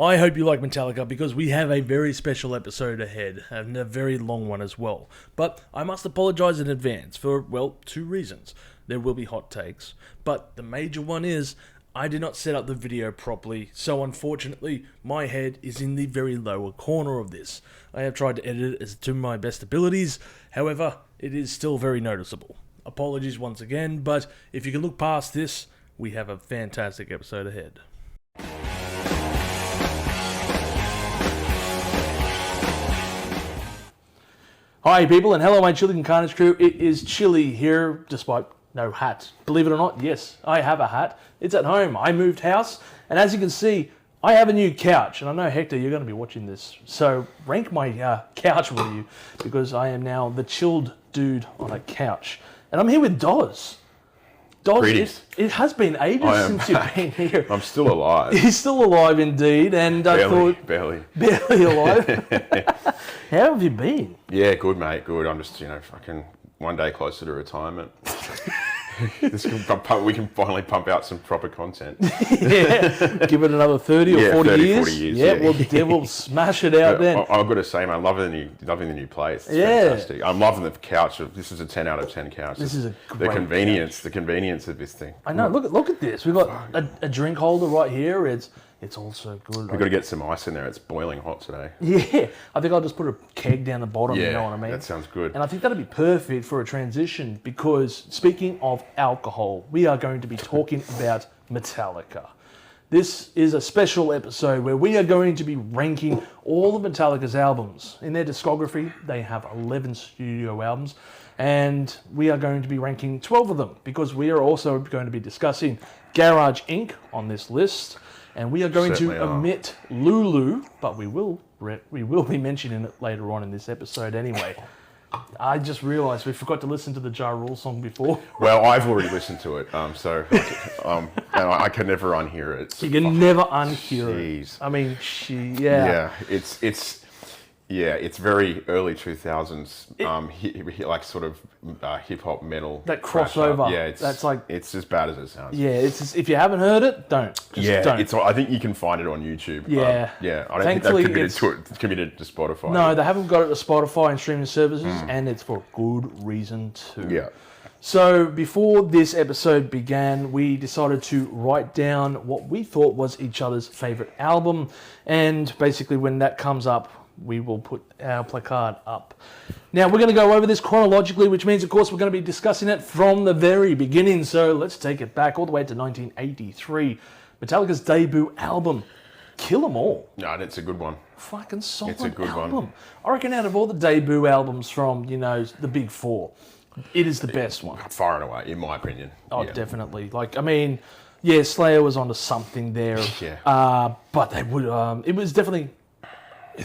I hope you like Metallica because we have a very special episode ahead and a very long one as well. But I must apologise in advance for, well, two reasons. There will be hot takes, but the major one is I did not set up the video properly, so unfortunately my head is in the very lower corner of this. I have tried to edit it as to my best abilities, however, it is still very noticeable. Apologies once again, but if you can look past this, we have a fantastic episode ahead. Hi people, and hello my Chili and Carnage crew. It is Chili here, despite no hat. Believe it or not, yes, I have a hat. It's at home. I moved house, and as you can see, I have a new couch. And I know, Hector, you're going to be watching this, so rank my couch, will you? Because I am now the chilled dude on a couch. And I'm here with Doz. Doz, it has been ages since you've been here. I'm still alive. He's still alive indeed, and I thought... Barely alive? How have you been? Yeah, good, mate, good. I'm just, fucking one day closer to retirement. We can finally pump out some proper content. Yeah, give it another 30 or 40 years. 40 years. Yeah, we'll smash it out then. I've got to say, man, I'm loving the new place. It's fantastic. I'm loving the couch. This is a 10 out of 10 couch. This is a great convenience. couch. The convenience of this thing. I know. Look at this. We've got a drink holder right here. It's also good. We've got to get some ice in there. It's boiling hot today. Yeah, I think I'll just put a keg down the bottom, you know what I mean? That sounds good. And I think that'll be perfect for a transition because, speaking of alcohol, we are going to be talking about Metallica. This is a special episode where we are going to be ranking all of Metallica's albums. In their discography, they have 11 studio albums, and we are going to be ranking 12 of them because we are also going to be discussing Garage Inc. on this list. And we are going to omit LULU, but we will be mentioning it later on in this episode anyway. I just realised we forgot to listen to the Ja Rule song before. Well, I've already listened to it, so and I can never unhear it. You can never unhear it. I mean, Yeah, it's very early 2000s, like sort of hip hop metal. That crossover. Yeah, that's like it's as bad as it sounds. Yeah, if you haven't heard it, don't. Don't. I think you can find it on YouTube. Yeah, I don't think they've committed to Spotify. No, they haven't got it to Spotify and streaming services, and it's for good reason too. Yeah. So before this episode began, we decided to write down what we thought was each other's favorite album, and basically when that comes up, we will put our placard up. Now, we're going to go over this chronologically, which means, of course, we're going to be discussing it from the very beginning. So let's take it back all the way to 1983. Metallica's debut album, Kill 'Em All. No, it's a good one. Fucking solid It's a good album. one. I reckon out of all the debut albums from, the big four, it is the best one. Far and away, in my opinion. Oh, definitely. Slayer was onto something there. Yeah. But they would, it was definitely...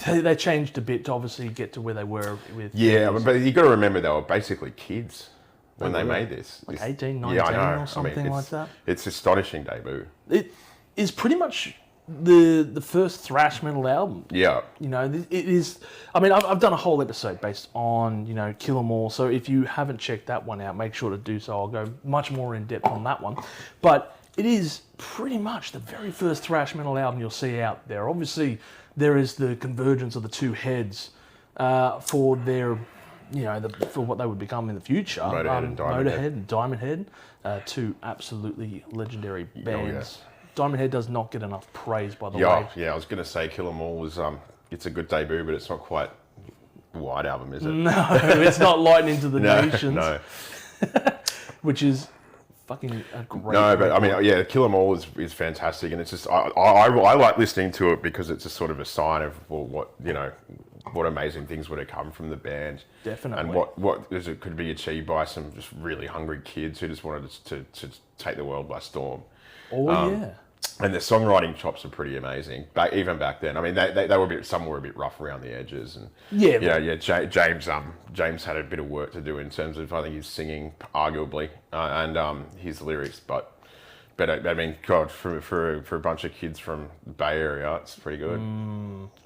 They changed a bit to obviously get to where they were with... Yeah, but you got to remember they were basically kids when they made this. Like 18, 19 or something like that. It's astonishing debut. It is pretty much the first thrash metal album. Yeah. It is... I mean, I've done a whole episode based on, Kill 'Em All, so if you haven't checked that one out, make sure to do so. I'll go much more in depth on that one. But it is pretty much the very first thrash metal album you'll see out there. Obviously... there is the convergence of the two heads for their, for what they would become in the future. Motorhead and Diamond Head, two absolutely legendary bands. Diamond Head does not get enough praise, by the way. Yeah, I was going to say Kill 'Em All was, it's a good debut, but it's not quite the White Album, is it? No, it's not Lightning to the Nations. No. Which is... fucking a great... No, but I mean, Kill 'Em All is fantastic, and it's just I like listening to it because it's a sort of a sign of what amazing things would have come from the band, definitely, and what it could be achieved by some just really hungry kids who just wanted to take the world by storm. And their songwriting chops are pretty amazing. Even back then, I mean, they were some were a bit rough around the edges, and James had a bit of work to do in terms of, I think, his singing, arguably, and his lyrics. But I mean, God, for a bunch of kids from the Bay Area, it's pretty good.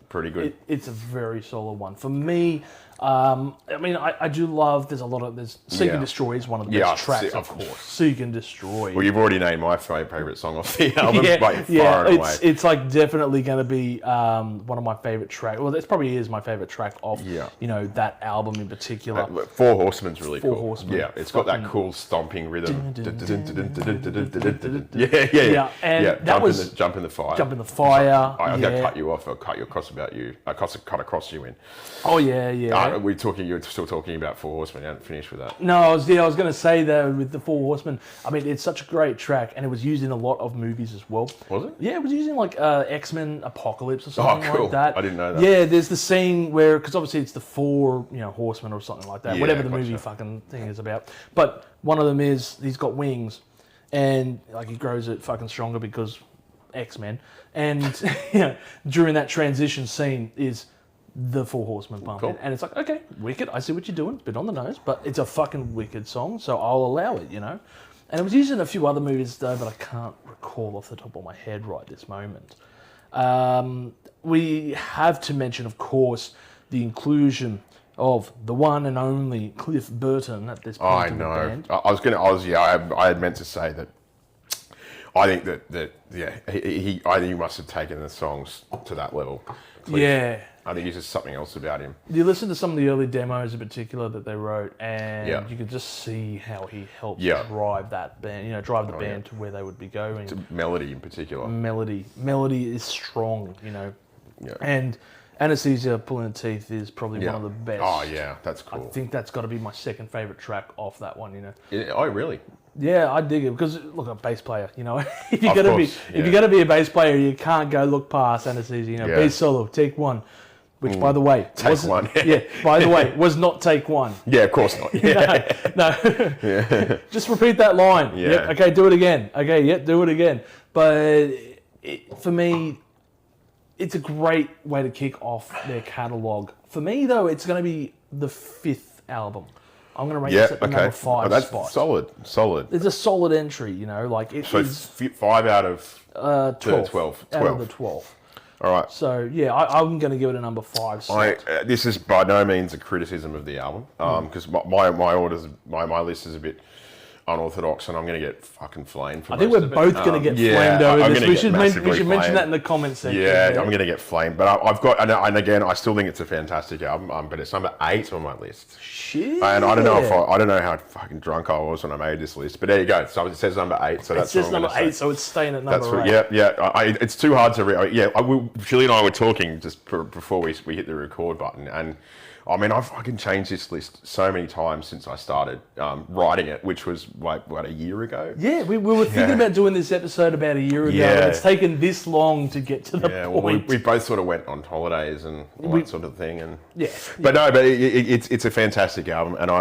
Pretty good. It's a very solid one. For me, I mean, I do love, there's Seek and Destroy is one of the best tracks, of course. Seek and Destroy. Well, you've already named my favourite song off the album, far and away. It's like definitely going to be one of my favourite tracks. Well, this probably is my favourite track of, that album in particular. Four Horsemen's really cool. Horsemen. Yeah, it's got that cool stomping rhythm. And that was Jump in the Fire. Jump in the Fire. I'm going to cut you off or cut across you in. Oh, yeah. You're still talking about Four Horsemen. You haven't finished with that. No, I was going to say that with the Four Horsemen. I mean, it's such a great track, and it was used in a lot of movies as well. Was it? Yeah, it was used in like X-Men Apocalypse or something like that. I didn't know that. Yeah, there's the scene where, because obviously it's the four, horsemen or something like that. Yeah, whatever the movie fucking thing is about. But one of them is he's got wings, and like he grows it fucking stronger because X-Men. And during that transition scene is the Four Horsemen pumping. Cool. And it's like, okay, wicked, I see what you're doing, bit on the nose, but it's a fucking wicked song, so I'll allow it, And it was used in a few other movies though, but I can't recall off the top of my head right this moment. We have to mention, of course, the inclusion of the one and only Cliff Burton at this point in the band. I had meant to say that I think that he must have taken the songs to that level. Cliff. Yeah. I think he's just something else about him. You listen to some of the early demos in particular that they wrote, and you could just see how he helped drive that band, drive the band to where they would be going. To melody in particular. Melody is strong, Yeah. And Anesthesia Pulling the Teeth is probably one of the best. Oh yeah, that's cool. I think that's got to be my second favorite track off that one, Oh really? Yeah, I dig it because look, a bass player, if you're gonna be a bass player, you can't go look past Anesthesia. Bass solo, take one. Which, by the way, was not take one. Yeah, of course not. Yeah. No. Just repeat that line. Yeah. Yep, okay, do it again. Okay, yep, do it again. But for me, it's a great way to kick off their catalogue. For me, though, it's going to be the 5th album. I'm going to rate this at the number 5 that's spot. Solid. It's a solid entry, So 5 out of 12. Out of the 12. All right. So, I'm going to give it a number 5 slot. This is by no means a criticism of the album, because my list is a bit unorthodox, and I'm going to get fucking flamed for I think we're both going to get flamed over this. We should mention that in the comments section. Yeah, I'm going to get flamed. But I've got, and again, I still think it's a fantastic album, but it's number 8 on my list. Shit. And I don't know how fucking drunk I was when I made this list, but there you go. So it says number 8, so that's what I'm number 8, so it's staying at number 8. It's too hard to read. Shirley and I were talking just before we hit the record button, and I mean, I've fucking changed this list so many times since I started writing it, which was like, a year ago? Yeah, we were thinking about doing this episode about a year ago, and it's taken this long to get to the point. Well, we both sort of went on holidays and all that sort of thing. But it's a fantastic album, and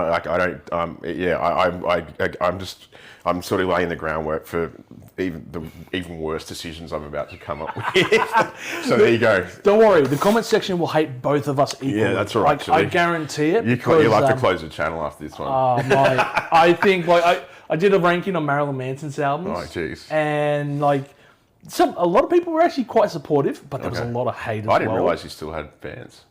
I'm sort of laying the groundwork for even worse decisions I'm about to come up with. So there you go. Don't worry, the comment section will hate both of us equally. Yeah, that's all right. I guarantee it. You'll have to close the channel after this one. Oh, mate. I think, I did a ranking on Marilyn Manson's albums. Oh, jeez. And, a lot of people were actually quite supportive, but there was a lot of hate as well. I didn't realise he still had fans.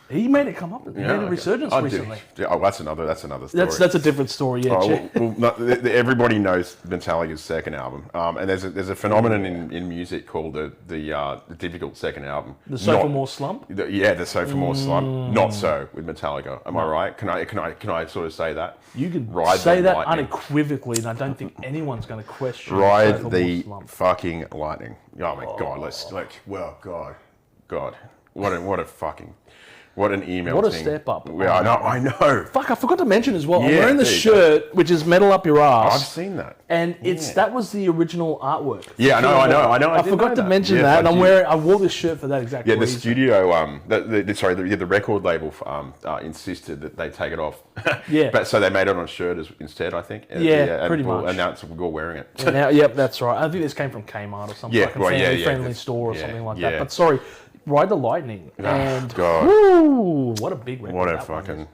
He made it come up. He made a resurgence recently. That's another story. That's a different story. Yeah. Everybody knows Metallica's second album, and there's a phenomenon in music called the difficult second album. The sophomore slump. The sophomore slump. Not so with Metallica. Am I right? Can I sort of say that? You can say that unequivocally, and I don't think anyone's going to question. Ride the fucking lightning. Oh my God! God, what an email What a thing. step up. Yeah, I know. Fuck, I forgot to mention as well. I'm wearing the shirt, which is Metal Up Your Ass. I've seen that. And that was the original artwork. Yeah, I know. I forgot to mention that, and I wore this shirt for that exact reason. The studio, the record label insisted that they take it off. Yeah. But so they made it on a shirt instead, I think. Pretty much. And now we're all wearing it. Yep, that's right. I think this came from Kmart or something, like a family-friendly store or something like that. But sorry, Ride the Lightning. And whoo, what a big record. What a fucking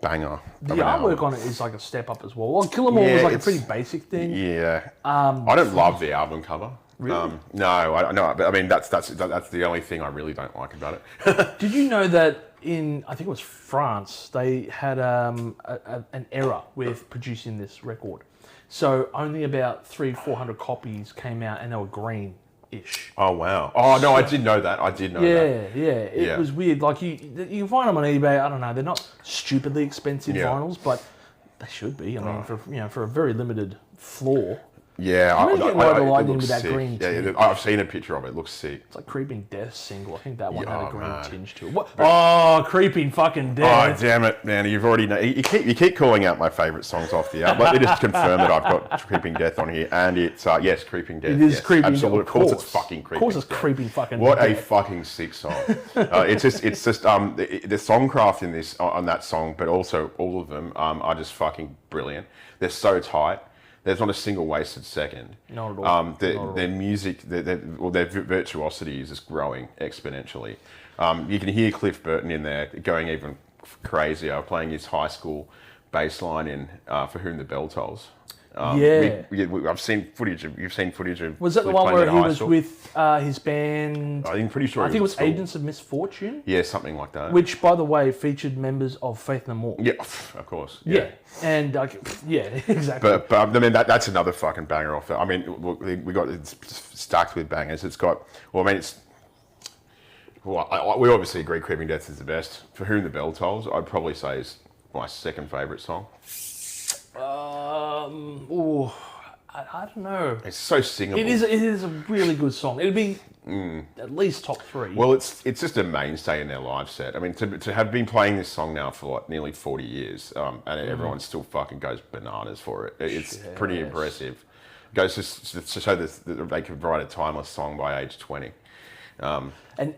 banger. The artwork on it is like a step up as well. Well, Kill 'Em All was like a pretty basic thing. Yeah. I don't love the album cover. Really? No, but I mean that's the only thing I really don't like about it. Did you know that in, I think it was France, they had an error with producing this record. So only about 300-400 copies came out and they were green-ish. Oh, wow. Oh, no, I did know that. Yeah. It was weird. Like you can find them on eBay. I don't know. They're not stupidly expensive vinyls, but they should be. I mean, for a very limited floor. Yeah, I get Ride the Lightning with that sick. green tinge. Yeah, I've seen a picture of it. It looks sick. It's like Creeping Death single. I think that one had a green man. tinge to it. What? Oh, Creeping fucking Death. Oh, damn it, man. You've already know. You keep calling out my favourite songs off the album. Let me just confirm that I've got Creeping Death on here. And it's, yes, Creeping Death. It is Creeping Death. Absolutely. Of course it's fucking Creeping Of course it's Death. Creeping fucking What Death. a fucking sick song. It's just the songcraft in this, on that song, but also all of them are just fucking brilliant. They're so tight. There's not a single wasted second. Not at all. Their music, their virtuosity is just growing exponentially. You can hear Cliff Burton in there going even crazier, playing his high school bass line in For Whom the Bell Tolls. I've seen footage of. You've seen footage of. Was that the one where he was with his band? I'm pretty sure. I think it was Agents of Misfortune. Yeah, something like that. Which, by the way, featured members of Faith No More. Yeah, of course. Yeah, and exactly. But I mean that's another fucking banger off it. I mean we got it's stacked with bangers. It's got. Well, I mean it's. Well, we obviously agree Creeping Death is the best. For Whom the Bell Tolls, I'd probably say is my second favourite song. I don't know. It's so singable. It is a really good song. It'd be at least top 3. Well, it's just a mainstay in their live set. I mean, to have been playing this song now for like nearly 40 years, and everyone still fucking goes bananas for it. It's pretty impressive. It goes to show that they could write a timeless song by age 20. And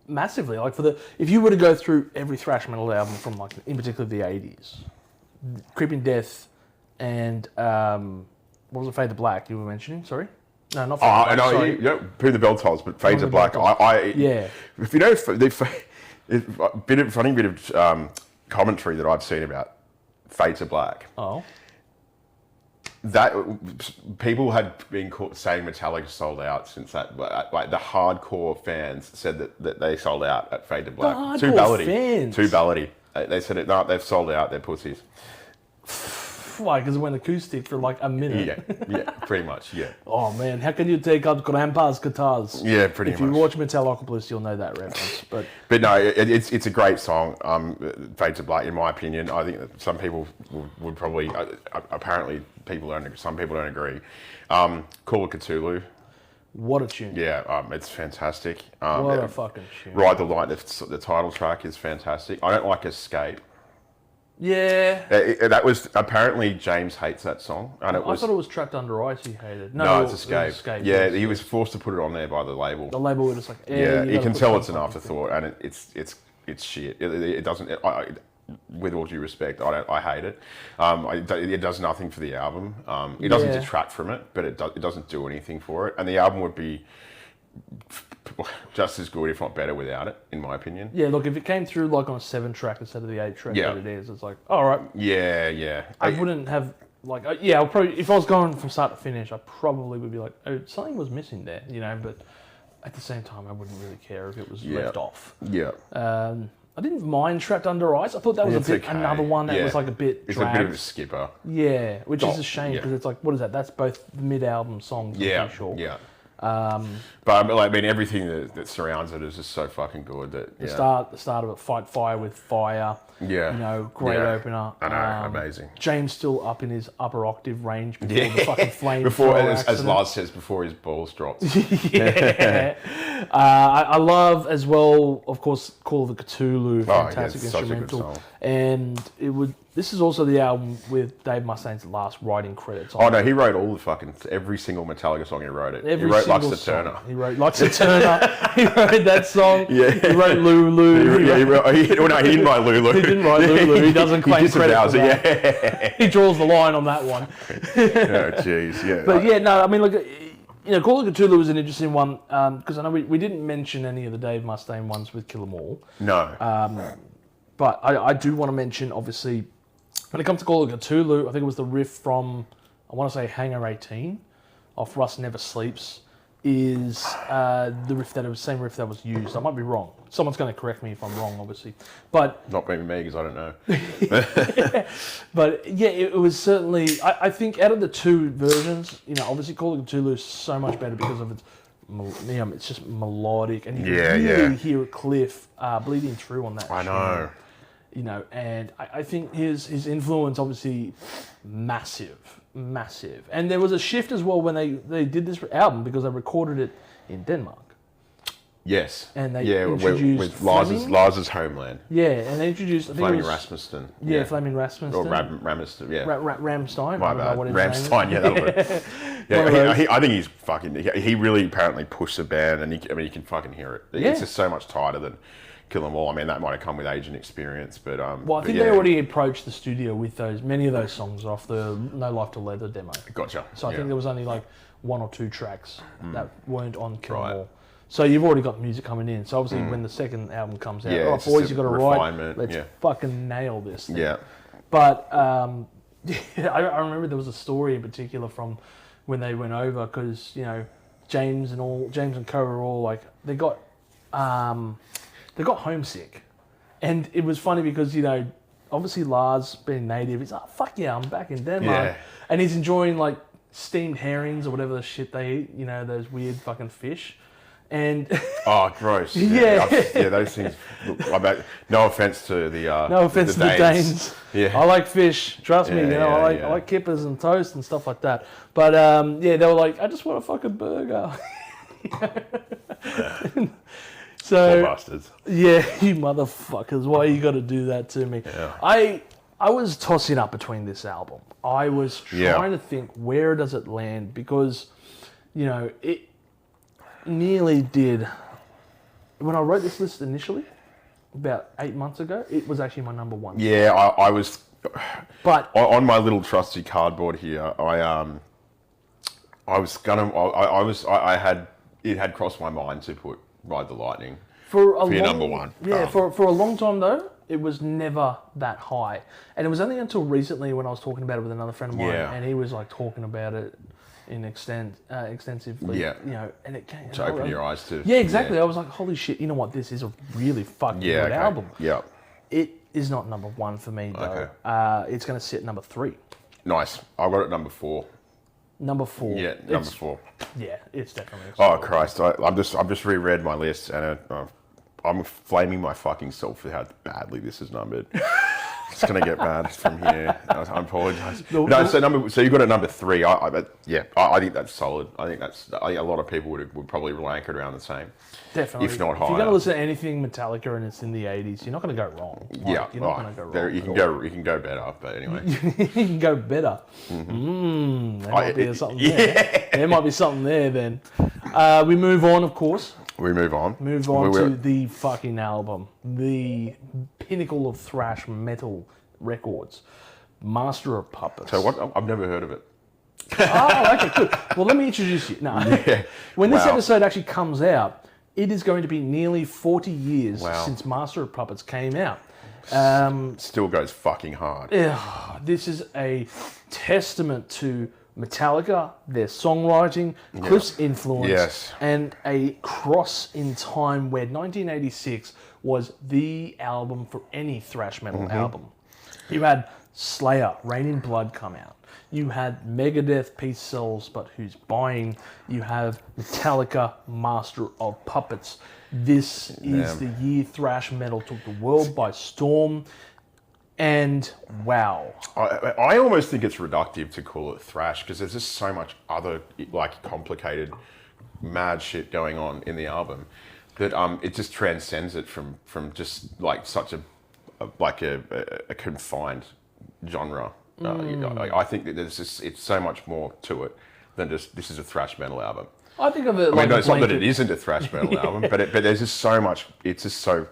massively, like if you were to go through every thrash metal album from like in particular the 80s, Creeping Death and what was it, Fade to Black you were mentioning? Sorry? No, not Fade to Black. Sorry. Who the Bell Tolls, but Fade to Black. If you know, a funny bit of commentary that I've seen about Fade to Black. Oh. That people had been saying Metallica sold out since that. Like the hardcore fans said that they sold out at Fade to Black. The hardcore fans. Too ballady. They said it. No, they've sold out. They're pussies. Why? Because it went acoustic for like a minute. Yeah, pretty much. Yeah. Oh man, how can you take out Grandpa's guitars? Yeah, pretty much. If you watch Metallica, you'll know that reference. But no, it's a great song. Fade to Black, in my opinion. I think that some people would probably. Apparently, some people don't agree. Call of Cthulhu. What a tune! Yeah, it's fantastic. What a fucking tune! Ride the Light, the title track is fantastic. I don't like Escape. Yeah. That was apparently James hates that song, and I thought it was Trapped Under Ice. He hated. No, it's Escape. Yeah, he was forced to put it on there by the label. The label was just like, you can tell it's an afterthought, and it's shit. It doesn't. With all due respect, I hate it. It does nothing for the album. It doesn't detract from it, but it doesn't do anything for it. And the album would be just as good, if not better, without it, in my opinion. Yeah, look, if it came through like on a 7-track instead of the 8-track that it is, it's like, all right. Yeah. I wouldn't have like, I'll probably, if I was going from start to finish, I probably would be like, oh, something was missing there, but at the same time, I wouldn't really care if it was left off. Yeah. I didn't mind Trapped Under Ice. I thought that was another one that was like a bit dragged. It's a bit of a skipper. Yeah, which is a shame because it's like, what is that? That's both mid-album songs, I'm pretty sure. Yeah. But I mean, everything that surrounds it is just so fucking good. The start of it, Fight Fire with Fire. Yeah. Great opener. I know, amazing. James still up in his upper octave range before the fucking flame. As Lars says, before his balls dropped. I love as well, of course, Call of Cthulhu, fantastic instrumental, and this is also the album with Dave Mustaine's last writing credits on. Oh no, he wrote every single Metallica song. He wrote it. He wrote Lux Eterna. He wrote Lux Eterna. He wrote that song. Yeah. He wrote Lulu. He didn't write Lulu. He didn't write Lulu. He doesn't claim credit for that. Yeah. He draws the line on that one. Oh jeez, yeah. But I mean, look. Call of Cthulhu was an interesting one because I know we didn't mention any of the Dave Mustaine ones with Kill 'Em All. No. But I do want to mention, obviously, when it comes to Call of Cthulhu, I think it was the riff from, I want to say, Hangar 18 off Rust Never Sleeps. is the riff same riff that was used. I might be wrong. Someone's going to correct me if I'm wrong, obviously. But not being me because I don't know. but yeah, it was certainly. I think out of the two versions, obviously Call of Cthulhu is so much better because of its. It's just melodic, and you can really hear Cliff bleeding through on that. I know. And I think his influence obviously massive, and there was a shift as well when they did this album because they recorded it in Denmark. Yes. And they introduced with Lars's homeland. Yeah, and they introduced Flaming Rasmussen. Yeah, Flaming Rasmussen. Or Ramstein. Yeah. Ramstein. My bad. Ramstein. Yeah, that'll do. Yeah, I think he's fucking. He really apparently pushed the band, and you can fucking hear it. It's just so much tighter than Kill 'Em All. I mean, that might have come with age and experience, but well, I think they already approached the studio with many of those songs off the No Life to Leather demo. Gotcha. So I think there was only like 1 or 2 tracks that weren't on Kill 'Em All. So you've already got music coming in. So obviously when the second album comes out, all right, boys, you've got to write. Let's fucking nail this thing. Yeah. But I remember there was a story in particular from when they went over because James and Co were all like they got homesick, and it was funny because obviously Lars being native, he's like, fuck yeah, I'm back in Denmark, and he's enjoying like steamed herrings or whatever the shit they eat, those weird fucking fish. And oh, gross! Those things. No offense to the Danes. Yeah, I like fish. Trust me. I like kippers and toast and stuff like that. But they were like, I just want a fucking burger. So, poor bastards. Yeah, you motherfuckers! Why you got to do that to me? Yeah. I was tossing up between this album. I was trying to think where does it land because, it nearly did. When I wrote this list initially, about 8 months ago, it was actually my number one. Yeah, I was. But on my little trusty cardboard here, it had crossed my mind to put Ride the Lightning for your number one. Yeah, for a long time though, it was never that high, and it was only until recently when I was talking about it with another friend of mine, and he was like talking about it in extensively, and it came to open your eyes to. Yeah, exactly. Yeah. I was like, holy shit! You know what? This is a really fucking good album. Yeah. It is not number one for me though. Okay. It's going to sit number 3. Nice. I got it number 4. Number 4. Yeah, number 4. Yeah, it's definitely. Oh Christ! I've just reread my list and I'm flaming my fucking self for how badly this is numbered. It's gonna get bad from here. I apologise. No, so you got it number 3. I think that's solid. I think a lot of people would probably rank it around the same. Definitely. If not higher. If you're gonna listen to anything Metallica and it's in the 80s, you're not gonna go wrong. You're not gonna go wrong. You can go better, but anyway. You can go better. There might be something there. There might be something there then. We move on, of course. We move on. To the fucking album. The pinnacle of thrash metal records. Master of Puppets. So what? I've never heard of it. Oh, okay, good. Well, let me introduce you. No. Yeah. When this episode actually comes out, it is going to be nearly 40 years since Master of Puppets came out. Still goes fucking hard. This is a testament to Metallica, their songwriting, Cliff's influence, and a cross in time where 1986 was the album for any thrash metal album. You had Slayer, Rain in Blood come out. You had Megadeth, Peace Sells, But Who's Buying? You have Metallica, Master of Puppets. This is the year thrash metal took the world by storm. And wow. I almost think it's reductive to call it thrash because there's just so much other like complicated, mad shit going on in the album that it just transcends it from just like such a confined genre. I think that it's so much more to it than just this is a thrash metal album. I think of it like it's not that it isn't a thrash metal album, but there's just so much. It's just so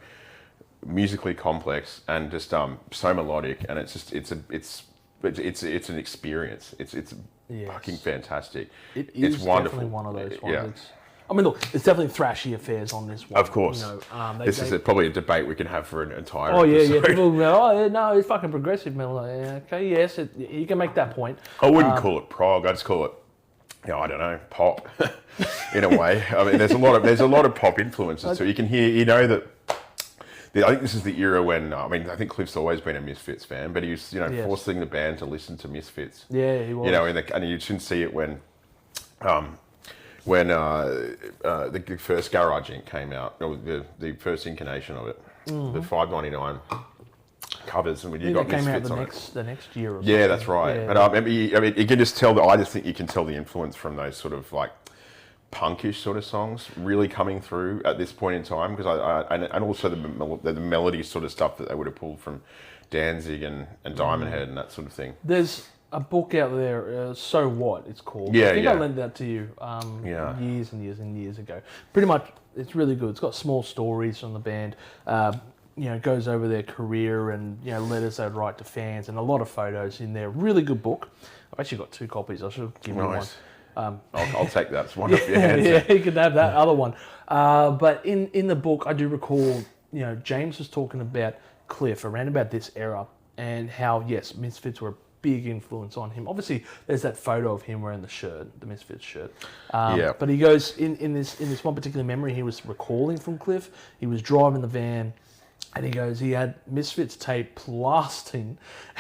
musically complex and just so melodic, and it's an experience. It's fucking fantastic. It's wonderful. Definitely one of those ones. Yeah. I mean, look, it's definitely thrashy affairs on this one. Of course. This is probably a debate we can have for an entire episode. Yeah. People go, no, it's fucking progressive metal. Okay, yes, you can make that point. I wouldn't call it prog. I'd just call it I don't know, pop in a way. I mean, there's a lot of pop influences. So you can hear, that. I think this is the era when, I think Cliff's always been a Misfits fan, but he was, forcing the band to listen to Misfits. Yeah, he was. And you shouldn't see it when the first Garage Inc. came out, or the first incarnation of it, the 599 covers, and when you got Misfits on it. The next year. Or yeah, that's right. Yeah. But you can just tell I just think you can tell the influence from those sort of like punkish sort of songs really coming through at this point in time, because and also the melody sort of stuff that they would have pulled from Danzig and Diamond Head and that sort of thing. There's a book out there, So What it's called. Yeah, I think I lent that to you years and years and years ago. Pretty much, it's really good. It's got small stories from the band. Goes over their career and letters they'd write to fans and a lot of photos in there. Really good book. I've actually got 2 copies. I should have given you one. I'll take that. It's one of your hands. Yeah, you can have that other one. But in the book, I do recall, James was talking about Cliff around about this era and how, yes, Misfits were a big influence on him. Obviously, there's that photo of him wearing the Misfits shirt. But he goes, in this one particular memory he was recalling from Cliff, he was driving the van, and he goes, he had Misfits tape blasting,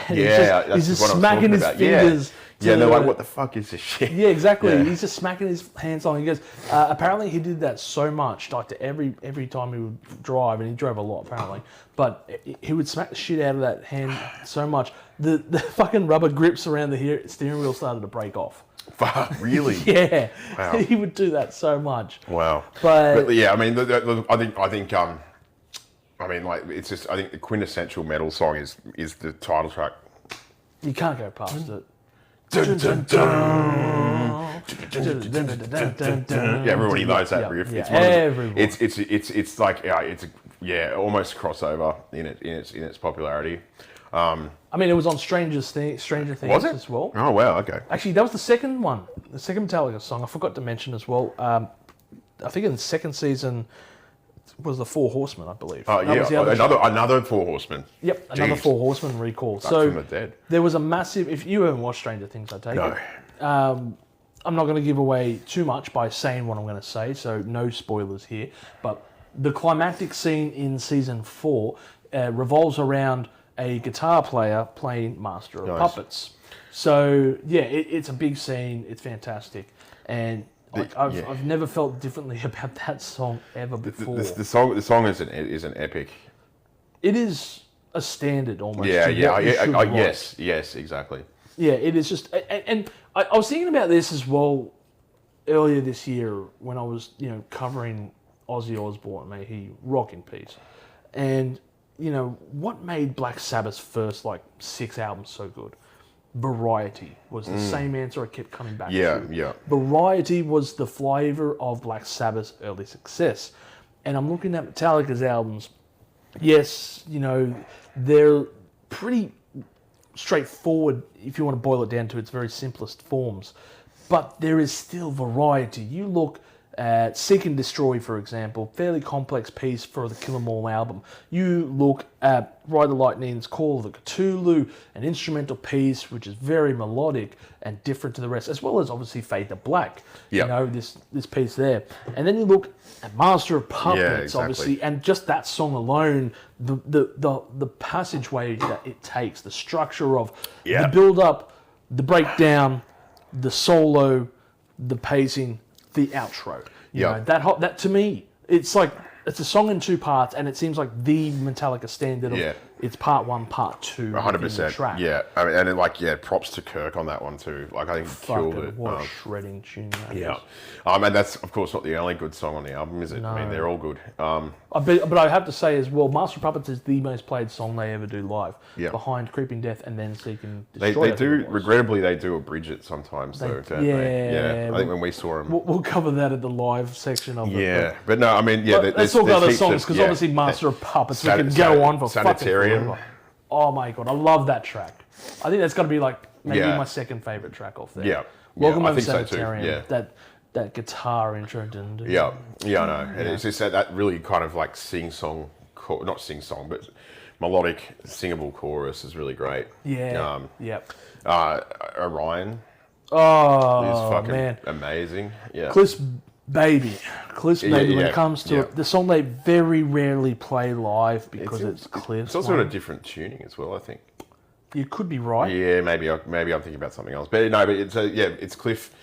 and he's just smacking his fingers. Yeah, they're like, what the fuck is this shit? Yeah, exactly. Yeah. He's just smacking his hands on. He goes, apparently he did that so much, like to every time he would drive, and he drove a lot apparently, but he would smack the shit out of that hand so much, the fucking rubber grips around the steering wheel started to break off. Fuck, really? Yeah. Wow. He would do that so much. Wow. But yeah, I mean, I think it's just, I think the quintessential metal song is the title track. You can't go past it. Yeah, everybody knows that riff. Yeah, it's one everyone. It's like it's almost crossover in its popularity. It was on Stranger Things Was it? as well. Oh wow, okay. Actually, that was the second one, the second Metallica song. I forgot to mention as well. I think in the second season was the Four Horsemen, I believe. Oh another Four Horsemen. Yep, another Jeez. Four Horsemen recall. Back So from the dead. there was a massive. If you haven't watched Stranger Things, I take it. I'm not going to give away too much by saying what I'm going to say, so no spoilers here. But the climactic scene in season 4 revolves around a guitar player playing Master of Puppets. So yeah, it's a big scene. It's fantastic, and I've never felt differently about that song ever before. The song is an epic. It is a standard almost. Yes, exactly. Yeah, it is just, and I was thinking about this as well earlier this year when I was covering Ozzy Osbourne, may he rock in peace, and what made Black Sabbath's first 6 albums so good? Variety was the same answer I kept coming back to. Yeah. Variety was the flavour of Black Sabbath's early success. And I'm looking at Metallica's albums. Yes, they're pretty straightforward if you want to boil it down to its very simplest forms. But there is still variety. You look at Seek and Destroy, for example, fairly complex piece for the Kill 'Em All album. You look at Ride the Lightning's Call of the Cthulhu, an instrumental piece which is very melodic and different to the rest, as well as obviously Fade to Black. Yep. This piece there. And then you look at Master of Puppets, exactly. obviously, and just that song alone, the passageway that it takes, the structure of the build-up, the breakdown, the solo, the pacing, the outro. That to me, it's a song in 2 parts, and it seems like the Metallica standard of it's part 1, part 2. 100%. Track. Yeah, props to Kirk on that one too. I think he killed it. What a shredding tune that is. And that's of course not the only good song on the album, is it? No. I mean, they're all good. But I have to say as well, Master of Puppets is the most played song they ever do live, behind Creeping Death and then Seek and Destroy. They do, regrettably, they do abridge it sometimes, though, don't they? Yeah, I think when we saw them... We'll cover that at the live section of it. Yeah, but no, I mean, let's talk other songs, because obviously Master of Puppets, we can go on for fucking forever. Oh my God, I love that track. I think that's got to be maybe my second favourite track off there. Yeah. Welcome I Home think so too. Sanitarium. Yeah. That guitar intro. Yeah, I know. And it's just that really kind of sing-song, not sing-song, but melodic, singable chorus is really great. Yeah. Orion. Oh, fucking man. amazing. Yeah. Cliff's Baby. When yeah, it comes to it, the song they very rarely play live because it's Cliff's. It's also got a different tuning as well, I think. You could be right. Yeah, maybe I'm thinking about something else. But no, but it's Cliff.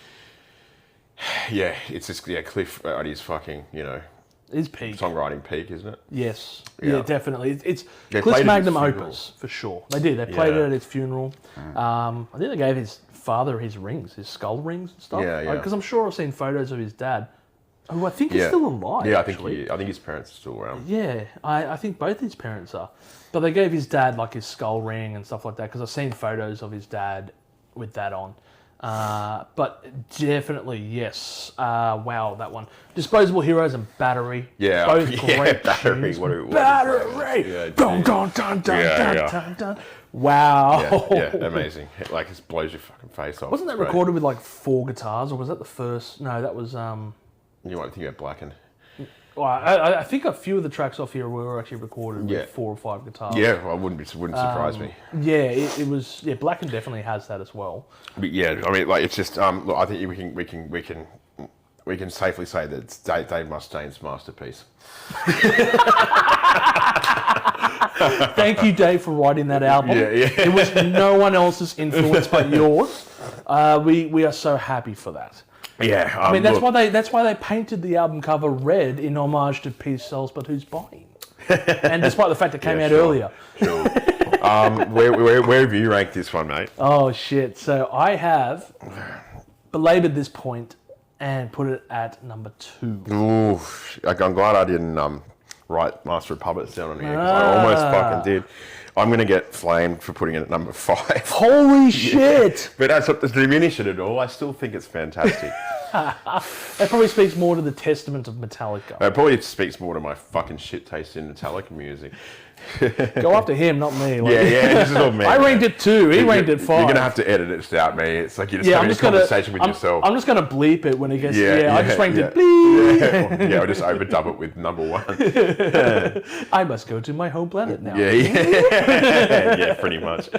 Yeah, it's just Cliff at his fucking, His peak. Songwriting peak, isn't it? Yes. Yeah, definitely. It's They Cliff's played it at magnum his funeral. opus, for sure. They did. They played it at his funeral. Mm. I think they gave his father his rings, his skull rings and stuff. Yeah. Because I'm sure I've seen photos of his dad, who I think is still alive. Yeah, actually. I think his parents are still around. Yeah, I think both his parents are. But they gave his dad like his skull ring and stuff like that because I've seen photos of his dad with that on. But definitely, yes. Wow, that one. Disposable Heroes and Battery. Yeah, both great Battery. tunes. What Battery! Yeah, Dun, dun, dun, dun, Yeah, dun, dun, dun. Wow. Yeah, amazing. Like, it blows your fucking face off. Wasn't that It's great. recorded with like 4 guitars, or was that the first? No, that was... You might think about Blackened. Well, I think a few of the tracks off here were actually recorded with 4 or 5 guitars. Yeah, well, wouldn't surprise me. Yeah, it was. Yeah, Blacken definitely has that as well. But yeah, I mean, like, it's just. Look, I think we can safely say that it's Dave Mustaine's masterpiece. Thank you, Dave, for writing that album. Yeah. It was no one else's influence but yours. We are so happy for that. Yeah, I mean, that's why they painted the album cover red in homage to Peace Sells, but who's buying? And despite the fact it came out earlier. Sure. Where have you ranked this one, mate? Oh shit! So I have belabored this point and put it at number 2. Ooh, I'm glad I didn't write Master of Puppets down on here because I almost fucking did. I'm going to get flamed for putting it at number 5. Holy shit! But that's not to diminish it at all. I still think it's fantastic. That probably speaks more to the testament of Metallica. It probably speaks more to my fucking shit taste in Metallica music. Go after him, not me. Like, Yeah, this is all me. I ranked it 2. He ranked it 5. You're going to have to edit it out, me. It's like you're just having a conversation with yourself. I'm just going to bleep it when it gets... I just ranked it bleep. Yeah, I'll just overdub it with number 1. I must go to my home planet now. Yeah, pretty much.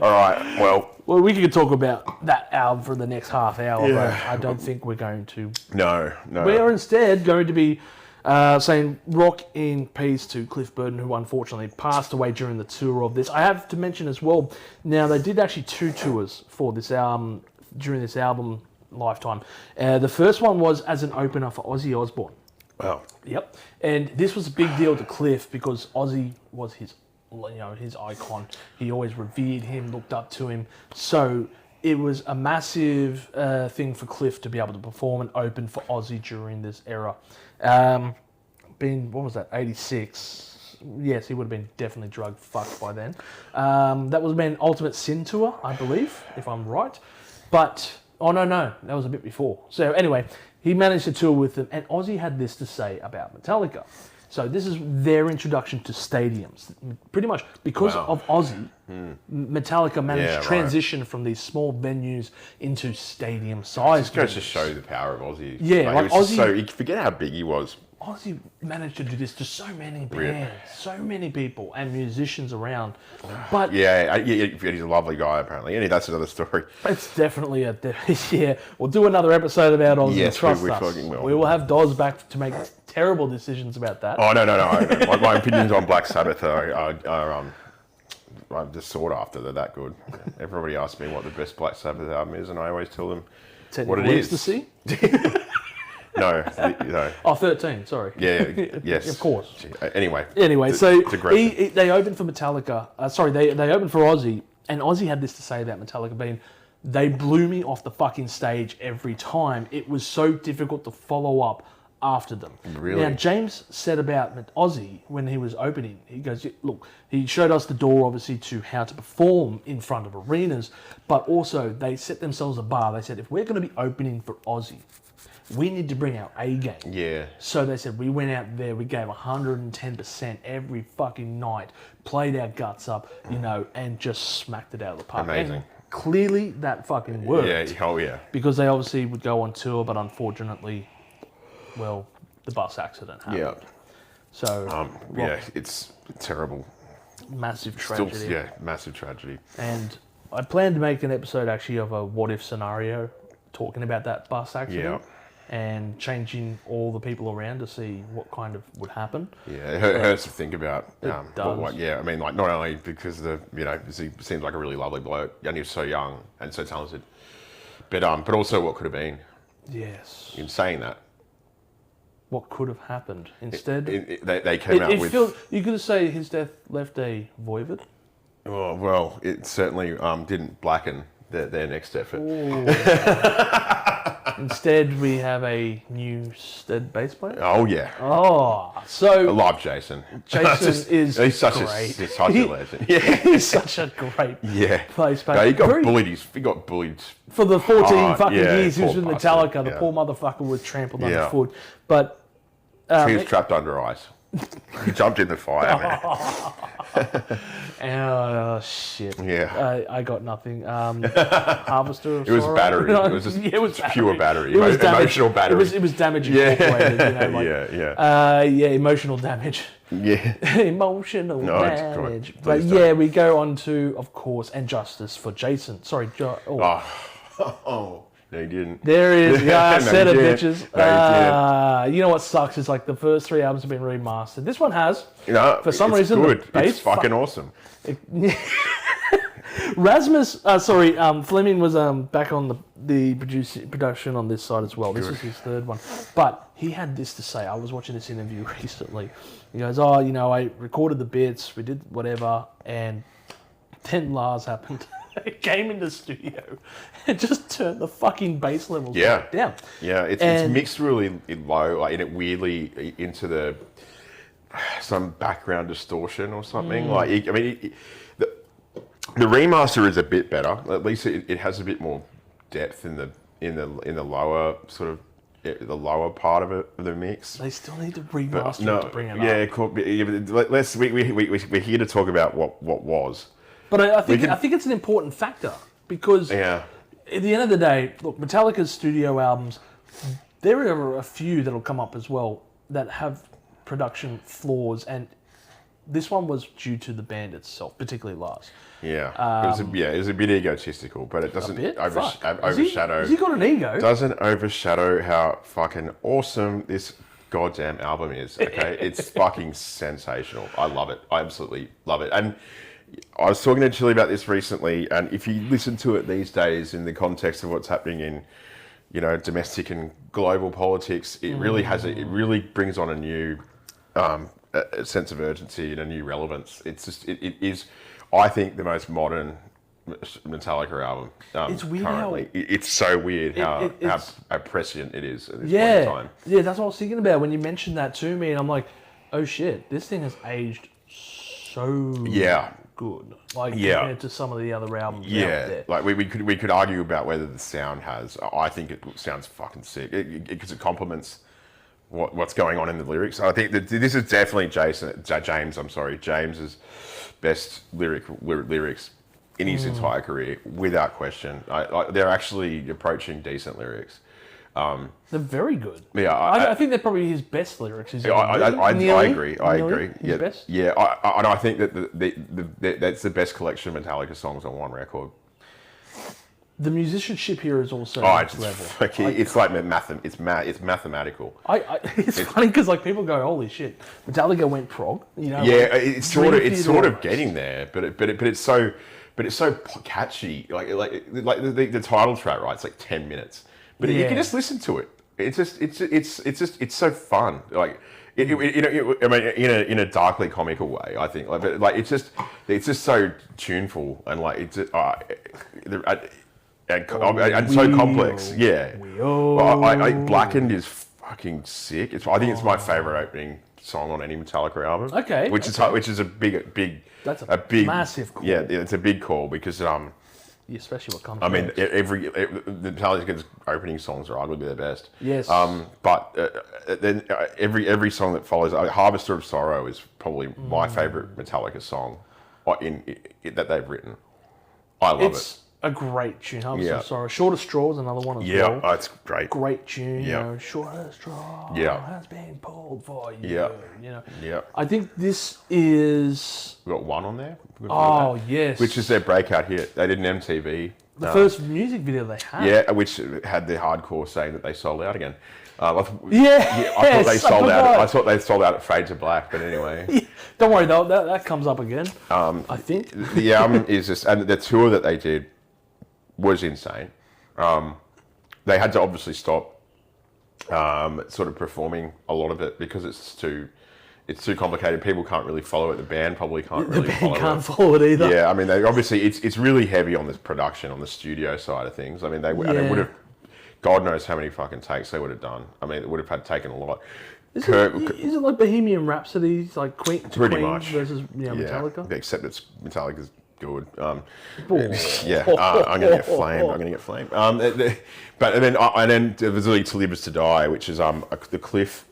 All right, well, we could talk about that album for the next half hour, but I don't think we're going to. No. We are instead going to be saying rock in peace to Cliff Burton, who unfortunately passed away during the tour of this. I have to mention as well, now they did actually 2 tours for this album, during this album lifetime. The first one was as an opener for Ozzy Osbourne. Wow. Yep. And this was a big deal to Cliff because Ozzy was his icon. He always revered him, looked up to him. So it was a massive thing for Cliff to be able to perform and open for Ozzy during this era. What was that, 86? Yes, he would have been definitely drug fucked by then. That was an Ultimate Sin tour, I believe, if I'm right. But, no, that was a bit before. So anyway, he managed to tour with them, and Ozzy had this to say about Metallica. So this is their introduction to stadiums. Pretty much because of Ozzy, Metallica managed to transition from these small venues into stadium size. It just goes to show the power of Ozzy. Yeah, like Ozzy. You forget how big he was. Ozzy managed to do this to so many bands, so many people and musicians around. But he's a lovely guy apparently, and that's another story. It's definitely We'll do another episode about Ozzy. Yes, trust we us. fucking will. We will have Doz back to make terrible decisions about that. Oh no! My opinions on Black Sabbath are I'm just sought after. They're that good. Everybody asks me what the best Black Sabbath album is, and I always tell them what it is. Ecstasy? No. Oh, 13, sorry. Yeah, yes. Of course. Anyway, so they opened for Metallica. They opened for Ozzy, and Ozzy had this to say about Metallica being, they blew me off the fucking stage every time. It was so difficult to follow up after them. Really? Now, James said about Ozzy when he was opening, he goes, look, he showed us the door, obviously, to how to perform in front of arenas, but also they set themselves a bar. They said, if we're going to be opening for Ozzy, we need to bring our A game. Yeah. So they said, we went out there, we gave 110% every fucking night, played our guts up, and just smacked it out of the park. Amazing. And clearly that fucking worked. Yeah. Because they obviously would go on tour, but unfortunately, the bus accident happened. Yeah. So, it's terrible. Massive tragedy. Massive tragedy. And I plan to make an episode actually of a what if scenario, talking about that bus accident. Yeah. And changing all the people around to see what kind of would happen. Yeah, it hurts to think about. Does. Yeah, I mean, like not only because he seems like a really lovely bloke, and he's so young and so talented, but also what could have been. Yes. In saying that, what could have happened instead? They came out with. You could say his death left a void. Oh well, it certainly didn't blacken their next effort. Instead, we have a new stud bass player. Oh yeah. Oh, so I love Jason. Jason is he's such great. He's such a legend. Yeah, he's such a great bass player. No, he got bullied. He got bullied for the 14 fucking years he was with Metallica. Bastard. The poor motherfucker was trampled underfoot. But he was trapped under ice. He jumped in the fire, man. Oh shit! Yeah, I got nothing. Harvester of it was sorrow. battery. It was just it was pure battery. It was emotional battery. It was damage incorporated. Emotional damage. Yeah, emotional damage. But we go on to, of course, and justice for Jason. Sorry, No, you didn't. There is. Yeah, I said it, bitches. No, you know what sucks is like the first 3 albums have been remastered. This one has. For some reason, good. The bass it's fucking awesome. Fleming was back on the production on this side as well. This was his third one. But he had this to say. I was watching this interview recently. He goes, I recorded the bits, we did whatever, and then Lars happened. It came in the studio and just turned the fucking bass levels down. Yeah, it's mixed really low, like, and it weirdly into some background distortion or something. The remaster is a bit better. At least it has a bit more depth in the lower sort of the lower part of it, the mix. They still need to remaster it to bring it up. Cool. We're here to talk about what was. But I think it's an important factor because at the end of the day, look, Metallica's studio albums, there are a few that'll come up as well that have production flaws, and this one was due to the band itself, particularly Lars. Yeah, it was a bit egotistical, but it doesn't overshadow. Has he got an ego? Doesn't overshadow how fucking awesome this goddamn album is. Okay, it's fucking sensational. I love it. I absolutely love it. And I was talking to Chili about this recently, and if you listen to it these days in the context of what's happening in, domestic and global politics, it really it really brings on a new a sense of urgency and a new relevance. It is, I think, the most modern Metallica album. It's weird currently. It's so weird how prescient it is at this point in time. Yeah, that's what I was thinking about when you mentioned that to me, and I'm like, oh shit, this thing has aged so good, compared to some of the other albums out there. Like we could argue about whether the sound has. I think it sounds fucking sick because it complements what's going on in the lyrics. I think that this is definitely James's best lyrics in his entire career, without question. They're actually approaching decent lyrics. They're very good. Yeah, I think they're probably his best lyrics. I agree. His best? Yeah, and I think that that's the best collection of Metallica songs on one record. The musicianship here is also next level. It's like it's mathematical. It's funny because people go, "Holy shit!" Metallica went prog. It's sort of getting there, but it's so catchy. Like the title track, right? It's like 10 minutes. But you can just listen to it. It's so fun. Like in a darkly comical way, I think. It's just so tuneful and and so complex. Yeah. Blackened is fucking sick. I think it's my favorite opening song on any Metallica album. Okay. Which is a big. That's a big massive call. Yeah, it's a big call because especially what comes. I mean, the Metallica's opening songs are arguably their best. Yes. Then every song that follows, "Harvester of Sorrow" is probably my favorite Metallica song that they've written. I love it. a great tune. I'm Yeah. so sorry. Shorter Straw is another one as well. Oh, it's great. Great tune. Yeah. You know, shorter straw has been pulled for you. Yeah. You know. Yeah. I think this is. We've got one on there. Oh yes. Which is their breakout hit. They did an MTV. The first music video they had. Yeah, which had the hardcore saying that they sold out again. I thought they sold out. I thought they sold out at Fade to Black, but anyway. Yeah, don't worry though, that comes up again. I think the album is just, and the tour that they did was insane. They had to obviously stop sort of performing a lot of it because it's too complicated. People can't really follow it. The band probably can't really follow it. Can't follow it either. Yeah, I mean, obviously it's really heavy on the production, on the studio side of things. I mean, they would have. God knows how many fucking takes they would have done. I mean, it would have had taken a lot. Is it like Bohemian Rhapsody, like Queen versus Metallica? Yeah, except it's Metallica's good. I'm gonna get flamed. And then there's Lead to Live Is to Die, which is the Cliff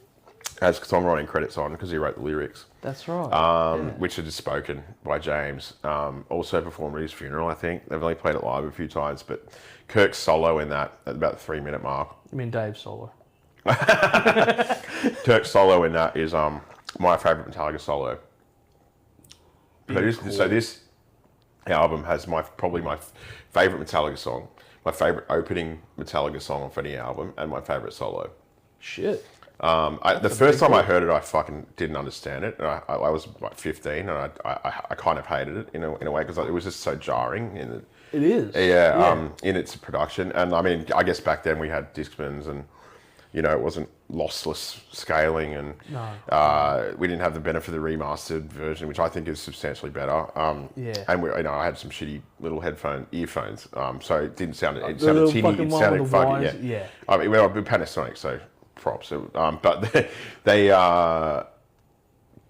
has songwriting credits on because he wrote the lyrics. That's right. Which are just spoken by James. Also performed at his funeral, I think. They've only played it live a few times, but Kirk's solo in that at about the 3-minute mark. You mean Dave's solo? Kirk's solo in that is my favourite Metallica solo. So this album has probably my favourite Metallica song, my favourite opening Metallica song off any album, and my favourite solo. Shit. The first time I heard it, I fucking didn't understand it. And I was like 15, and I kind of hated it in a way because it was just so jarring. It is. Yeah. In its production, and I mean, I guess back then we had Discmans, and it wasn't lossless scaling, and we didn't have the benefit of the remastered version, which I think is substantially better. And I had some shitty little earphones, so it didn't sound. It sounded tinny. It sounded funky. Yeah. I mean, we're Panasonic, so. Props, but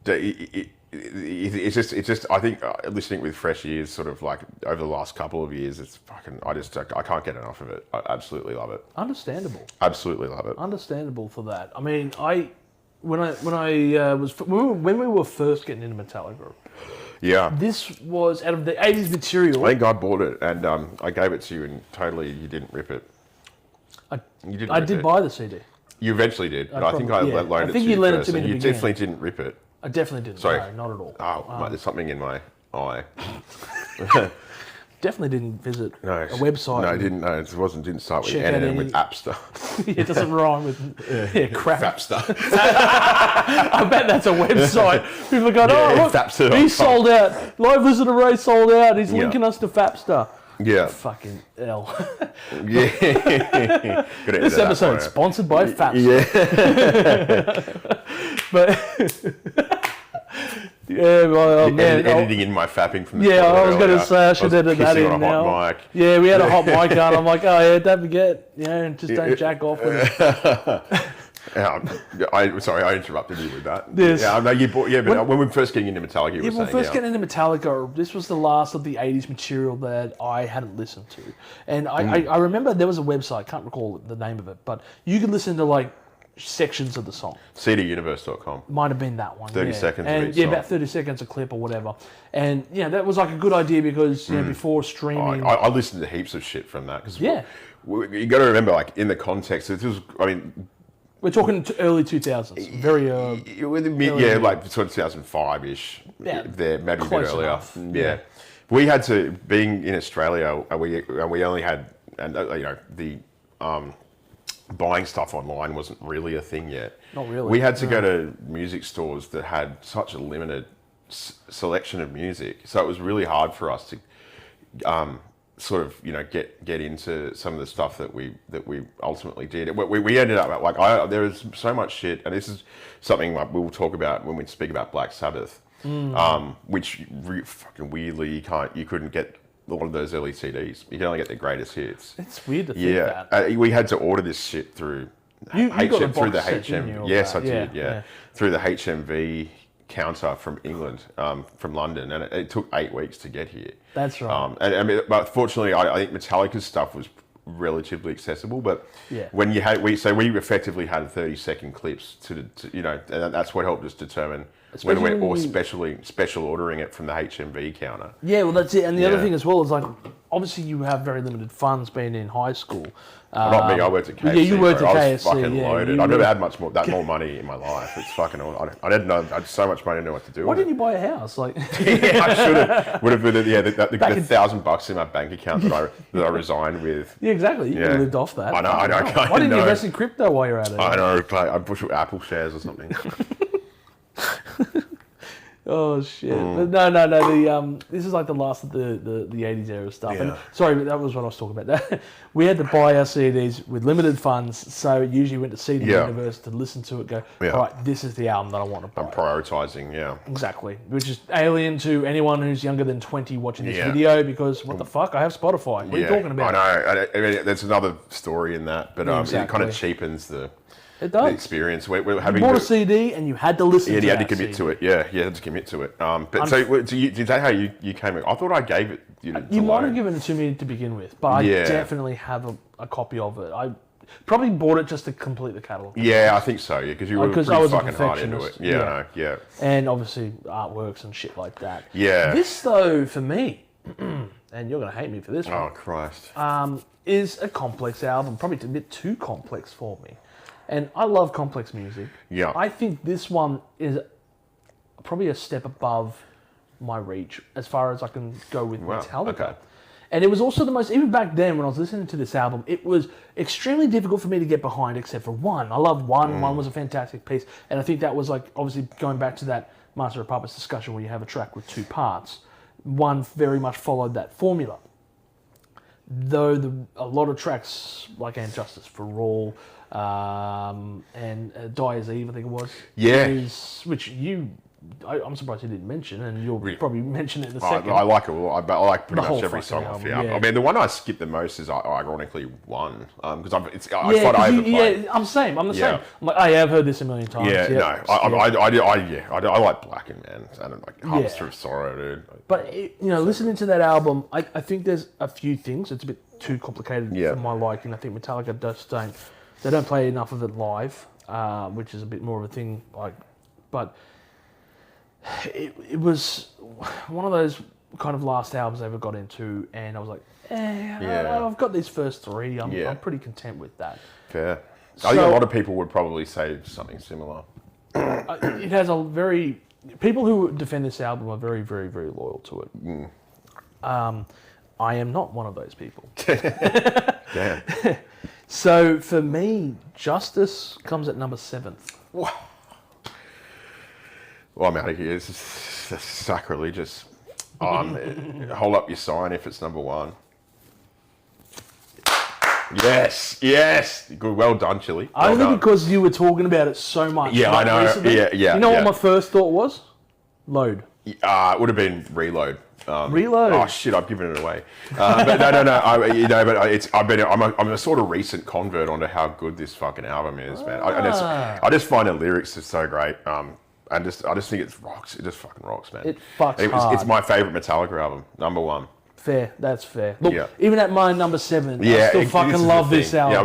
it's just I think listening with fresh ears, sort of like over the last couple of years, it's fucking I can't get enough of it. I absolutely love it. Understandable. Absolutely love it. Understandable for that. I mean, when we were first getting into Metallica. Yeah. This was out of the 80s material. I think I bought it and I gave it to you, and totally you didn't rip it. I did buy the CD. You eventually did, but I think I loaned it to you. You lent it first, to me. and you definitely didn't rip it. I definitely didn't. Sorry. No, not at all. Oh, there's something in my eye. Definitely didn't visit a website. No, I didn't. No, didn't start with N and with Appster. It doesn't rhyme with crap. Fapster. I bet that's a website. People are going, look, Fapster. He's sold out. Live Listener Ray sold out. He's linking us to Fapster. Yeah. Fucking hell. Yeah. This episode is sponsored by Fapster. Yeah. But man. Editing in my fapping from the I was going to say I should edit that in now. Mic. Yeah, we had a hot mic on. I'm like, don't forget, just don't jack off with it. Sorry, I interrupted you with that. Yes. Yeah, no, you bought. Yeah, but when we were first getting into Metallica, you were saying. Getting into Metallica, this was the last of the 80s material that I hadn't listened to. And I remember there was a website, can't recall the name of it, but you could listen to like sections of the song. cduniverse.com. Might have been that one. 30 seconds and of each song. about 30 seconds a clip or whatever. And that was like a good idea because before streaming. I listened to heaps of shit from that because you got to remember, like in the context, this was. I mean. We're talking early 2000s, very early. Like sort of 2005-ish. Yeah, there, maybe a bit earlier. Enough. Yeah, we had to being in Australia, and we only had the buying stuff online wasn't really a thing yet. Not really. We had to go to music stores that had such a limited selection of music, so it was really hard for us to. Sort of get into some of the stuff that we ultimately did. We ended up like there is so much shit, and this is something like we'll talk about when we speak about Black Sabbath, which fucking weirdly you couldn't get a lot of those early CDs. You can only get the greatest hits. It's weird to think that. We had to order this shit through through the HM. Yes, I did. Yeah, through the HMV counter from England, from London, and it took 8 weeks to get here. That's right. But fortunately, I think Metallica's stuff was relatively accessible. But when you had we effectively had 30-second clips to and that's what helped us determine when we're special ordering it from the HMV counter. Yeah, well, that's it. And the other thing as well is like obviously you have very limited funds being in high school. Not me. I worked at KFC. Yeah, you worked at I KFC. was fucking loaded. I've never had more money in my life. It's fucking. I didn't know. I had so much money. I didn't know what to do. Why didn't you buy a house? Like, yeah, I should have. Would have been the $1,000 in my bank account that I resigned with. Yeah, exactly. You could have lived off that. I know. Why didn't you invest in crypto while you're at it? I know. I push Apple shares or something. Oh shit! But no. This is like the last of the 80s era stuff. Yeah. And sorry, but that was what I was talking about. We had to buy our CDs with limited funds, so usually went to CD Universe to listen to it. Go, all right, this is the album that I want to buy. I'm prioritizing. Yeah. Exactly, which is alien to anyone who's younger than 20 watching this video because what the fuck? I have Spotify. What are you talking about? I know. I mean, there's another story in that, but it kind of cheapens the experience. We're having you bought a CD and you had to listen to it. Yeah, you had to commit to it. Yeah, you had to commit to it. But is that how you came in? I thought I gave it you might have given it to me to begin with, but I definitely have a copy of it. I probably bought it just to complete the catalogue. Yeah, I think so, because you were pretty fucking hard into it. Yeah, I know, yeah. And obviously artworks and shit like that. Yeah. This, though, for me, and you're going to hate me for this one. Oh, Christ. Is a complex album, probably a bit too complex for me. And I love complex music. Yeah. I think this one is probably a step above my reach as far as I can go with Metallica. Okay. And it was also the most, even back then when I was listening to this album, it was extremely difficult for me to get behind except for one. I loved one. One was a fantastic piece. And I think that was like, obviously going back to that Master of Puppets discussion where you have a track with two parts. One very much followed that formula. Though a lot of tracks like And Justice for All, and Die As Eve, I think it was. Yeah. Which I'm surprised you didn't mention, and you'll probably mention it in a second. I like it. I like pretty much every song album, off the album. I mean, the one I skip the most is ironically One, because I thought I overplayed. Yeah, I'm the same. I'm like, I have heard this a million times. Yeah, no, I like Blackened, man. I don't like Harvester of Sorrow, dude. But listening to that album, I think there's a few things. It's a bit too complicated for my liking. I think Metallica don't play enough of it live, which is a bit more of a thing. But it was one of those kind of last albums I ever got into, and I was like, I've got these first three. I'm pretty content with that. Fair. I think a lot of people would probably say something similar. It has people who defend this album are very, very, very loyal to it. I am not one of those people. Damn. So for me, Justice comes at number 7. Wow. Well, I'm out of here. This is sacrilegious. Hold up your sign if it's number 1. Yes. Good. Well done, Chili. Only because you were talking about it so much. Yeah, I know. Recently. Yeah. You know what my first thought was? Load. It would have been Reload. Reload. Oh shit! I've given it away. But no. I'm a sort of recent convert onto how good this fucking album is, man. I just find the lyrics are so great. I just think it rocks. It just fucking rocks, man. It fucks hard. It's my favorite Metallica album, number 1. Fair, that's fair. Look, even at my number 7, I still fucking love this album. Yeah,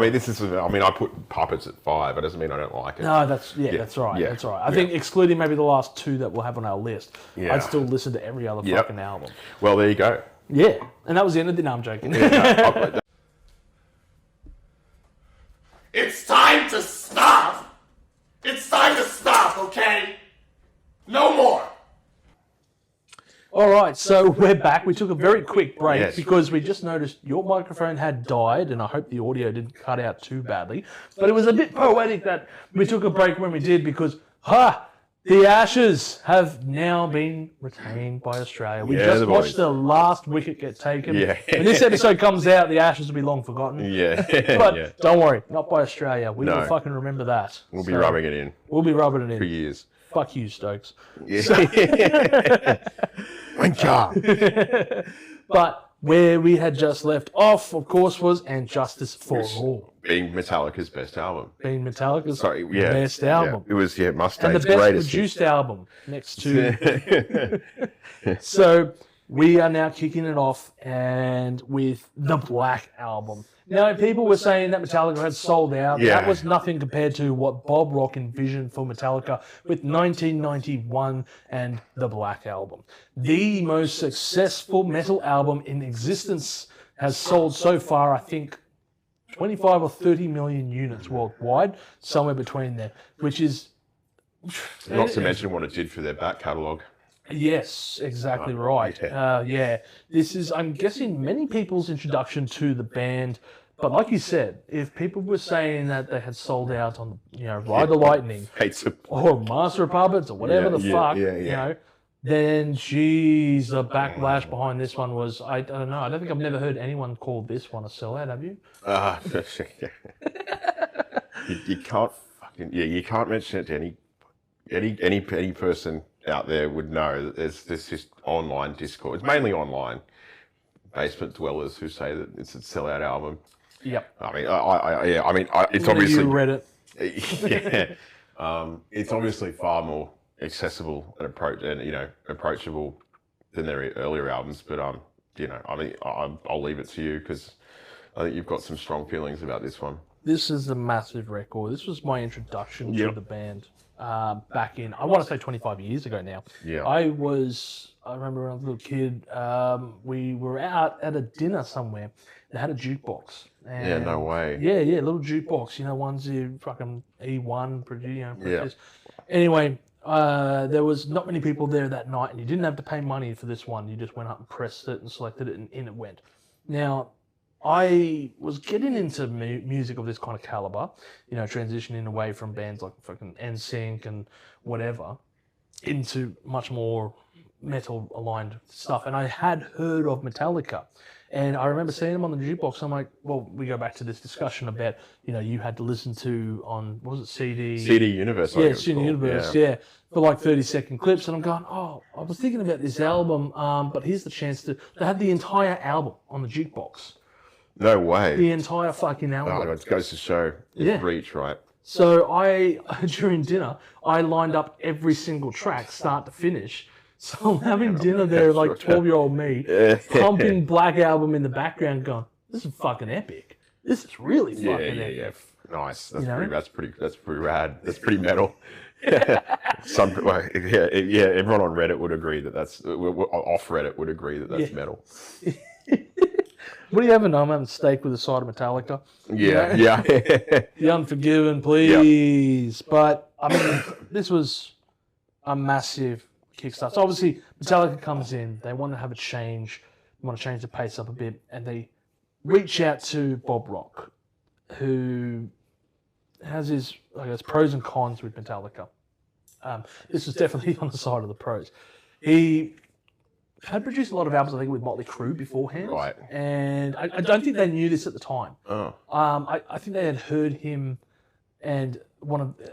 I mean, I put Puppets at 5. That doesn't mean I don't like it. No, that's right. That's right. I think excluding maybe the last 2 that we'll have on our list, I'd still listen to every other fucking album. Well, there you go. Yeah, and that was the end of the. No, I'm joking. It's time to stop. It's time to stop, okay? No more. All right, so we're back. We took a very quick break because we just noticed your microphone had died, and I hope the audio didn't cut out too badly. But it was a bit poetic that we took a break when we did because, the Ashes have now been retained by Australia. We just watched the last wicket get taken. Yeah. When this episode comes out, the Ashes will be long forgotten. Yeah. But don't worry, not by Australia. We will fucking remember that. We'll be rubbing it in. We'll be rubbing it in. For years. Fuck you, Stokes. Yeah. But where we had just left off, of course, was And Justice for All. Being Metallica's best album. Being Metallica's best album. It was, Mustang's and the best greatest produced album next to... So we are now kicking it off and with the Black Album. Now, people were saying that Metallica had sold out. Yeah. That was nothing compared to what Bob Rock envisioned for Metallica with 1991 and the Black Album. The most successful metal album in existence has sold so far, I think, 25 or 30 million units worldwide, somewhere between there, which is... Not to mention what it did for their back catalogue. Yes, exactly right. This is, I'm guessing, many people's introduction to the band. But like you said, if people were saying that they had sold out on, Ride the Lightning or Master of Puppets or whatever then geez, the backlash behind this one was, I don't know. I don't think I've never heard anyone call this one a sellout, have you? You can't you can't mention it to any person out there would know that there's this online discourse. It's mainly online basement dwellers who say that it's a sellout album. Yep. I mean, it's obviously you read it. It's obviously far more accessible and approachable than their earlier albums. But I mean, I'll leave it to you because I think you've got some strong feelings about this one. This is a massive record. This was my introduction to the band back in, I want to say 25 years ago now. Yeah. I remember when I was a little kid, we were out at a dinner somewhere. They had a jukebox. And yeah, no way. Yeah, little jukebox. Ones you fucking E1 produce. Anyway, there was not many people there that night, and you didn't have to pay money for this one. You just went up and pressed it and selected it, and in it went. Now, I was getting into music of this kind of caliber, transitioning away from bands like fucking NSYNC and whatever, into much more metal-aligned stuff. And I had heard of Metallica. And I remember seeing them on the jukebox. I'm like, well, we go back to this discussion about, you had to listen to on, what was it, CD? CD Universe. Yeah, CD Universe, for like 30-second clips. And I'm going, I was thinking about this album, but here's the chance they had the entire album on the jukebox. No way. The entire fucking album. Oh, it goes to show its reach, right? So during dinner, I lined up every single track, start to finish. So I'm having dinner there, like 12-year-old me, pumping Black Album in the background, going, "This is fucking epic. This is really fucking epic." Yeah, nice. That's pretty rad. That's pretty metal. Everyone on Reddit would agree that's off Reddit would agree that's metal. What are you having? I'm having steak with a side of Metallica. Yeah. The Unforgiven, please. Yeah. But I mean, this was a massive kickstart. So obviously, Metallica comes in. They want to have a change. They want to change the pace up a bit, and they reach out to Bob Rock, who has his, pros and cons with Metallica. This was definitely on the side of the pros. He had produced a lot of albums, I think, with Motley Crue beforehand. Right. And I don't think they knew this at the time. Oh. I think they had heard him and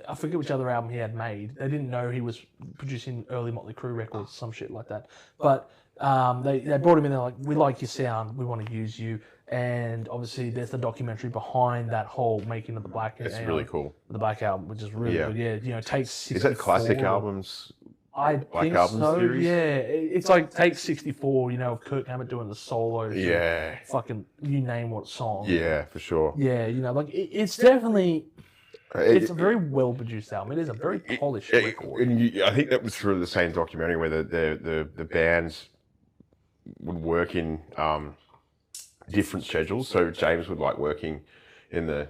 I forget which other album he had made. They didn't know he was producing early Motley Crue records, some shit like that. But they brought him in, they're like, we like your sound, we want to use you. And obviously there's the documentary behind that whole making of the Black Album. It's really cool. The Black Album, which is really good. Yeah, takes 64. Is that classic albums? I Black think Album so, series? yeah. It's like Take 64, of Kirk Hammett doing the solos. Yeah. Fucking, you name what song. Yeah, for sure. Yeah, it's definitely, it's a very well-produced album. It is a very polished record. And I think that was through the same documentary where the bands would work in different schedules. So James would like working in the,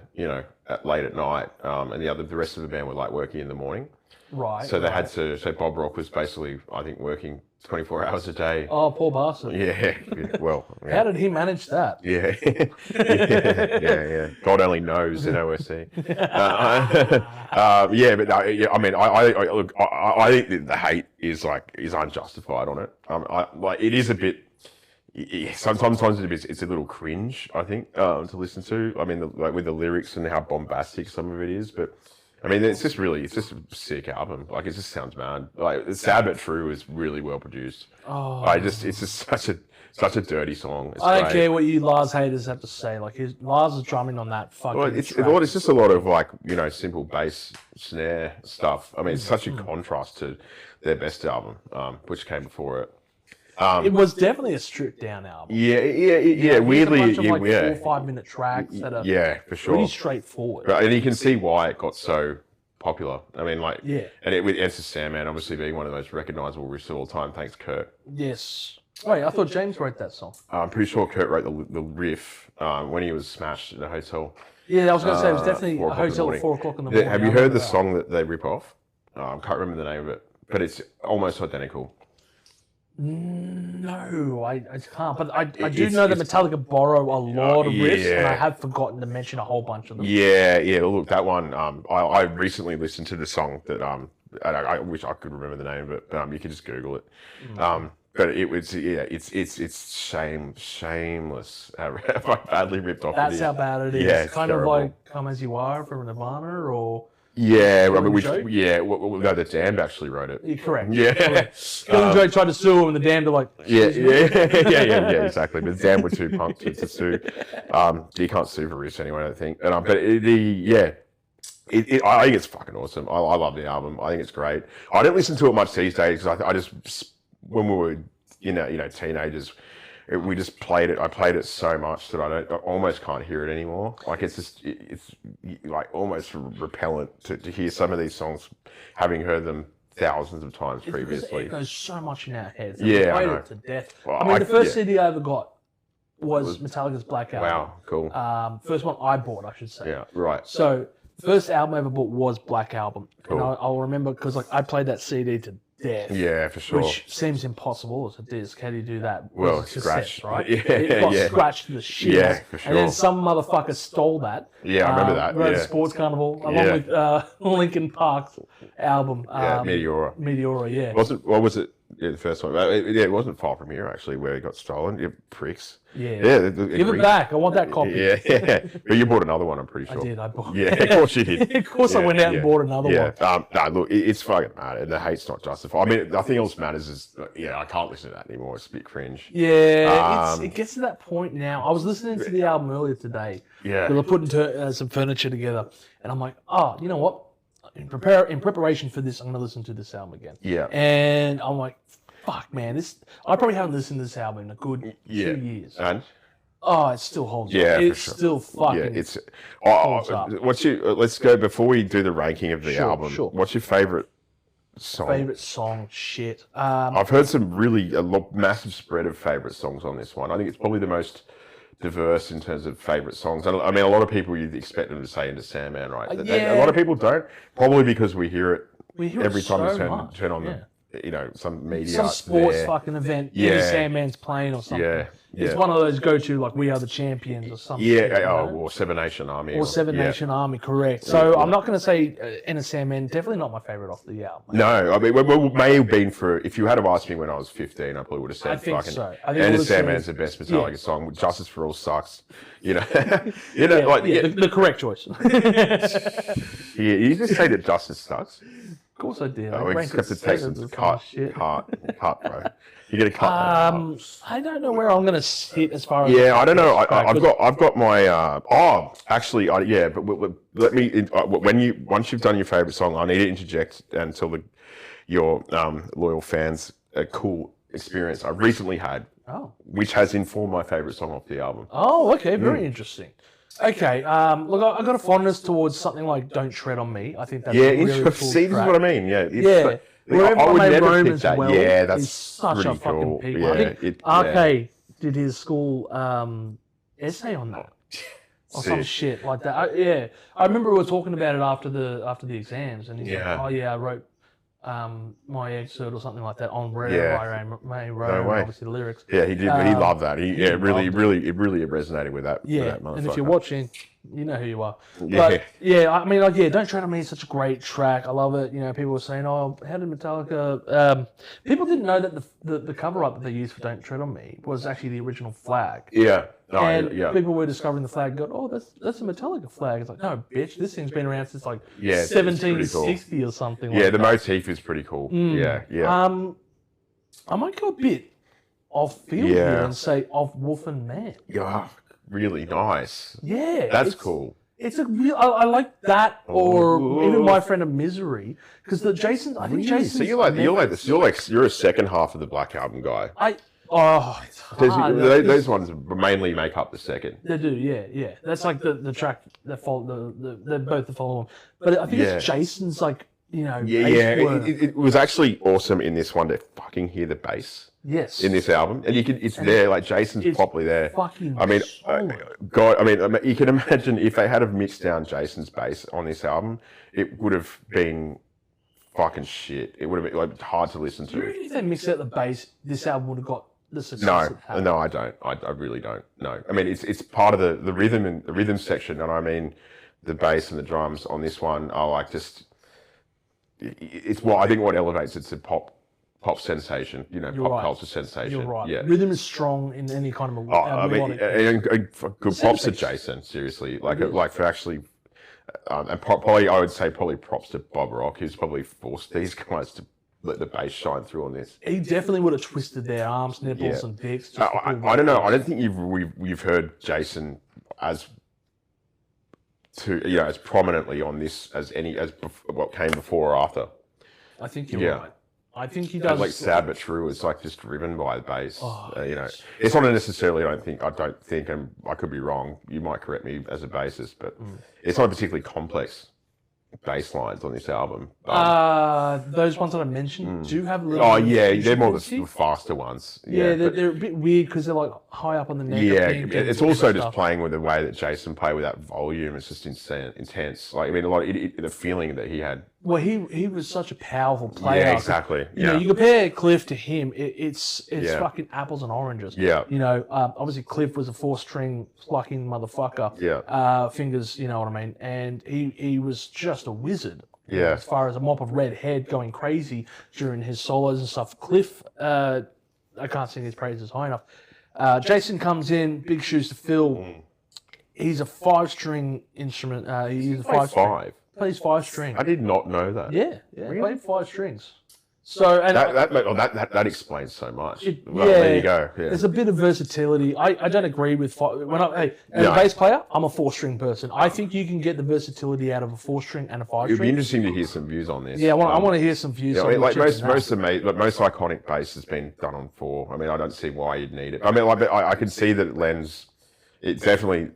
late at night, and the rest of the band would like working in the morning. Right. So they had to. So Bob Rock was basically, I think, working 24 hours a day. Oh, poor bastard. Yeah. Well. Yeah. How did he manage that? Yeah. Yeah. God only knows in OSC. But no, I mean, I think that the hate is unjustified on it. It is a bit. Sometimes it's a little cringe, I think, to listen to. I mean, with the lyrics and how bombastic some of it is, but. I mean, it's just a sick album. It just sounds mad. It's Sad But True is really well produced. Oh. It's just such a dirty song. It's I don't care what you Lars haters have to say. Lars is drumming on that fucking it's track. It's just a lot of simple bass snare stuff. I mean, it's such a contrast to their best album, which came before it. It was definitely a stripped down album. Yeah. Weirdly, a bunch of 4 or 5 minute tracks that are for sure. pretty straightforward. Right, and you can see why it got so popular. I mean, and with Enter Sandman obviously being one of the most recognizable riffs of all time, thanks Kurt. Yes. Wait, I thought James wrote that song. I'm pretty sure Kurt wrote the riff when he was smashed in a hotel. Yeah, I was going to say it was definitely 4 a o'clock in the hotel morning. at 4 o'clock in the morning. Have you heard the song that they rip off? I can't remember the name of it, but it's almost identical. No, I can't. But I do know that Metallica borrow a lot of riffs, and I have forgotten to mention a whole bunch of them. Yeah. Look, that one. I recently listened to the song that I wish I could remember the name of it. You can just Google it. But it was it's shameless how badly ripped off. That's it is. how bad it is. Yeah, It's kind terrible. of like "Come As You Are" from Nirvana, or Yeah, I mean, Joke? no, the Damned actually wrote it. You're correct. Yeah. Killing Joke tried to sue him, and the Damned are like, Yeah, exactly. But Damned were too pumped to sue. You can't sue for riffs anyway, I don't think. But I think it's fucking awesome. I love the album. I think it's great. I don't listen to it much these days because I just, when we were, teenagers, we just played it. I played it so much that I almost can't hear it anymore. Like it's like almost repellent to hear some of these songs, having heard them thousands of times previously. It goes so much in our heads. Yeah, I played know. it to death. Well, I mean, the first yeah. CD I ever got was Metallica's Black Album. Wow, cool. First one I bought, I should say. Yeah, right. So first album I ever bought was Black Album, Cool. and I'll remember because like I played that CD to death. Yeah, for sure. Which seems impossible as a disc. How do you do that? Well, It's scratch. cassettes, right? Yeah, it got yeah. scratched to the shit. Yeah, for sure. And then some motherfucker stole that. Yeah, I remember that, Wrote a yeah. Sports Carnival along Yeah. with Linkin Park's album. Yeah, Meteora. Meteora, yeah. What was it? Yeah, the first one. It wasn't far from here actually, where it got stolen. You pricks. Yeah. Give it back. I want that copy. Yeah. But you bought another one, I'm pretty sure. I did. I bought. Yeah, of course you did. Of course, I went out and bought another one. No, look, it's fucking mad, and the hate's not justified. I mean, nothing else matters is, I can't listen to that anymore. It's a bit cringe. Yeah, it gets to that point now. I was listening to the album earlier today. Yeah. Because I put some furniture together, and I'm like, oh, you know what? In preparation for this, I'm going to listen to this album again. Yeah. And I'm like, fuck, man, I probably haven't listened to this album in a good 2 years. And Oh, it still holds Yeah, up. for It's sure. still fucking. yeah, it's. holds up. Let's go before we do the ranking of the Sure, album. sure. What's your favorite song? favorite song. Shit. I've heard some massive spread of favorite songs on this one. I think it's probably the most diverse in terms of favorite songs. And I mean, a lot of people you'd expect them to say Into Sandman, right? And Yeah. a lot of people don't, probably because we hear it We hear every it time so you much, turn on yeah. some media. Some sports there. fucking event. Yeah. Maybe Sandman's playing or something. Yeah, It's yeah. one of those go-to, like We Are the Champions or something. Or Seven Nation Army. Or Seven yeah. Nation Army, correct. So I'm not going to say Enter Sandman, definitely not my favorite off the album. No, I mean, it may have been if you had to ask me when I was 15, I probably would have said I think fucking. so. I think it Enter was Sandman's the best Metallica yeah. song. Justice for All sucks. The correct choice. Of you just say that Justice sucks. course I did. We just have to take some cut, bro. You get a cut. I don't know where I'm going to sit as far as. Yeah, I don't know. I've got my. But let me. Once you've done your favorite song, I need to interject and tell your loyal fans a cool experience I recently had, which has informed my favorite song off the album. Oh, okay. Very interesting. Okay. Look, I got a fondness towards something like "Don't Tread on Me." I think that's a really cool See, this is track. what I mean. Yeah, Yeah. Wherever I would they never roam pick as that. well Yeah, that's is such pretty a fucking cool. peak. Yeah, I think RK did his school essay on that. Or some Sick. shit like that. I remember we were talking about it after the exams, and he's Yeah. like, "Oh yeah, I wrote my excerpt or something like that on Red Yeah. May No Row, way. obviously the lyrics." Yeah, he did. He loved that. It really resonated with that. Yeah, with that motherfucker. and if you're watching, you know who you are. Yeah. But yeah, I mean, Don't Tread on Me is such a great track. I love it. You know, people were saying, "Oh, how did Metallica?" People didn't know that the cover art that they used for "Don't Tread on Me" was actually the original flag. Yeah. No, And yeah. people were discovering the flag. Go, "Oh, that's a Metallica flag." It's like, no, bitch, this thing's been around since like Yeah, it's pretty cool. 1760 or something. Yeah, like the that. motif is pretty cool. Yeah. I might go a bit off field Yeah. here and say off Wolf and Man. Yeah, really nice. Yeah, That's it's- cool. It's a real. I like that, or Oh. even My Friend of Misery, because I think Jason's. So you're a second half of the Black Album guy. It's hard. Those ones mainly make up the second. They do, yeah. That's like the track that follow they're both the follow on. But I think it's Jason's like bass work. It was actually awesome in this one to fucking hear the bass. Yes. In this album, and it's there. Like Jason's properly there. Fucking God, you can imagine if they had have mixed down Jason's bass on this album, it would have been fucking shit. It would have been like hard to listen to. If they mixed out the bass, this album would have got the success it had. No, I don't. I really don't. No, I mean it's part of the rhythm and the rhythm section, and I mean the bass and the drums on this one are like just. It's what I think what elevates it to pop sensation, pop culture sensation. You're right. Yeah. Rhythm is strong in any kind of melodic. And good props to Jason, seriously. Like for actually, and probably I would say probably props to Bob Rock, who's probably forced these guys to let the bass shine through on this. He definitely would have twisted their arms, nipples, and dicks. I don't know. I don't think you've heard Jason as prominently on this as what came before or after. I think you're right. I think he does. Like Sad But True is like just driven by the bass. It's not necessarily. I don't think, and I could be wrong. You might correct me as a bassist, but it's not particularly complex bass lines on this album. Those ones that I mentioned do have a little. Oh yeah, they're more the faster ones. Yeah, they're a bit weird because they're like high up on the neck. Yeah, it's also just playing with the way that Jason played with that volume. It's just intense. Like a lot of the feeling that he had. Well, he was such a powerful player. Yeah, exactly. You compare Cliff to him, it's fucking apples and oranges. Yeah. Obviously Cliff was a 4-string plucking motherfucker. Yeah. Fingers, you know what I mean? And he was just a wizard. Yeah. As far as a mop of red head going crazy during his solos and stuff. Cliff, I can't sing his praises high enough. Jason comes in, big shoes to fill. He's a 5-string instrument. He's a 5-string. Plays 5-string. I did not know that. Yeah, really? Played 5 strings. So and that explains so much. There you go. Yeah. There's a bit of versatility. I don't agree with as a bass player, I'm a 4-string person. I think you can get the versatility out of a 4-string and a 5-string. It'd be interesting to hear some views on this. Yeah, I want to hear some views. On most iconic bass has been done on 4. I mean, I don't see why you'd need it. I mean, I can see that it lends. It definitely.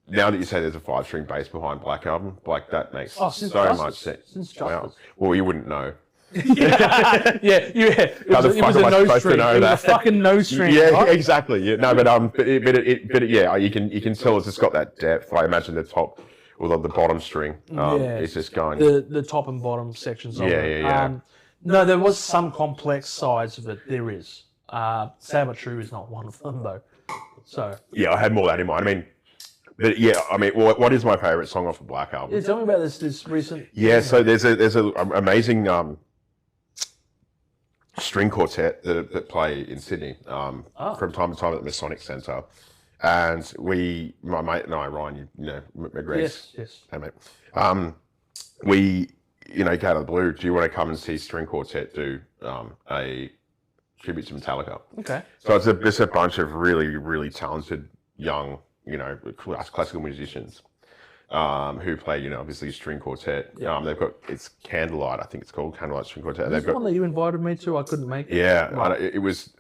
Now that you say there's a 5-string bass behind Black Album, like that makes so much sense. Since Justice. Well, you wouldn't know. yeah. It was a no string. It was a fucking no string. Yeah, right? exactly. Yeah, no, you can tell it's just got that depth. I imagine the top or the bottom string. It's just going the top and bottom sections of it. Yeah. No, there was some complex sides of it. There is. Sad But True is not one of them though. So yeah, I had more of that in mind. I mean. But yeah, I mean, what is my favourite song off the Black Album? Yeah, tell me about this recent. Yeah, so there's a amazing string quartet that play in Sydney from time to time at the Masonic Centre, and my mate and I, Ryan, McGregor. Yes. Hey mate, we out of the blue. Do you want to come and see string quartet do a tribute to Metallica? Okay. So it's a bunch of really really talented young. Classical musicians who play, obviously string quartet. Yeah. They've got, it's Candlelight, I think it's called Candlelight String Quartet. This is the one that you invited me to. I couldn't make it. Yeah, right. It was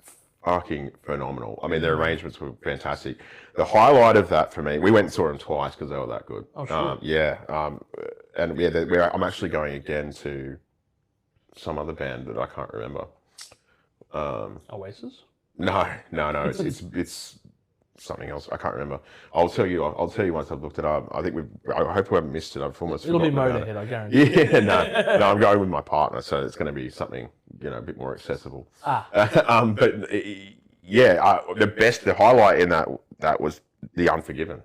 fucking phenomenal. I mean, their arrangements were fantastic. The highlight of that for me, we went and saw them twice because they were that good. Oh, sure. I'm actually going again to some other band that I can't remember. Oasis? No. It's something else. I can't remember. I'll tell you once I've looked it up. I hope we haven't missed it. I've almost It'll be Motorhead, I guarantee. Yeah, no, I'm going with my partner, so it's going to be something a bit more accessible. The highlight in that was The Unforgiven.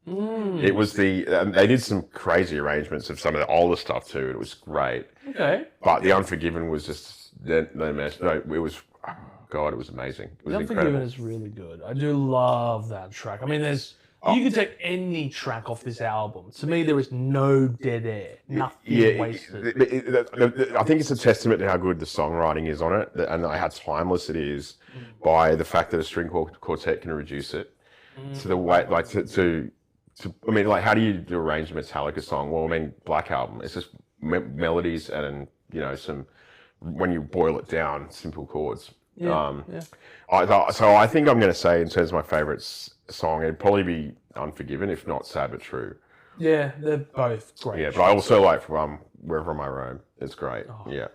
It was they did some crazy arrangements of some of the older stuff too. It was great. Okay. But The Unforgiven was just it was. God, it was amazing. It was incredible. Unforgiven is really good. I do love that track. I mean, you could take any track off this album. To me, there is no dead air. Nothing wasted. I think it's a testament to how good the songwriting is on it, and how timeless it is by the fact that a string quartet can reduce it to the way, I mean, like, how do you arrange a Metallica song? Well, I mean, Black Album. It's just melodies and some, when you boil it down, simple chords. Yeah. So I think I'm going to say, in terms of my favourite song, it'd probably be Unforgiven, if not Sad But True. Yeah, they're both great. Yeah, but I also like Wherever I Roam. It's great. Oh. Yeah.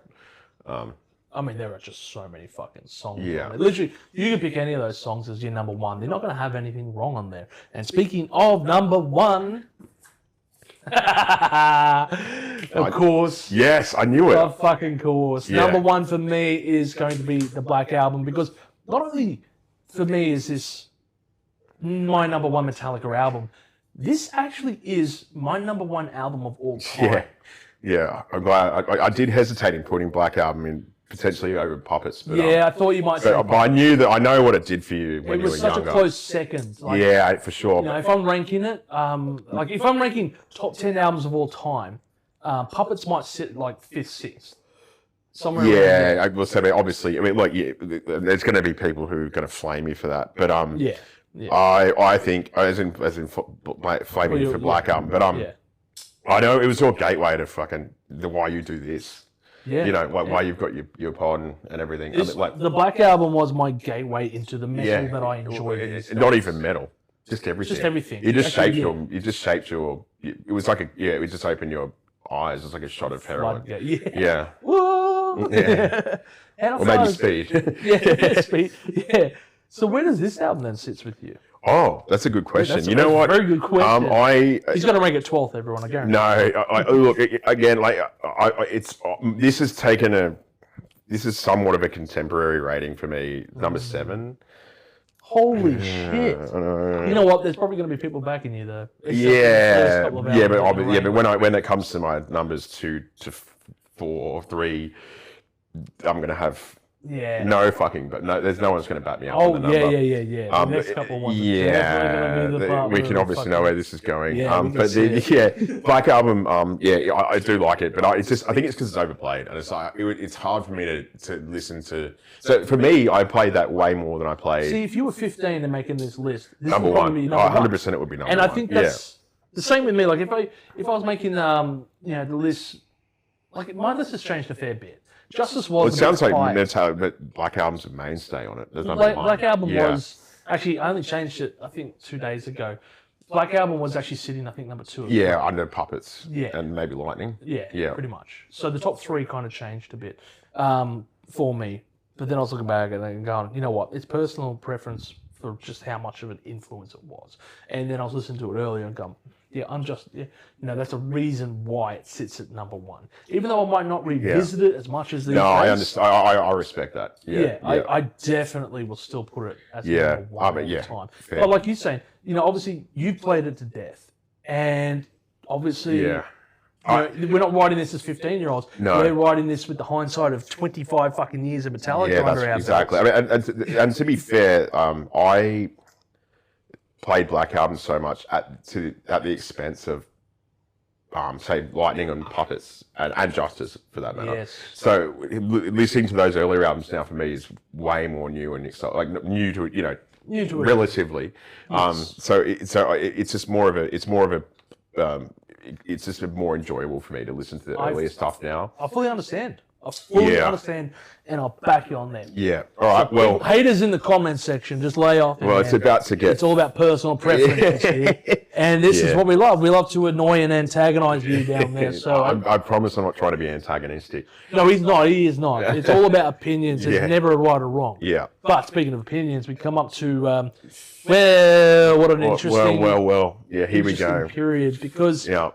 I mean, there are just so many fucking songs. Yeah. On there. Literally, you can pick any of those songs as your number one. They're not going to have anything wrong on there. And speaking of number one, of course. Yes, I knew it. Of fucking course. Yeah. Number one for me is going to be the Black Album, because not only for me is this my number one Metallica album, this actually is my number one album of all time. Yeah. Yeah, I'm glad. I did hesitate in putting Black Album in potentially over Puppets, but Yeah, I thought you might say but I knew that. I know what it did for you when it you were was such younger. a close second. Like, Yeah, for sure. You know, if I'm ranking it, like if I'm ranking top 10 albums of all time, Puppets might sit like 5th, 6th. Somewhere around there. Yeah, I will say. Obviously, I mean, look, yeah, there's going to be people who are going to flame you for that, but Yeah. I think as in flaming you for Black Album, but Yeah. I know it was your gateway to fucking why you do this. Yeah. You know, why you've got your pod and everything. I mean, like, The Black Album was my gateway into the metal that I enjoyed. Not even metal, just everything. Just everything. It just Actually, shaped your. It just shaped your. It was like it just opened your eyes. It's like a shot of heroin. Yeah. Yeah. Whoa. Yeah. And Or maybe speed. Yeah, speed. Yeah. So where does this album then sit with you? Oh, that's a good question. That's you know what? Very good question. He's going to rank it 12th, everyone. I guarantee. No, I look again. Like this has taken a. This is somewhat of a contemporary rating for me. Number 7. Holy shit! I know. You know what? There's probably going to be people backing you though. Yeah, but when it comes to my numbers 2 to 4, 3, I'm going to have. Yeah. No fucking, but no, there's no one's going to back me up. Oh, on the number. yeah. The next couple of ones. Are Yeah, definitely gonna be the part we where can the obviously fucking- know where this is going. Yeah, we can but see Black Album, I do like it, but I think it's because it's overplayed, and it's like it's hard for me to listen to. So for me, I played that way more than I played See, if you were 15 and making this list, this number would probably one. be number 100% it would be number And one. I think that's the same with me. Like if I was making the list, like my list has changed a fair bit. Justice was. Well, it sounds like quiet. Metallica, but Black Album's a mainstay on it. There's no Black Album was actually, I only changed it I think 2 days ago. Black Album was actually sitting I think number 2. Yeah, under Puppets. Yeah. And maybe Lightning. Yeah, pretty much. So the top 3 kind of changed a bit for me. But then I was looking back and going, you know what? It's personal preference for just how much of an influence it was. And then I was listening to it earlier and going, that's a reason why it sits at number 1. Even though I might not revisit it as much as these days. I understand. I respect that. I definitely will still put it as number 1 all the time. Fair. But like you're saying, obviously you played it to death. And obviously... Yeah. we're not writing this as 15-year-olds. No. We're writing this with the hindsight of 25 fucking years of Metallica under our exactly. belts. I mean, and to be fair, I played Black Album so much at the expense of, say, Lightning and Puppets and Justice for that matter. Yes. So listening to those earlier albums now for me is way more new and exciting, like new to New to it. relatively. Yes. So it's just more of a. It's just more enjoyable for me to listen to the earlier stuff now. I fully understand. I fully understand, and I'll back you on that. Yeah. All right. Well, Haters in the comments section, just lay off. well, it's about to get. It's all about personal preferences here. And this is what we love. We love to annoy and antagonize you down there. So I promise I'm not trying to be antagonistic. no, he's not. He is not. It's all about opinions. There's Yeah. never a right or wrong. Yeah. But speaking of opinions, we come up to what an interesting, Well. Yeah. Here we interesting go. period because Yeah.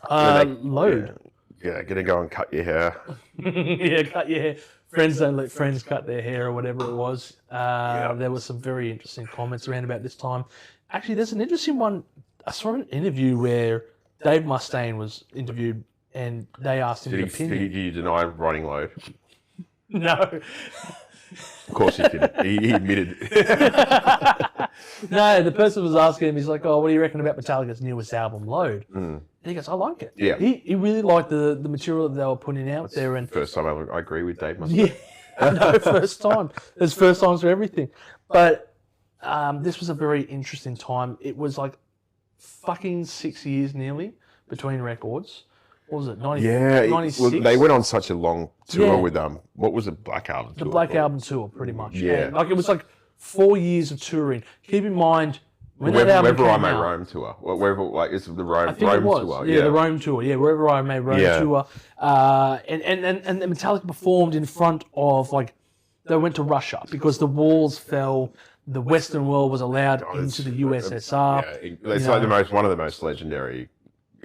load. Yeah. Gonna go and cut your hair. Yeah, cut your hair. Friends don't let friends cut their hair or whatever it was. There was some very interesting comments around about this time. Actually, there's an interesting one. I saw an interview where Dave Mustaine was interviewed and they asked him his opinion. Did he deny writing load? No. Of course he did. He admitted. No, the person was asking him, he's like, oh, what do you reckon about Metallica's newest album, Load? And he goes, I like it. Yeah. He really liked the material that they were putting out there. And First time I agree with Dave Mustaine. yeah, no, first time. There's first times for everything. But this was a very interesting time. It was like fucking 6 years nearly between records. What was it, 96? Well, they went on such a long tour Yeah. with what was the Black Album tour? The Black Album tour, pretty much. Yeah. And, like it was like 4 years of touring. Keep in mind, Wherever I May Roam tour. Wherever, like, it's the Rome tour. Yeah, the Rome tour. Yeah, Wherever I May Roam tour. And Metallica performed in front of, like, they went to Russia because the walls fell. The Western world was allowed into the USSR. Yeah, it's like one of the most legendary.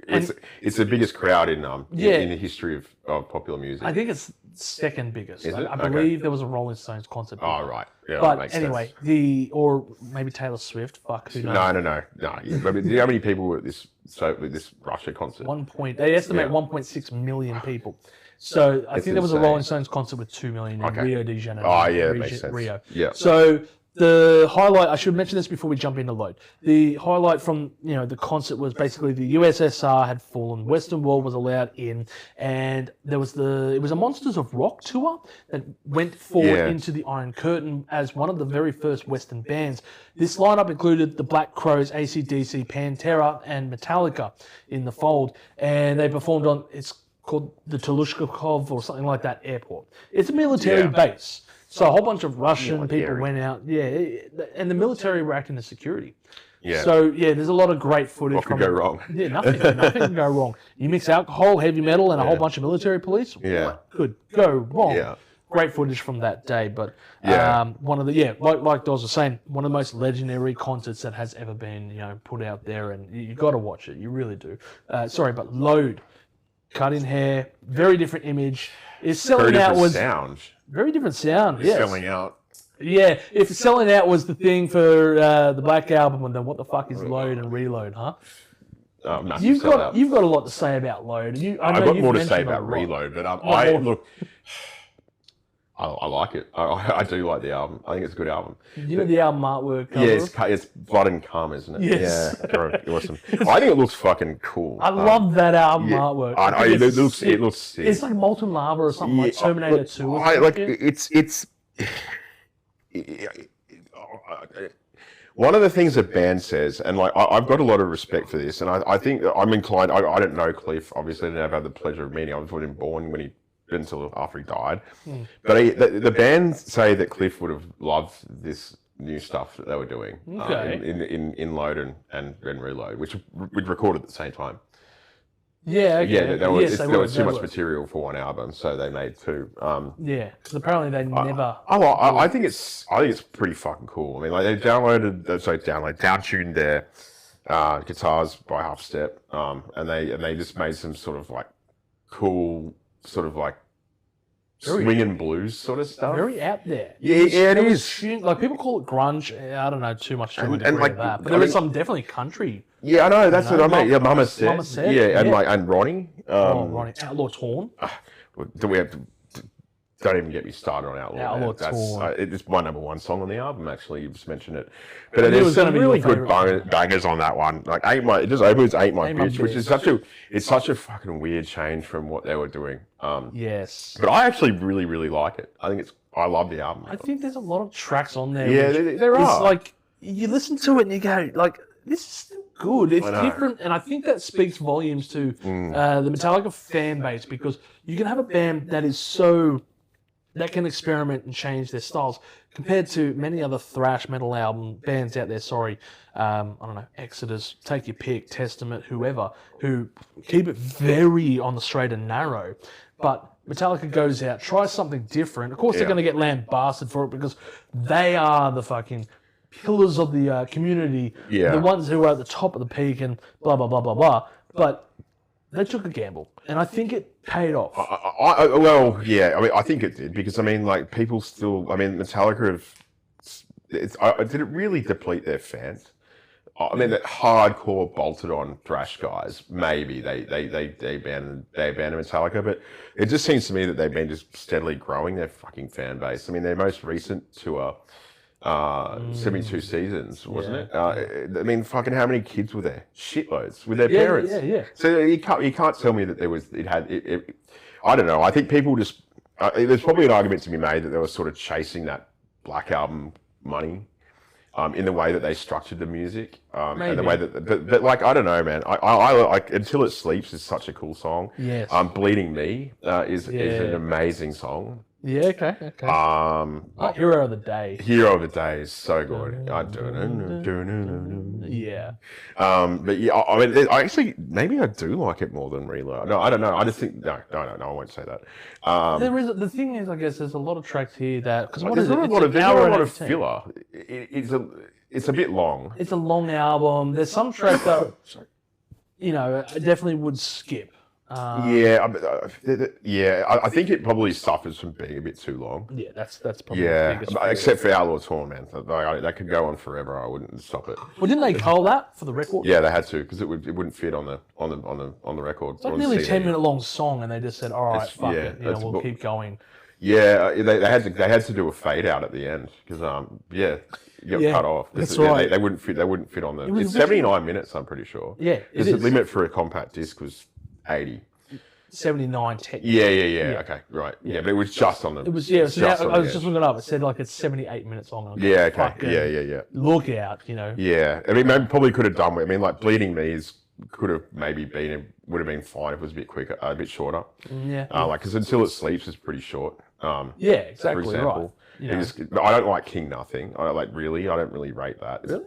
It's the biggest crowd in the history of popular music. I think it's second biggest. Is it? I believe there was a Rolling Stones concert. Oh, right. Yeah, but that makes anyway, sense. or maybe Taylor Swift. Fuck, who knows? No. Do you know how many people were at this Russia concert? They estimate 1.6 million people. So I think there was a Rolling Stones concert with 2 million in Rio de Janeiro. Oh, yeah, that makes sense. Rio. Yeah. So the highlight, I should mention this before we jump into load. The highlight from the concert was basically the USSR had fallen, Western world was allowed in, and it was a Monsters of Rock tour that went forward into the Iron Curtain as one of the very first Western bands. This lineup included the Black Crowes, AC/DC, Pantera, and Metallica in the fold, and they performed on it's called the Telushkov or something like that airport. It's a military base. So a whole bunch of Russian people went out, and the military were acting as security. Yeah. So there's a lot of great footage. What could go wrong? Yeah, nothing can go wrong. You mix alcohol, heavy metal, and a whole bunch of military police. What could go wrong? Yeah. Great footage from that day, but one of the like Doz was saying, one of the most legendary concerts that has ever been put out there, and you got to watch it. You really do. But Load, cut in hair, very different image. Is selling out was sound. Very different sound. Yes. Selling out. Yeah, if selling out was the thing for the Black Album, then what the fuck is Load and Reload, huh? You've got a lot to say about Load. I've got more to say about Reload, but I like it. I do like the album. I think it's a good album. You know the album artwork cover? Yeah, it's blood and cum, isn't it? Yes. Yeah, awesome. I think it looks fucking cool. I love that album artwork. I know, it looks sick. It's like Molten Lava or something like Terminator 2 or something. It's one of the things a band says, and like I've got a lot of respect for this, and I think I'm inclined. I don't know Cliff. Obviously, I didn't have the pleasure of meeting him. I wasn't born when he. Until after he died. But the band say that Cliff would have loved this new stuff that they were doing in Load and Reload, which we'd recorded at the same time. Yeah, okay. Yeah, there was too much material for one album, so they made two. Because apparently they never. I think it's pretty fucking cool. I mean, like they downtuned their guitars by half step, and they just made some sort of like cool. Sort of like swing and blues sort of stuff. Very out there. Yeah, it is. Like people call it grunge. I don't know too much to a degree of that, but there is some definitely country. Yeah, I know. That's what I mean. Yeah, Mama said. Yeah, and Ronnie. Ronnie. Outlaw Torn. Do we have to? Don't even get me started on Outlaw. Torn. It's my number one song on the album. Actually, you just mentioned it, but there's some really good bangers on that one. Like it just opens Ain't My Bitch, which is such a fucking weird change from what they were doing. Yes, but I actually really, really like it. I love the album. I think there's a lot of tracks on there. Yeah, there are. It's like you listen to it and you go like, this is still good. It's different, and I think that speaks volumes to the Metallica fan base, because you can have a band that can experiment and change their styles compared to many other thrash metal bands out there. I don't know, Exodus, take your pick, Testament, whoever, who keep it very on the straight and narrow. But Metallica goes out, tries something different. Of course, they're going to get lambasted for it because they are the fucking pillars of the community, the ones who are at the top of the peak and blah, blah, blah, blah, blah. But they took a gamble, and I think it paid off. I think it did, because, I mean, like, people still... I mean, Metallica did it really deplete their fans? I mean, that hardcore bolted-on thrash guys, maybe they abandoned Metallica, but it just seems to me that they've been just steadily growing their fucking fan base. I mean, their most recent tour... 72 seasons, wasn't it? I mean, fucking how many kids were there? Shitloads with their parents. Yeah. So you can't tell me that I don't know. I think people just there's probably an argument to be made that they were sort of chasing that Black Album money, in the way that they structured the music, and the way that. But like, I don't know, man. I like Until It Sleeps is such a cool song. Yes. Bleeding Me is an amazing song. Yeah, okay. Hero of the Day. Hero of the Day is so good. I do it. Yeah. But yeah, I mean, I actually, maybe I do like it more than Reload. No, I don't know. I just think, no, I won't say that. The thing is, I guess, there's a lot of tracks here that, because There's not a lot of filler. It's a bit long. It's a long album. There's some tracks that, I definitely would skip. I think it probably suffers from being a bit too long. Yeah, that's probably the biggest failure. Except for Outlaw Torn, man. That could go on forever. I wouldn't stop it. Well, didn't they cull that for the record? Yeah, they had to because it wouldn't fit on the record. It's like nearly 10-minute long song, and they just said, "All right, fuck it, we'll keep going." Yeah, they had to do a fade out at the end because you got cut off. That's right. They wouldn't fit on the. It's 79 minutes, I'm pretty sure. Yeah, because the limit for a compact disc was 80. 79 technically. Yeah. Okay, right. Yeah, but it was just on the. It was I was just looking it up. It said like it's 78 minutes long. Yeah. Okay. Yeah. Look out, Yeah, I mean, maybe probably could have done. I mean, like Bleeding Knees could have maybe would have been fine if it was a bit quicker, a bit shorter. Yeah. Like because Until It Sleeps is pretty short. Yeah, exactly. For example, right. I don't like King Nothing. I don't really rate that. Really?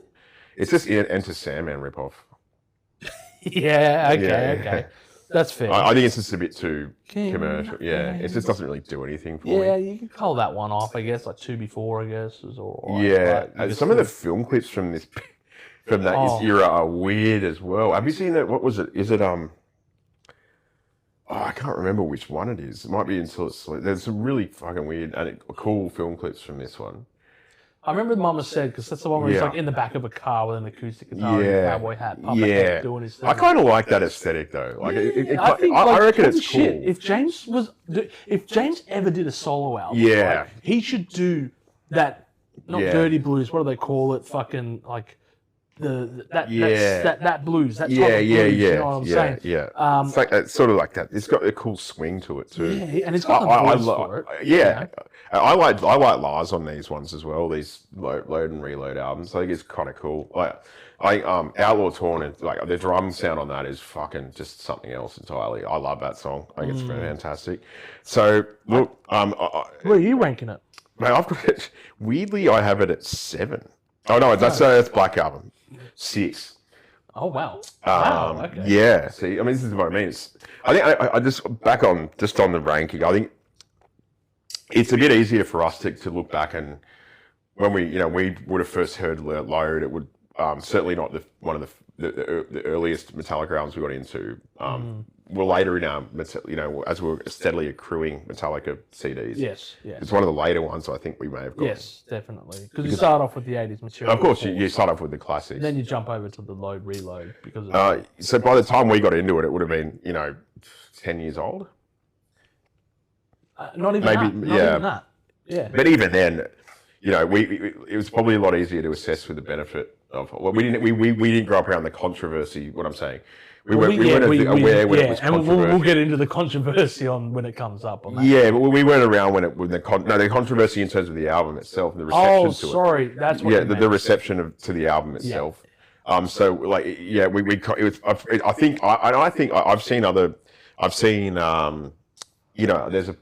It's just Enter Sandman ripoff. Yeah. Okay. That's fair. I think it's just a bit too commercial. Yeah, it just doesn't really do anything for me. Yeah, you can call that one off, I guess. Like 2 Before, I guess, is all right. Yeah, some of the film clips from that era are weird as well. Have you seen that? What was it? Is it I can't remember which one it is. It might be Until It's Sleep. There's some really fucking weird and cool film clips from this one. I remember Mama Said, because that's the one where he's like in the back of a car with an acoustic guitar and a cowboy hat, doing his thing. I kind of like that aesthetic though. Like, I reckon it's cool. Shit. If James ever did a solo album, he should do that. Not dirty blues. What do they call it? Fucking like that blues. That type of blues, you know what I'm saying? Yeah. It's sort of like that. It's got a cool swing to it too. Yeah, and it's got the voice for it. Yeah. I like Lars on these ones as well. These load and reload albums. I think it's kind of cool. Like Outlaw Torn, and like the drum sound on that is fucking just something else entirely. I love that song. I think it's fantastic. So look, where are you ranking it? Mate, I've got it. Weirdly, I have it at 7. Oh no, that's Black Album. 6. Oh wow! Wow. Okay. Yeah. See, I mean, this is what I mean. I think I just on the ranking. I think it's a bit easier for us to look back, and when we would have first heard Load, it would certainly not one of the earliest Metallica albums we got into. Well, later in our as we were steadily accruing Metallica CDs. Yes. It's one of the later ones I think we may have got. Yes, definitely. Because you start off with the 80s material. Of course, you start off with the classics. Then you jump over to the Load Reload because. So by the time we got into it, it would have been 10 years old. Not even that. Yeah. But even then, it was probably a lot easier to assess with the benefit of. Well, we didn't grow up around the controversy. What I'm saying, we weren't aware when it was controversial. And we'll get into the controversy when it comes up. On that. Yeah, but we weren't around when the controversy in terms of the album itself and the reception to it. Oh, sorry, that's what. Yeah, the reception to the album itself. Yeah. So like, yeah, it was. I think I've seen there's a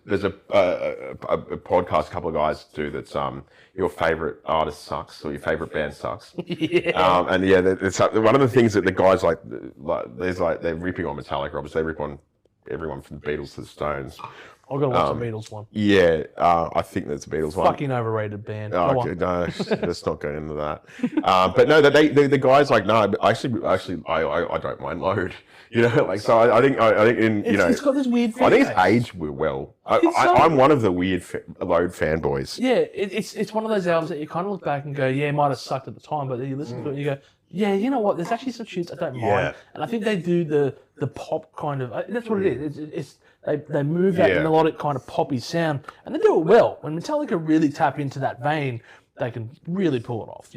podcast a couple of guys do that's your favorite artist sucks or your favorite band sucks. And it's one of the things that the guys like they're ripping on Metallica. Obviously, they rip on everyone from the Beatles to the Stones. I've got to watch the Beatles one. Yeah, I think that's the Beatles one. Fucking overrated band. No, let's not go into that. But no, the guys like no. Actually, I don't mind Load. So I think it's got this weird. I think it's aged well. I'm one of the weird Load fanboys. Yeah, it's one of those albums that you kind of look back and go, yeah, it might have sucked at the time, but then you listen to it and you go, yeah, you know what? There's actually some tunes I don't mind, and I think they do the pop kind of. That's what it is. They move that melodic kind of poppy sound, and they do it well. When Metallica really tap into that vein, they can really pull it off.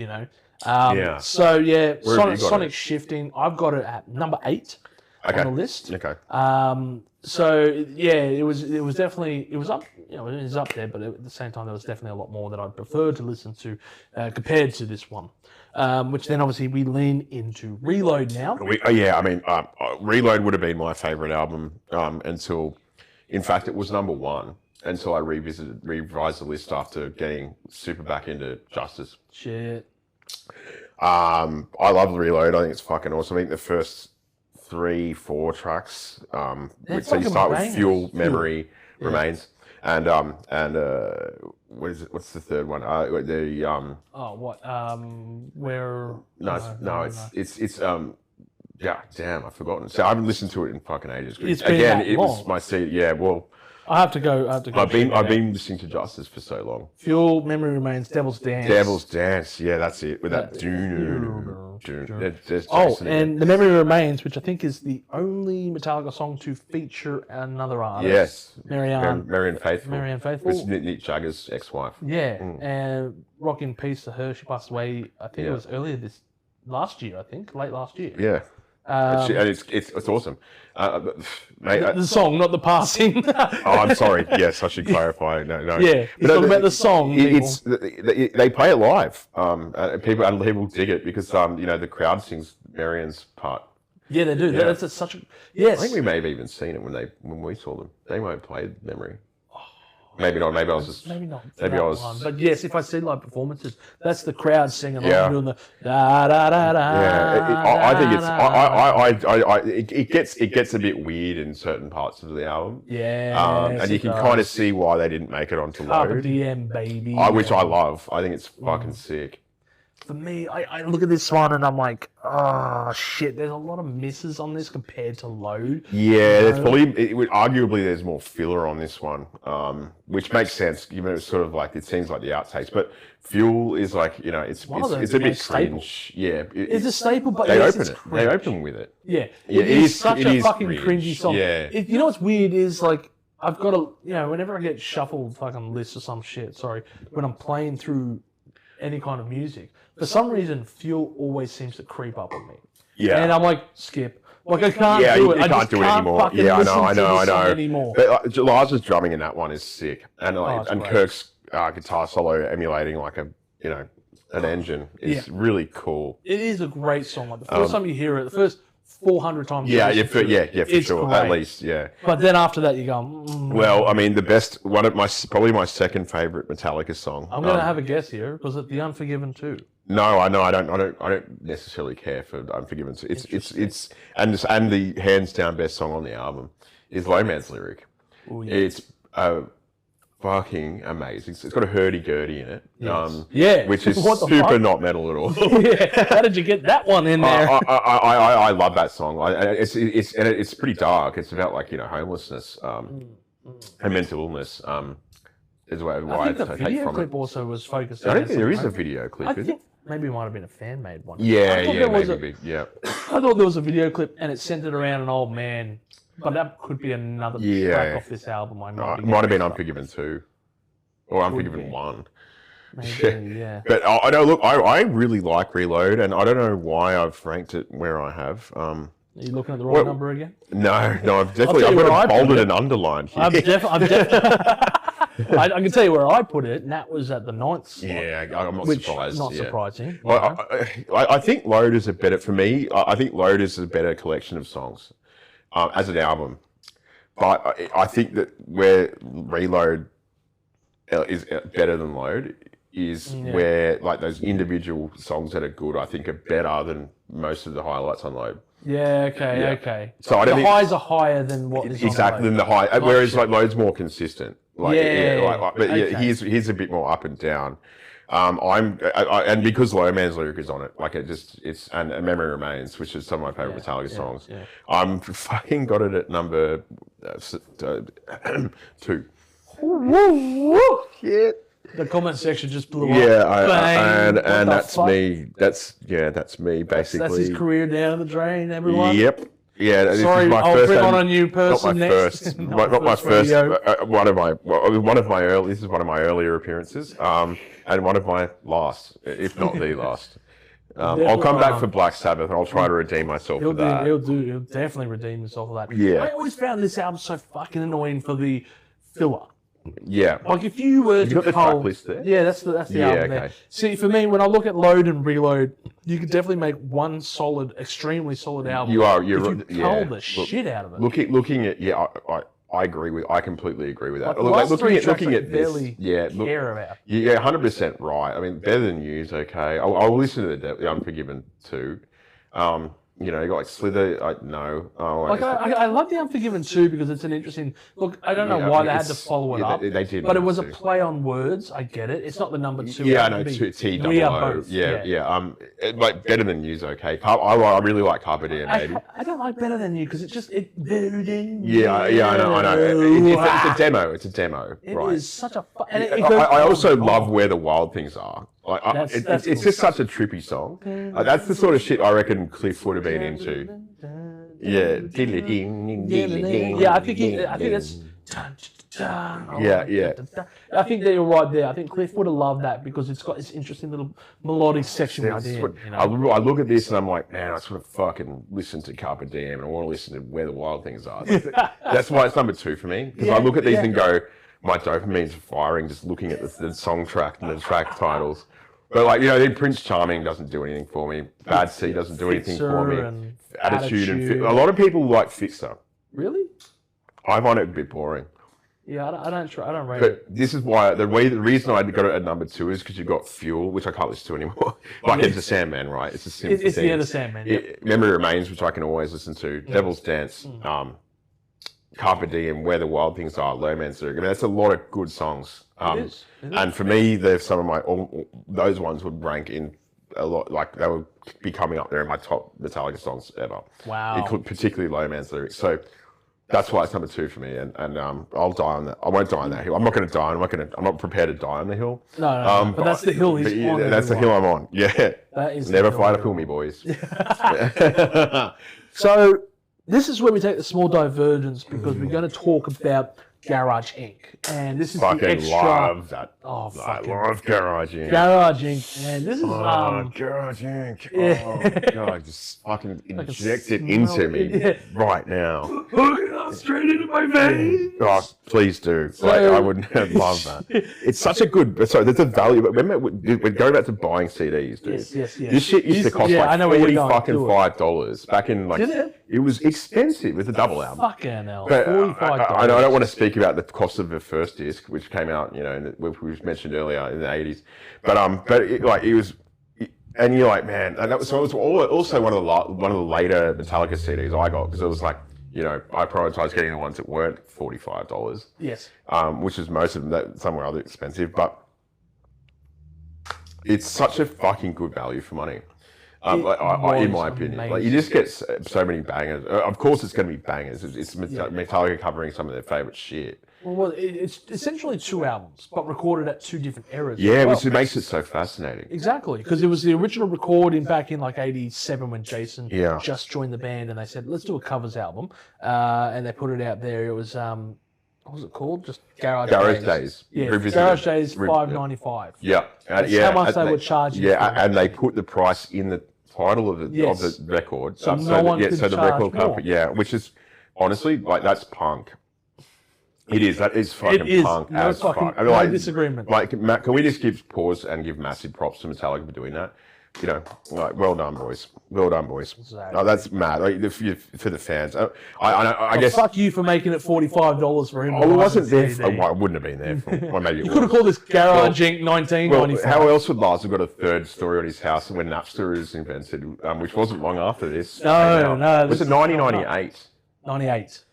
So yeah, Sonic Shifting. I've got it at number 8 on the list. Okay. So yeah, it was definitely up. It was up there, but at the same time, there was definitely a lot more that I'd prefer to listen to compared to this one. Which then obviously we lean into Reload now. Reload would have been my favourite album until, in fact, it was number 1. until I revised the list after getting super back into Justice. Shit. I love Reload. I think it's fucking awesome. I think the first 3-4 tracks, which so you start with Fuel, Memory, Remains, and what is it? What's the third one? Where? It's yeah, damn, I've forgotten. So I haven't listened to it in fucking ages. It's been that long. Was my seat. Yeah, well, I have to go. I've been listening to Justice for so long. Fuel, Memory Remains, Devil's Dance. Devil's Dance, yeah, that's it. With that. And The Memory Remains, which I think is the only Metallica song to feature another artist. Yes. Marianne Faithfull. Marianne Faithfull. It's Nick Jagger's ex-wife. Yeah, and rock in peace to her. She passed away, I think it was last year, late last year. Yeah. And it's awesome. Mate, the song, not the passing. I'm sorry. Yes, I should clarify. No. Yeah, he's talking about the song. They play it live. People dig it because the crowd sings Marianne's part. Yeah, they do. Yeah. That's such a yes. I think we may have even seen it when we saw them. They might have played Memory. Maybe not. Maybe I was just. Maybe not. Maybe I was. One. But yes, if I see live performances, that's the crowd singing along, doing the da da da da. Yeah, I think it gets a bit weird in certain parts of the album. Yeah, and you can kind of see why they didn't make it onto Load. DM baby. Which I love. I think it's fucking sick. For me, I look at this one and I'm like, oh shit, there's a lot of misses on this compared to Load. Yeah, there's arguably there's more filler on this one, which makes sense given it's sort of like, it seems like the outtakes, but Fuel is like, it's a bit cringe. Yeah. It's a staple, but they open with it. Yeah. It is such a fucking cringy song. Yeah. You know what's weird is like, I've got whenever I get shuffled fucking lists or some shit, when I'm playing through any kind of music, for some reason, Fuel always seems to creep up on me. Yeah. And I'm like, skip. Like, I can't do it. You can't do it anymore. Yeah, I know. Anymore. But Lars' drumming in that one is sick. And Kirk's guitar solo emulating like an engine is really cool. It is a great song. Like, the first time you hear it, the first 400 times. For sure. Great. At least, yeah. But then after that, you go. Well, I mean, probably my second favorite Metallica song. I'm going to have a guess here. Was it The Unforgiven 2? No, I know. I don't necessarily care for Unforgiven. It's and the hands down best song on the album is Low Man's Lyric. Ooh, yeah. It's fucking amazing. It's got a hurdy-gurdy in it. Yes. Which is super not metal at all. Yeah. How did you get that one in there? I love that song. It's pretty dark. It's about homelessness and mental illness. Is why I think the video clip also was focused. I don't think there is a video clip. I think maybe it might have been a fan-made one. Yeah. I thought there was a video clip and it centered around an old man. But that could be another track off this album. It might have been Unforgiven 2. Or Unforgiven 1. Maybe, yeah. But I know, look, I really like Reload, and I don't know why I've ranked it where I have. Are you looking at the wrong number again? No, I've got it bolded and underlined here. I can tell you where I put it, and that was at the 9th slot. Yeah, I'm not surprised. Not surprising. Well, I think Load is a better collection of songs. As an album, but I think that where Reload is better than Load is where like those individual songs that are good, I think, are better than most of the highlights on Load. Yeah. Okay. So I don't think highs are higher than what is exactly on than the high. Whereas like Load's more consistent. Like, okay. he's a bit more up and down. And because Low Man's Lyric is on it, like it's and Memory Remains, which is some of my favorite Metallica songs. Yeah. I'm fucking got it at number 2. Woo! Shit. The comment section just blew up. Yeah, and that's me. That's me basically. That's his career down the drain, everyone. Yep. Yeah, this sorry, is my I'll first bring on a new person not my next. First, not my first. One of my early. This is one of my earlier appearances. And one of my last, if not the last. I'll come back for Black Sabbath, and I'll try to redeem myself for that. He'll definitely redeem himself for that. Yeah. I always found this album so fucking annoying for the filler. Yeah. Like if you were to got the track list there? Yeah, that's the album there. See, for me, when I look at Load and Reload, you could definitely make one extremely solid album. You're cull the shit out of it. Looking at I completely agree with that. Like, the last three tracks looking I at this, barely look, care about. yeah, 100% right. I mean, Better Than You's okay. I'll listen to the Unforgiven too. You know, you got like Slither. No. Like I love the Unforgiven too because it's an interesting look. I don't know why they had to follow it up. They did, but it was a play on words. I get it. It's not the number 2. Yeah, I know. T We are O. both. Yeah. Like Better Than You's okay. I really like Carpe Diem, baby. I don't like Better Than You because better than Yeah, I know. It's a demo. It's a demo. It right. is such a. I also love Where the Wild Things Are. Like, That's it's just such a trippy song. That's the sort of shit I reckon Cliff would have been into. Yeah. Yeah, I think that's. Yeah. I think that you're right there. I think Cliff would have loved that because it's got this interesting little melodic section within. You know? I look at this and I'm like, man, I sort of fucking listen to Carpe Diem and I want to listen to Where the Wild Things Are. That's why it's number 2 for me. Because I look at these and go, my dopamine's firing just looking at the song track and the track titles. But like, you know, then Prince Charming doesn't do anything for me. Bad Sea doesn't do anything for me. Attitude and a lot of people like Fixer. Really? I find it a bit boring. Yeah, I don't rate But it. this is why the reason I got it at number 2 is because you've got Fuel, which I can't listen to anymore. Like it's a Sandman, right? It's a simple thing. It's the Sandman. Yep. Memory Remains, which I can always listen to. Devil's Dance, Carpe Diem, Where the Wild Things Are, Low Man's Lyric. I mean, that's a lot of good songs. It is. And for me, there's some of those ones would rank in a lot, like they would be coming up there in my top Metallica songs ever. Wow. Particularly Low Man's Lyric. So that's why it's number 2 for me, and I'll die on that. I won't die on that hill. I'm not going to die. I'm not prepared to die on the hill. No. But that's the hill he's on. That's the hill I'm on. Yeah. That is Never fight a pull me, boys. So this is where we take the small divergence because we're going to talk about Garage Inc. And this is the extra. Love that. Oh, I love Garage Inc. Garage Inc. And this is Garage Inc. Oh god, just fucking inject it into me right now. Hook it up straight into my veins. Oh, please do. I would love that. It's such a good. Sorry, there's a value. But remember, we're going back to buying CDs, dude. Yes. This shit used to cost like $45 back in like. Did it? It was expensive with a double album. Fucking hell. But $45. I don't want to speak about the cost of the first disc, which came out, you know, which we mentioned earlier in the 80s. But it was, and you're like, man, and that was, so it was also one of the later Metallica CDs I got because it was like, you know, I prioritized getting the ones that weren't $45. Yes. Which is most of them that some were other expensive, but it's such a fucking good value for money. In my opinion, amazing. like you just get so many bangers. Of course, it's going to be bangers. It's Metallica covering some of their favorite shit. Well, it's essentially 2 albums, but recorded at 2 different eras. Yeah, which makes it so fascinating. Exactly, because it was the original recording back in like '87 when Jason Yeah. just joined the band, and they said, "Let's do a covers album," and they put it out there. It was what was it called? Just Garage Days. Yeah, Revisited. Garage Days, $5.95. Yeah, That's how much they were charging. Yeah, for it. and they put the price in the title of the record, So no one could the charge record more. company, which is honestly like that's punk. It is. That is fucking It is. punk No as fucking- fuck. I mean, no like, disagreement. Like, Matt, can we just pause and give massive props to Metallica for doing that? You know, like, well done, boys. Well done, boys. Exactly. Oh, that's mad. Like, for the fans. I guess. Fuck you for making it $45 for him. I wasn't there. I wouldn't have been there. Well, maybe it You could have called this Garage Inc. 1995. How else would Lars have got a 3rd story on his house when Napster was invented, which wasn't long after this? No. Was it 1998? 98.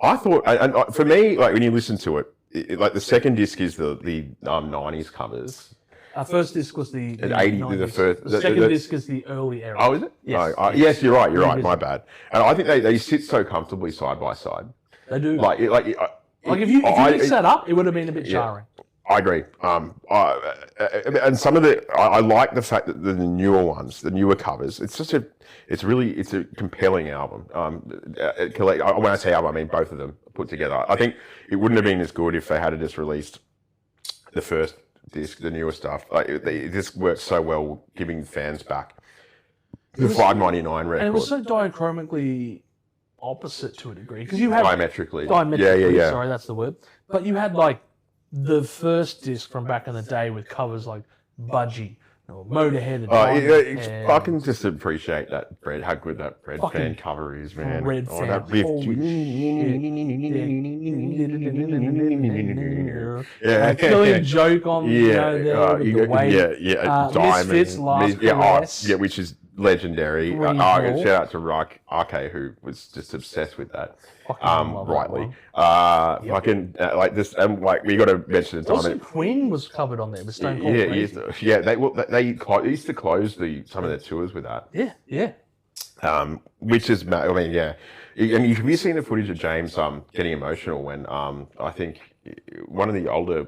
I thought, and for me, like when you listen to it, like the second disc is the 90s covers. Our first disc was the 80s, the first. The second disc is the early era. Oh, is it? Yes. No, yes, you're right. You're right. My bad. And I think they sit so comfortably side by side. They do. Like if you mix that up, it would have been a bit jarring. I agree. And some of I like the fact that the newer ones, the newer covers, it's a compelling album. When I say album, I mean both of them put together. I think it wouldn't have been as good if they had just released the first disc, the newer stuff. It just works so well, giving fans back the $5.99 record. And it was so diachromically opposite to a degree because you had diametrically. Yeah. Sorry, that's the word. But you had like the first disc from back in the day with covers like Budgie, or Motorhead and Yeah, fucking just appreciate that bread. How good that bread fan cover is, man. Red fan. That riff. Yeah, killing joke on the way. Misfits last caress. Which is legendary. Shout out to RK, who was just obsessed with that. Rightly. Fucking like this, like we got to mention the Also, Queen was covered on there with Stone Cold Crazy. They used to close some of their tours with that. Yeah. Which is, I mean, yeah. And have you seen the footage of James getting emotional when I think one of the older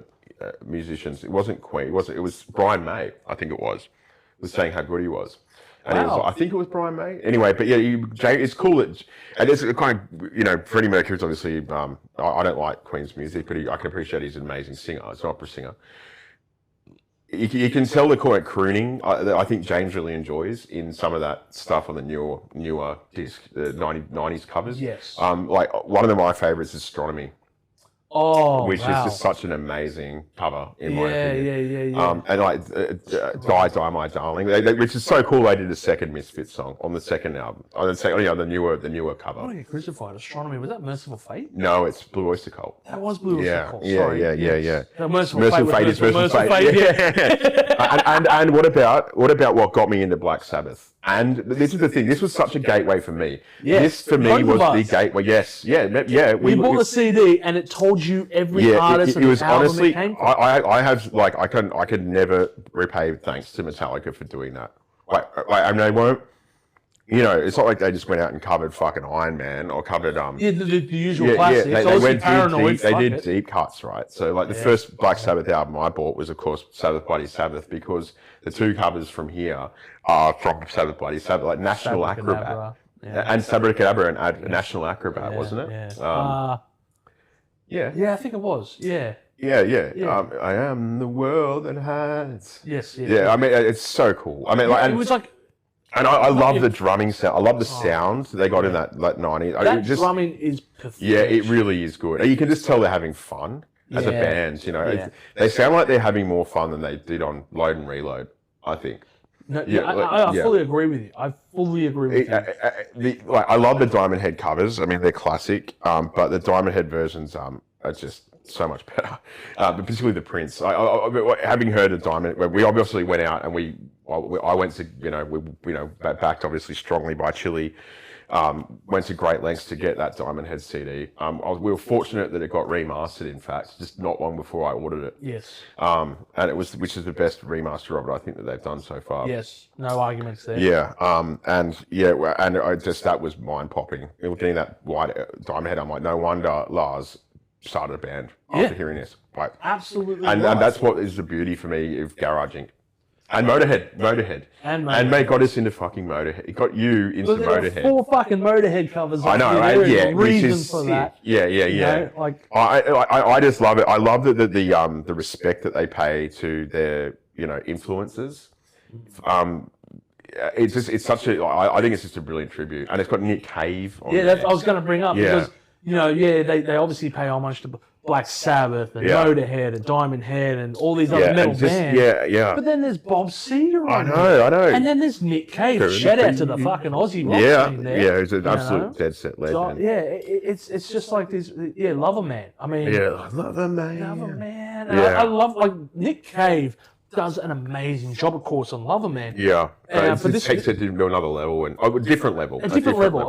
musicians, it wasn't Queen, it was Brian May, I think it was saying how good he was. And he was like, I think it was Brian May. Anyway, but yeah, it's cool that, and it's kind of, Freddie Mercury's obviously, I don't like Queen's music, but I can appreciate he's an amazing singer. It's an opera singer. You can tell the kind of crooning, I think James really enjoys in some of that stuff on the newer disc, the 90s covers. Yes. Like one of my favorites is Astronomy. Which is just such an amazing cover in my opinion. Yeah. And like Die My Darling, which is so cool. They did a second Misfits song on the second album. On the second, the newer cover. Oh, yeah, Crucified Astronomy. Was that Merciful Fate? No, it's Blue Oyster Cult. That was Blue Oyster Cult. Yeah. No, Merciful Fate is Merciful Fate. Yeah. and what about what got me into Black Sabbath? And this is the thing. This was such a gateway for me. Yes. This for me was the gateway. Yes. Yeah. We bought the CD and it told you every artist and was album honestly, it came from. I have like I could never repay thanks to Metallica for doing that. Like I mean they won't. It's not like they just went out and covered fucking Iron Man or covered the usual classics. They went Paranoid. They did deep cuts, right? So like the first Black Sabbath album I bought was of course Sabbath Bloody Sabbath, because the two covers from here are from Sabbath Bloody Sabbath, like National Acrobat. And Sabracadabra and National Acrobat, wasn't it? Yeah, I think it was. Yeah. I am the world that has. Yes. I mean, it's so cool. I mean, it was like. And I love the drumming sound. I love the sound they got in that 90s. That drumming is perfect. Yeah, it really is good. You can just tell they're having fun as a band. They sound like they're having more fun than they did on Load and Reload, I think. No, I fully agree with you. I fully agree with you. I love the Diamond Head covers. I mean, they're classic, but the Diamond Head versions are just so much better. But particularly the Prince. Having heard of Diamond, we obviously went out and I went to, backed obviously strongly by Chile. Went to great lengths to get that Diamond Head CD. We were fortunate that it got remastered, in fact, just not long before I ordered it. Yes. And which is the best remaster of it, I think, that they've done so far. Yes, no arguments there. Yeah, that was mind popping. Getting that white Diamond Head, I'm like, no wonder Lars started a band after hearing this. Like, absolutely. And that's what is the beauty for me of Garage Inc. And Motorhead. And mate got us into fucking Motorhead. It got you into Motorhead. There were 4 fucking Motorhead covers. I know, right? Yeah. A reason for that. Yeah. I just love it. I love the respect that they pay to their influences. It's such a. I think it's just a brilliant tribute, and it's got Nick Cave on there. I was going to bring up because they obviously pay homage to Black Sabbath and Motorhead and Diamond Head and all these other metal bands. Yeah. But then there's Bob Seger on I know. And then there's Nick Cave. Shout out to the fucking Aussie rock scene there. Yeah, he's an absolute dead set legend. So, it's just like this. Yeah, Lover Man. I mean, Lover Man. And I love Nick Cave does an amazing job, of course, on Lover Man. Yeah, but this takes it to another level and a different level. A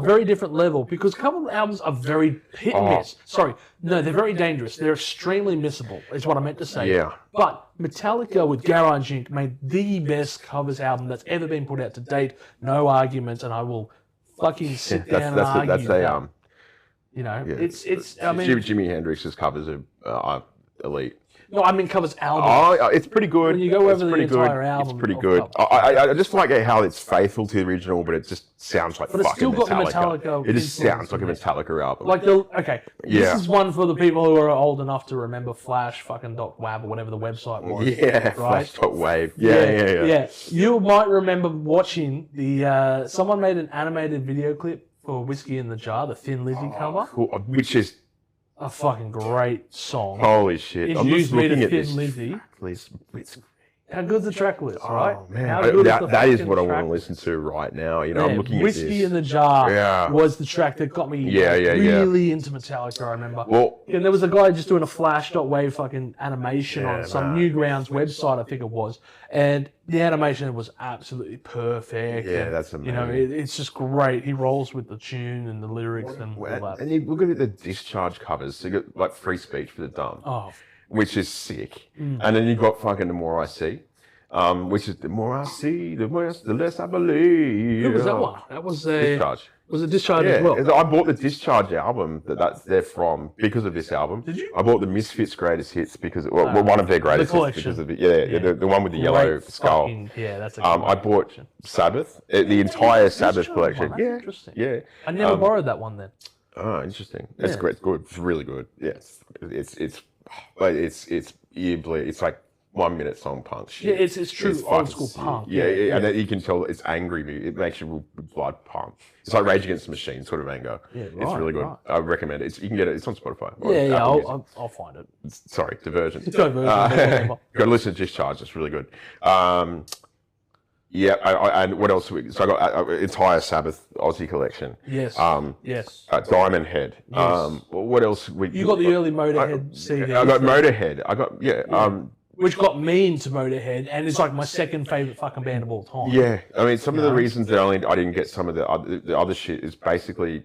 very different level, because a couple of albums are very hit and miss. Sorry, no, they're very dangerous. They're extremely missable, is what I meant to say. Yeah. But Metallica with Garage Inc. made the best covers album that's ever been put out to date. No arguments, and I will fucking sit down and argue that. It's. I mean, Jimi Hendrix's covers are elite. No, I mean covers album. Oh, it's pretty good. When you go over the entire album, it's pretty good. I just like how it's faithful to the original, but it just sounds like fucking still got Metallica. The Metallica. It just sounds like a Metallica album. This is one for the people who are old enough to remember Flash fucking .wab or whatever the website was. Yeah, right? Flash.wave. Yeah. You might remember watching the someone made an animated video clip for Whiskey in the Jar, the Thin Lizzy cover, cool. Which is a fucking great song. Holy shit! Introduced me to Thin Lizzy. How good's the track list, right? Oh, man. How good That is fucking what I want track to list? listen to right now. You know, I'm looking at Whiskey this. in the Jar Yeah. was the track that got me really into Metallica, I remember. Well, And there was a guy just doing a flash.wave fucking animation on some Newgrounds website, I think it was. And the animation was absolutely perfect. Yeah, and, that's amazing. You know, it's just great. He rolls with the tune and the lyrics and all that. and you look at the Discharge covers. So you got like Free Speech for the Dumb, which is sick. And then you got fucking The More I See, which is The More I See, the less I believe. Who was that one? That was a Discharge. Was it Discharge as well? I bought the Discharge album they're from because of this album. Did you? I bought the Misfits Greatest Hits because one of their greatest hits because of the one with the yellow skull. That's a I bought collection. Sabbath, the entire Sabbath Discharge collection. one, that's interesting. Yeah. I never borrowed that one then. Oh, interesting. That's great. It's good. It's really good. Yes. It's ear bleed. It's like 1 minute song punk shit. Yeah, it's true old school punk. Yeah, and then you can tell it's angry. It makes your blood pump. It's like Rage Against the Machine sort of anger. Yeah, right, it's really good. Right. I recommend it. You can get it. It's on Spotify. I'll find it. Sorry, diversion. Diversion. Go listen to Discharge. It's really good. And what else? So I got entire Sabbath Aussie collection. Yes. Yes. Diamond Head. Yes. What else? You got the early Motorhead CD. I got Motorhead. I got which got me into Motorhead, and it's like my second favorite fucking band of all time. Yeah, I mean, some of the reasons that I didn't get some of the other shit is basically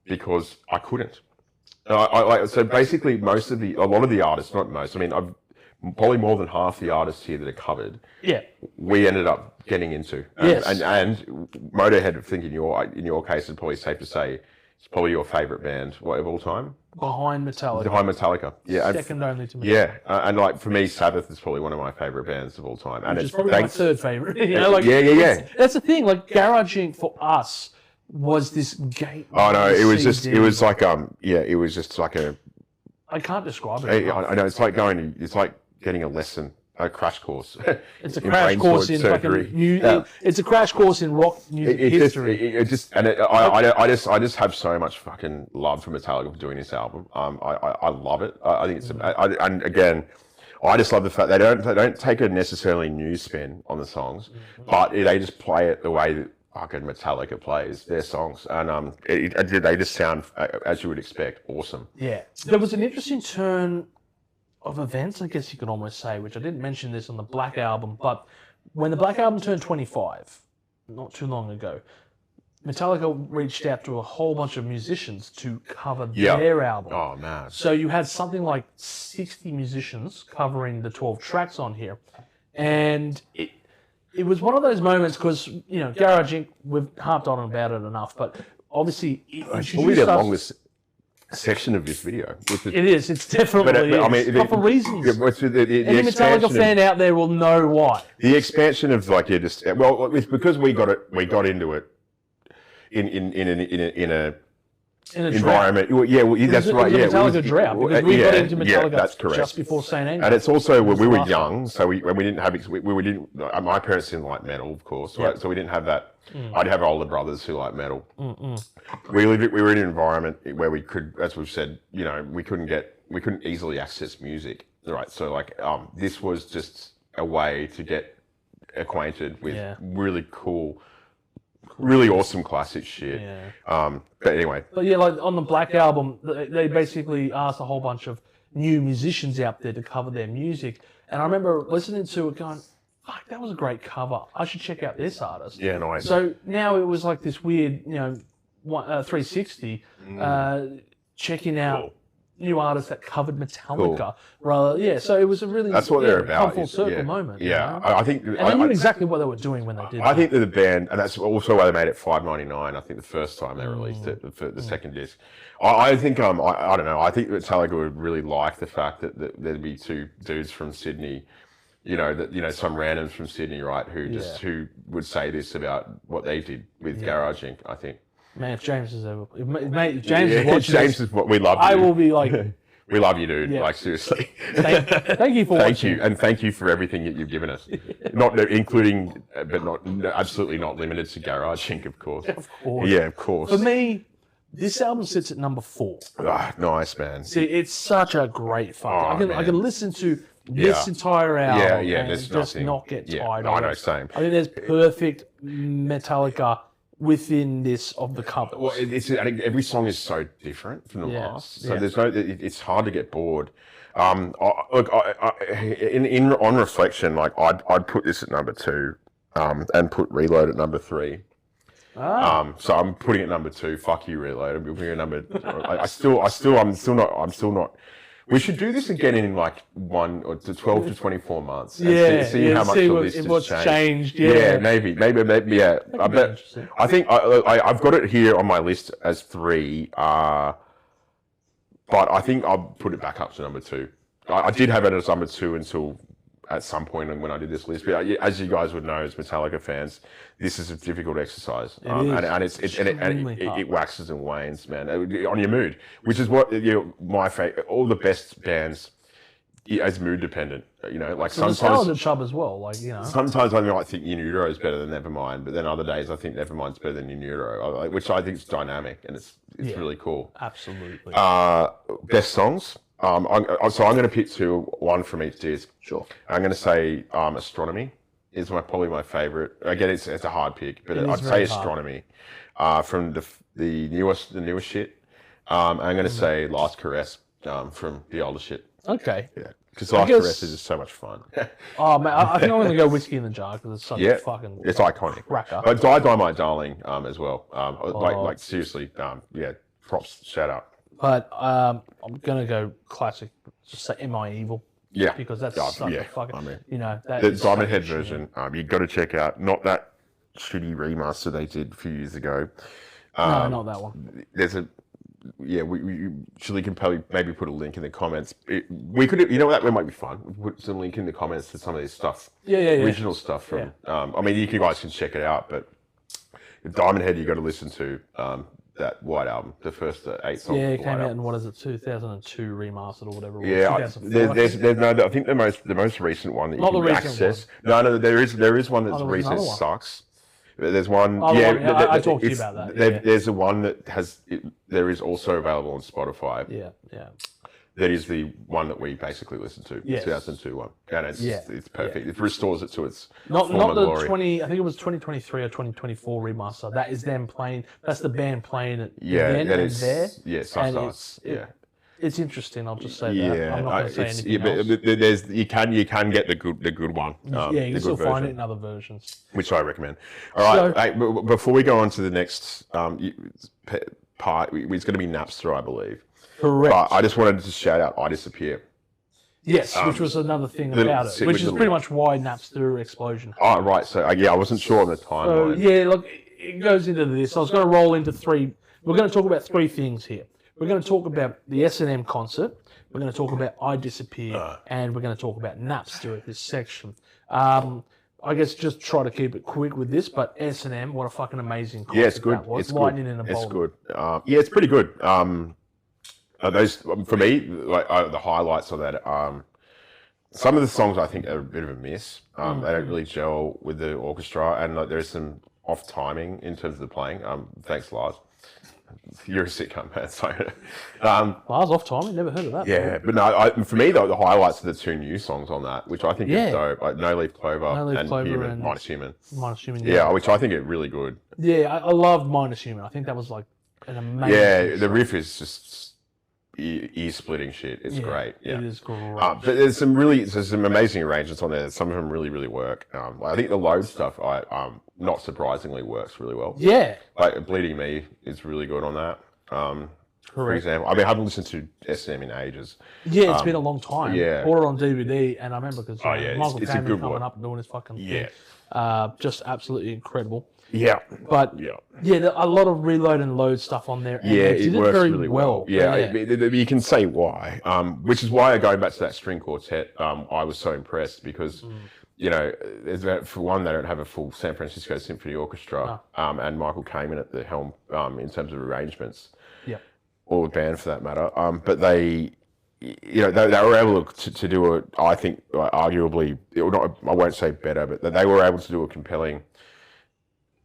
because I couldn't. So basically, a lot of the artists, not most. I mean, I've probably more than half the artists here that are covered. Yeah. We ended up getting into. Yes. And Motorhead, I think in your case, it's probably safe to say it's probably your favorite band of all time. Behind Metallica. Yeah. Second only to Metallica. Yeah, and like for me, Sabbath is probably one of my favorite bands of all time. And Which is probably my third favorite. That's the thing. Like Garage Inc. for us was this gateway. Oh no, it was just like a. I can't describe it. I know it's like getting a lesson. A crash course. It's a crash course in fucking it's a crash course in rock music history. I just have so much fucking love for Metallica for doing this album. I love it. I think it's and again, I just love the fact they don't take a necessarily new spin on the songs, but they just play it the way that fucking Metallica plays their songs, and they just sound as you would expect, awesome. Yeah, there was an interesting turn of events, I guess you could almost say, which I didn't mention this on the Black Album, but when the Black Album turned 25, not too long ago, Metallica reached out to a whole bunch of musicians to cover their album. Oh, man. So you had something like 60 musicians covering the 12 tracks on here. And it was one of those moments because, Garage Inc., we've harped on about it enough, but obviously it's probably the longest section of this video. It's definitely I mean, for reasons. The Any Metallica fan out there will know why. The expansion of it's because we got into it in an environment. That's right. It was a Metallica drought because we got into Metallica that's correct. just before St. Andrews. And it's also when we were young, so we didn't have my parents didn't like metal, of course, right? So we didn't have that. I'd have older brothers who like metal. We were in an environment where we could, as we've said, we couldn't easily access music, right? So this was just a way to get acquainted with really cool, really awesome classic shit. But anyway. But like on the Black Album, they basically asked a whole bunch of new musicians out there to cover their music. And I remember listening to it going, fuck, that was a great cover. I should check out this artist. Yeah, nice. So now it was like this weird, 360, checking out new artists that covered Metallica. So it was a really that's what they're about. Full circle moment. Yeah, I think. And I knew exactly what they were doing when they did. I think that the band, and that's also why they made it $5.99. I think the first time they released it for the second disc. I think I don't know. I think Metallica would really like the fact that there'd be two dudes from Sydney. Some randoms from Sydney, right? Who would say this about what they did with Garage Inc. I think. Man, if James is watching James is what we love. I will be like, we love you, dude. Like seriously. Thank you for watching. Thank you for everything that you've given us. Not including, but not absolutely not limited to Garage Inc. Of course. Of course. Yeah, of course. For me, this album sits at number 4. Nice, man. See, it's such a great fucking. I can listen to this entire album and there's just nothing. not get Yeah, tired I of know, it. same. I think there's perfect Metallica within this of the covers. Well, I think every song is so different from the last, so yeah. there's no. It's hard to get bored. On reflection, like I'd put this at number 2, and put Reload at number 3. So I'm putting it at number 2. Fuck you, Reload. I'm putting it at number. I'm still not. We should do this again in like 12 to 24 months. And see how much the list has changed. Yeah, maybe. Yeah, I bet. I think I've got it here on my list as 3. But I think I'll put it back up to number 2. I did have it as number 2 until at some point when I did this list. But as you guys would know, as Metallica fans, this is a difficult exercise, and it waxes and wanes, man, on your mood, which is what my favorite. All the best bands is mood dependent. Like sometimes the chub as well. Like sometimes I might think In Utero is better than Nevermind, but then other days I think Nevermind's better than In Utero, which I think is dynamic and it's really cool. Absolutely. Best songs. So I'm going to pick 2, 1 from each disc. Sure. I'm going to say Astronomy is probably my favorite. Again, it's a hard pick, but I'd say very Astronomy from the newest shit. I'm going to say Last Caress from the older shit. Okay. Yeah, because Last Caress is just so much fun. Oh man, I think I'm going to go Whiskey in the Jar because it's such a fucking. It's iconic. Cracker. But Die My Darling as well. Like seriously, props, shout out. But I'm gonna go classic. Just say "Am I Evil?" Yeah, because that's such a fucking. That the Diamond Head version. You've got to check out. Not that shitty remaster they did a few years ago. No, not that one. There's a. Yeah, we actually can probably maybe put a link in the comments. We could, that might be fun. We put some link in the comments to some of this stuff. Original stuff from. I mean, you guys can check it out, but Diamond Head, you got to listen to. That White album, the first 8 songs. Yeah, it came out in 2002 remastered or whatever. Yeah, there's no. I think the most recent one that you can access. No, there is one that's recent. Sucks. There's one. I talked to you about that. There's a one that has. There is also available on Spotify. Yeah. That is the one that we basically listened to. 2002 one, and it's perfect. It restores it to its not the glory. 20. I think it was 2023 or 2024 remaster. That is them playing. That's the band playing it. Then and there. Yeah, it's interesting. I'll just say that. I'm not going to say anything else. But you can get the good one. You can still find it in other versions, which I recommend. All right, before we go on to the next part, it's going to be Napster, I believe. Correct. But I just wanted to shout out I Disappear. Yes, which was another thing about it, which is pretty much why Napster explosion. Oh, right. So, I wasn't sure on the timeline. Look, it goes into this. I was going to roll into 3. We're going to talk about 3 things here. We're going to talk about the S&M concert. We're going to talk about I Disappear. And we're going to talk about Napster at this section. I guess just try to keep it quick with this, but S&M, what a fucking amazing concert it's good. that was. It's Lightning good. in a bowl. It's good. It's pretty good. Those for me, the highlights of that. Some of the songs I think are a bit of a miss. They don't really gel with the orchestra, and there's some off timing in terms of the playing. Thanks, Lars. You're a sitcom man, so. Lars off timing, never heard of that. Yeah, but no, for me the highlights are the 2 new songs on that, which I think is dope. Like No Leaf Clover and Human, Minus Human. Minus Human. Yeah, which I think are really good. Yeah, I loved Minus Human. I think that was like an amazing. Yeah, the riff is just ear-splitting shit. It's great. Yeah. It is great. But there's some amazing arrangements on there. Some of them really, really work. I think the Load stuff, not surprisingly, works really well. Yeah. Like Bleeding Me is really good on that. For Correct. example, I haven't listened to SM in ages. Yeah, it's been a long time. Yeah. Bought it on DVD, and I remember because Michael it's a Cameron good coming one. up and doing his fucking Yeah. thing. Just absolutely incredible. Yeah. But a lot of Reload and Load stuff on there. And it did works very really well. You can say why, which is why going back to that string quartet, I was so impressed because, for one, they don't have a full San Francisco Symphony Orchestra, and Michael Kamen at the helm in terms of arrangements, or the band for that matter. But they were able to do it. I think arguably, I won't say better, but they were able to do a compelling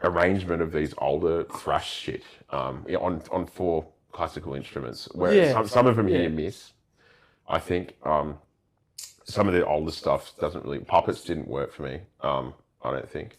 arrangement of these older thrash shit on 4 classical instruments, where some of them here miss, I think. some of the older stuff doesn't really. Puppets didn't work for me. I don't think.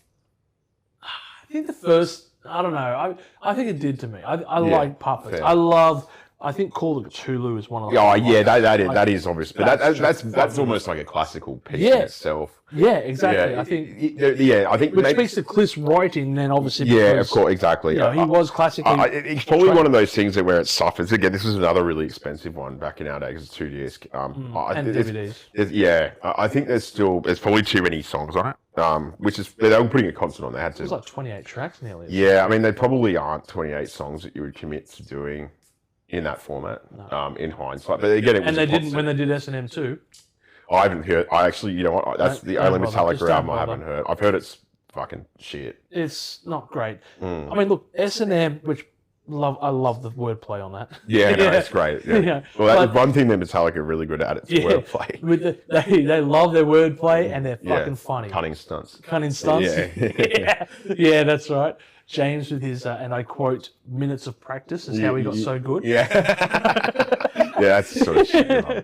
I think the first, I don't know. I think it did to me. I Yeah, like Puppets. fair. I think Call of Cthulhu is one of the. Oh yeah, that is obvious, but that's almost like a classical piece in itself. Yeah, exactly. Yeah, I think. I think Which maybe, speaks to Cliff's writing, then obviously. yeah, because, of course, exactly. You know, he was classically. It's probably one of those things that where it suffers. Again, this was another really expensive one back in our days. It's 2 disc. and DVDs. I think there's probably too many songs on it. Which is they were putting a concert on. They had to. It was like 28 tracks nearly. Yeah, I mean, they probably aren't 28 songs that you would commit to doing in that format. In hindsight, but again, it was And they a didn't concert. when they did S&M too. I haven't heard. I actually, you know what? That's the Don't only bother. Metallica Just don't album I bother. haven't heard. I've heard it's fucking shit. It's not great. Mm. I mean, look, S&M, which I love the wordplay on that. Yeah, no, it's great. Yeah. Yeah. Well, that's But- one thing that Metallica are really good at. It's wordplay. With they love their wordplay and they're fucking funny. Cunning stunts. Cunning stunts. Yeah. Yeah, that's right. James with his, and I quote, minutes of practice is how he got so good. Yeah. Yeah, that's the sort of shit. You know.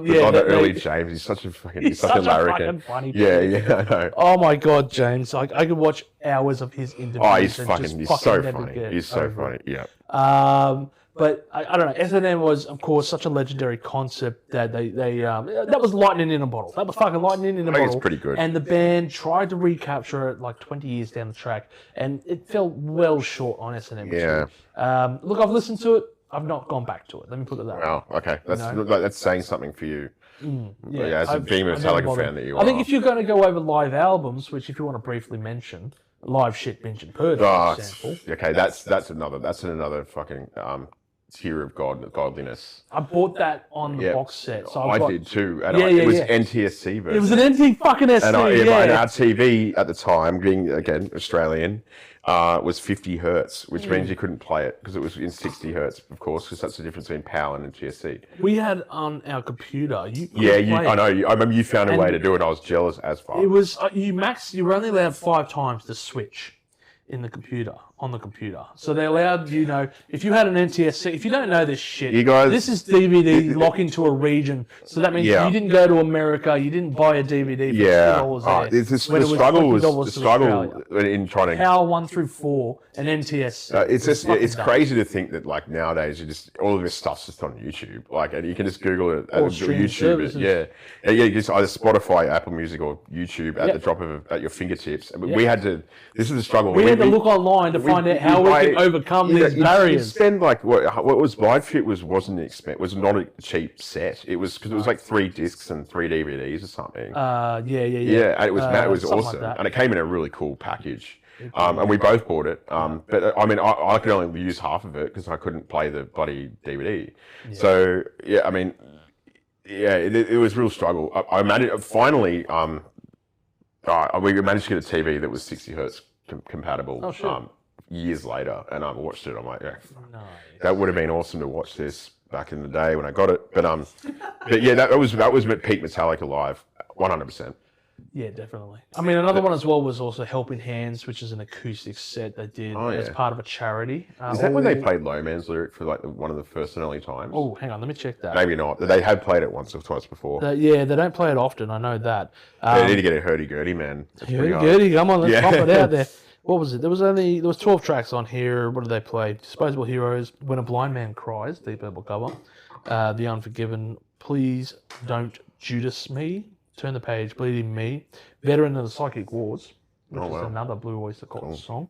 Yeah, Like the they- early James, he's such a fucking, He's such a larrikin. fucking funny Yeah, dude. yeah, I know. Oh my God, James! I could watch hours of his interviews. Oh, he's and fucking, just he's so never funny. get He's so over funny. it. Yeah. But I don't know. S&M was, of course, such a legendary concept that they that was lightning in a bottle. That was fucking lightning in a I think bottle. it's pretty good. And the band tried to recapture it like 20 years down the track, and it fell well short on S&M. Yeah. Look, I've listened to it. I've not gone back to it. Let me put it that way. Wow. Okay. That's saying something for you. Yeah, as a being a I've never Metallica bothered. fan that you are. I think if you're going to go over live albums, which if you want to briefly mention, live shit, binge and purge, Oh, for example. okay, that's another fucking tier of godliness. I bought that on the Yeah. box set. So I got, did too, and Yeah, it was yeah. NTSC version. It was an NT fucking SC, and yeah. and our TV at the time, being again Australian, was 50 hertz, which means you couldn't play it because it was in 60 hertz, of course, because that's the difference between PAL and NTSC. We had on our computer. You could Yeah, play I it. know. I remember you found a way And- to do it. I was jealous as fuck. It was you were only allowed 5 times to switch in the computer on the computer. So they allowed if you had an NTSC. If you don't know this shit, You guys- this is DVD lock into a region. So that means Yeah. you didn't go to America. You didn't buy a DVD for $2 there. The when it struggle was $20 the to struggle Australia. in trying to. PAL 1 through 4 and NTSC. It's crazy to think that like nowadays all of this stuff's just on YouTube, like, and you can just Google it, Or streaming YouTube services. it, you just either Spotify, Apple Music, or YouTube at the drop of at your fingertips. But we had to. This is the struggle. We had to look online to find out how we could overcome these You barriers. spend like what was Live Fit wasn't was not a cheap set. It was because it was like 3 discs and 3 DVDs or something. Yeah. Yeah, and it was something like awesome, that. and it came in a really cool package. And we both bought it. But I mean, I could only use half of it because I couldn't play the bloody DVD. So yeah, I mean, yeah, it was a real struggle. I managed finally. We managed to get a TV that was 60 hertz compatible. Oh, shit. Years later, and I watched it. I'm like, yeah, Nice. that would have been awesome to watch this back in the day when I got it. But yeah, that was peak Metallica live, 100%. Yeah, definitely. I mean, another one as well was also Helping Hands, which is an acoustic set they did as yeah. part of a charity. Is that when they played Low Man's lyric for like one of the first and early times? Oh, hang on, let me check that. Maybe not. They had played it once or twice before. Yeah, they don't play it often. I know that. They need to get a hurdy-gurdy, man. That's pretty hard. Goody, come on, let's Yeah. pop it out there. What was it? There was 12 tracks on here. What did they play? Disposable Heroes, When a Blind Man Cries, Deep Purple cover. The Unforgiven, Please Don't Judas Me, Turn the Page, Bleeding Me, Veteran of the Psychic Wars, which is another Blue Oyster Cult song.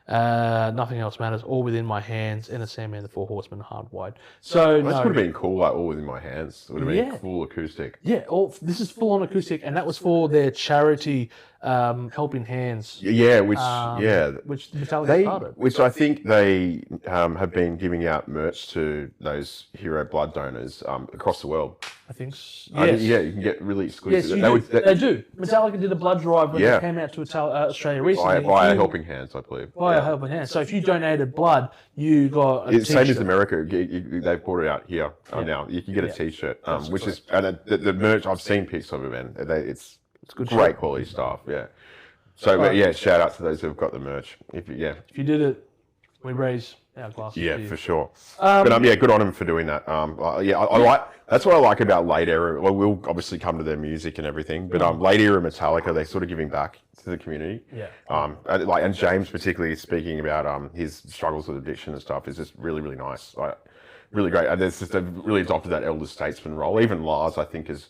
Nothing Else Matters, All Within My Hands, Enter Sandman, The Four Horsemen, Hardwired. So That would have been cool, like All Within My Hands. It would have been cool acoustic. Yeah, this is full on acoustic, and that was for their charity Helping Hands, Yeah, which Metallica started. which I think they have been giving out merch to those hero blood donors across the world. I think. Yeah, you can get really exclusive. Yes, they do. Metallica did a blood drive when Yeah. they came out to Australia recently. Via Helping Hands, I believe. Via Helping Hands. So if you donated blood, you got a It's same as t-shirt. America. They've brought it out here now. You can get a T-shirt, which is and the merch. I've seen pics of it, man. It's good great shit. quality stuff. Yeah. So, but yeah, shout out to those who've got the merch. If you If you did it, we raise Hourglass. Yeah, is for huge. sure. But yeah, good on him for doing that. I like that's what I like about late era. Well, we'll obviously come to their music and everything, but late era Metallica, they're sort of giving back to the community. Yeah. And James particularly speaking about his struggles with addiction and stuff is just really really nice. Like, really great. And there's just they've really adopted that elder statesman role. Even Lars, I think, is.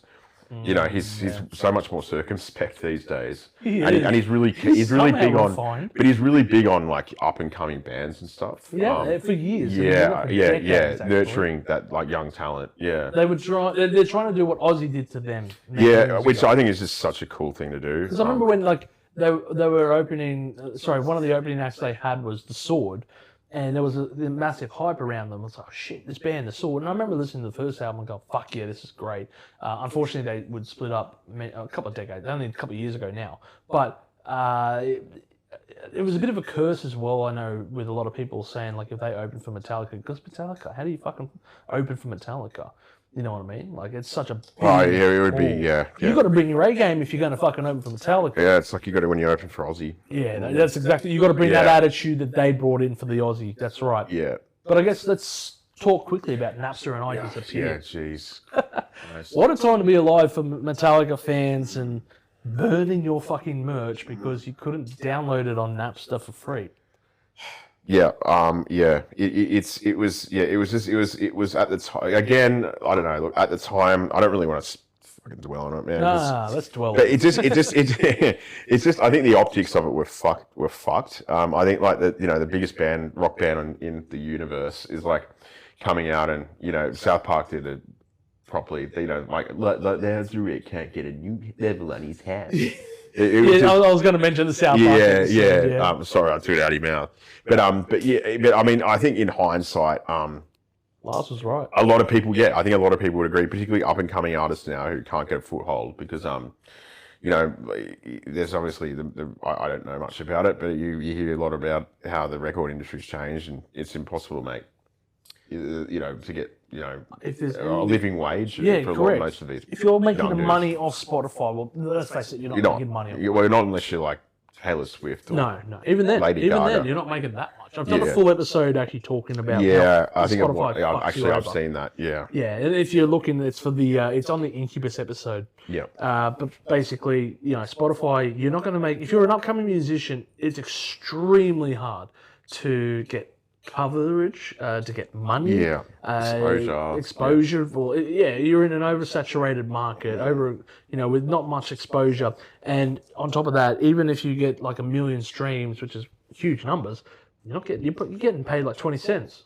He's so much more circumspect these days, and he's really big on, refined. but he's really big on like up and coming bands and stuff. Yeah, for years. Yeah, nurturing that like young talent. Yeah, They're trying to do what Ozzy did to them. Which I think is just such a cool thing to do. Because I remember when like they were opening. One of the opening acts they had was The Sword. And there was a massive hype around them. I was like, oh, shit, this band, The Sword. And I remember listening to the first album and going, fuck yeah, this is great. Unfortunately, they would split up a couple of decades, only a couple of years ago now. But it was a bit of a curse as well, I know, with a lot of people saying, like, if they open for Metallica, because Metallica, how do you fucking open for Metallica? You know what I mean? Like, it's such a big it would be, You've got to bring your A game if you're going to fucking open for Metallica. Yeah, it's like you got to when you open for Aussie. Yeah, that's exactly. You got to bring that attitude that they brought in for the Aussie. That's right. Yeah. But I guess let's talk quickly about Napster and I Disappear. Yeah, jeez. What a time to be alive for Metallica fans and burning your fucking merch because you couldn't download it on Napster for free. Yeah, it was at the time, again, I don't know, look, at the time, I don't really want to fucking dwell on it, man. Let's dwell on it. it. It's just, I think the optics of it were fucked. I think like the biggest rock band in the universe is like coming out and, South Park did it properly, like, Rick can't get a new level on his house. I was going to mention the South Park episode. Sorry, I threw it out of your mouth. But I mean, I think in hindsight, Lars was right. I think a lot of people would agree, particularly up and coming artists now who can't get a foothold because, there's obviously I don't know much about it, but you hear a lot about how the record industry's changed and it's impossible to make, to get, a living wage for most of these. If you're making the money off Spotify, well, let's face it, you're not making money off it. Well, not unless you're like Taylor Swift or No. Even then, you're not making that much. I've done a full episode actually talking about I think Spotify I've seen that. Yeah. Yeah, and if you're looking, it's for the it's on the Incubus episode. Yeah. But basically, Spotify, you're not going to make. If you're an upcoming musician, it's extremely hard to get coverage, to get money, exposure. Well, you're in an oversaturated market, with not much exposure, and on top of that, even if you get like 1 million streams, which is huge numbers, you're getting paid like 20 cents.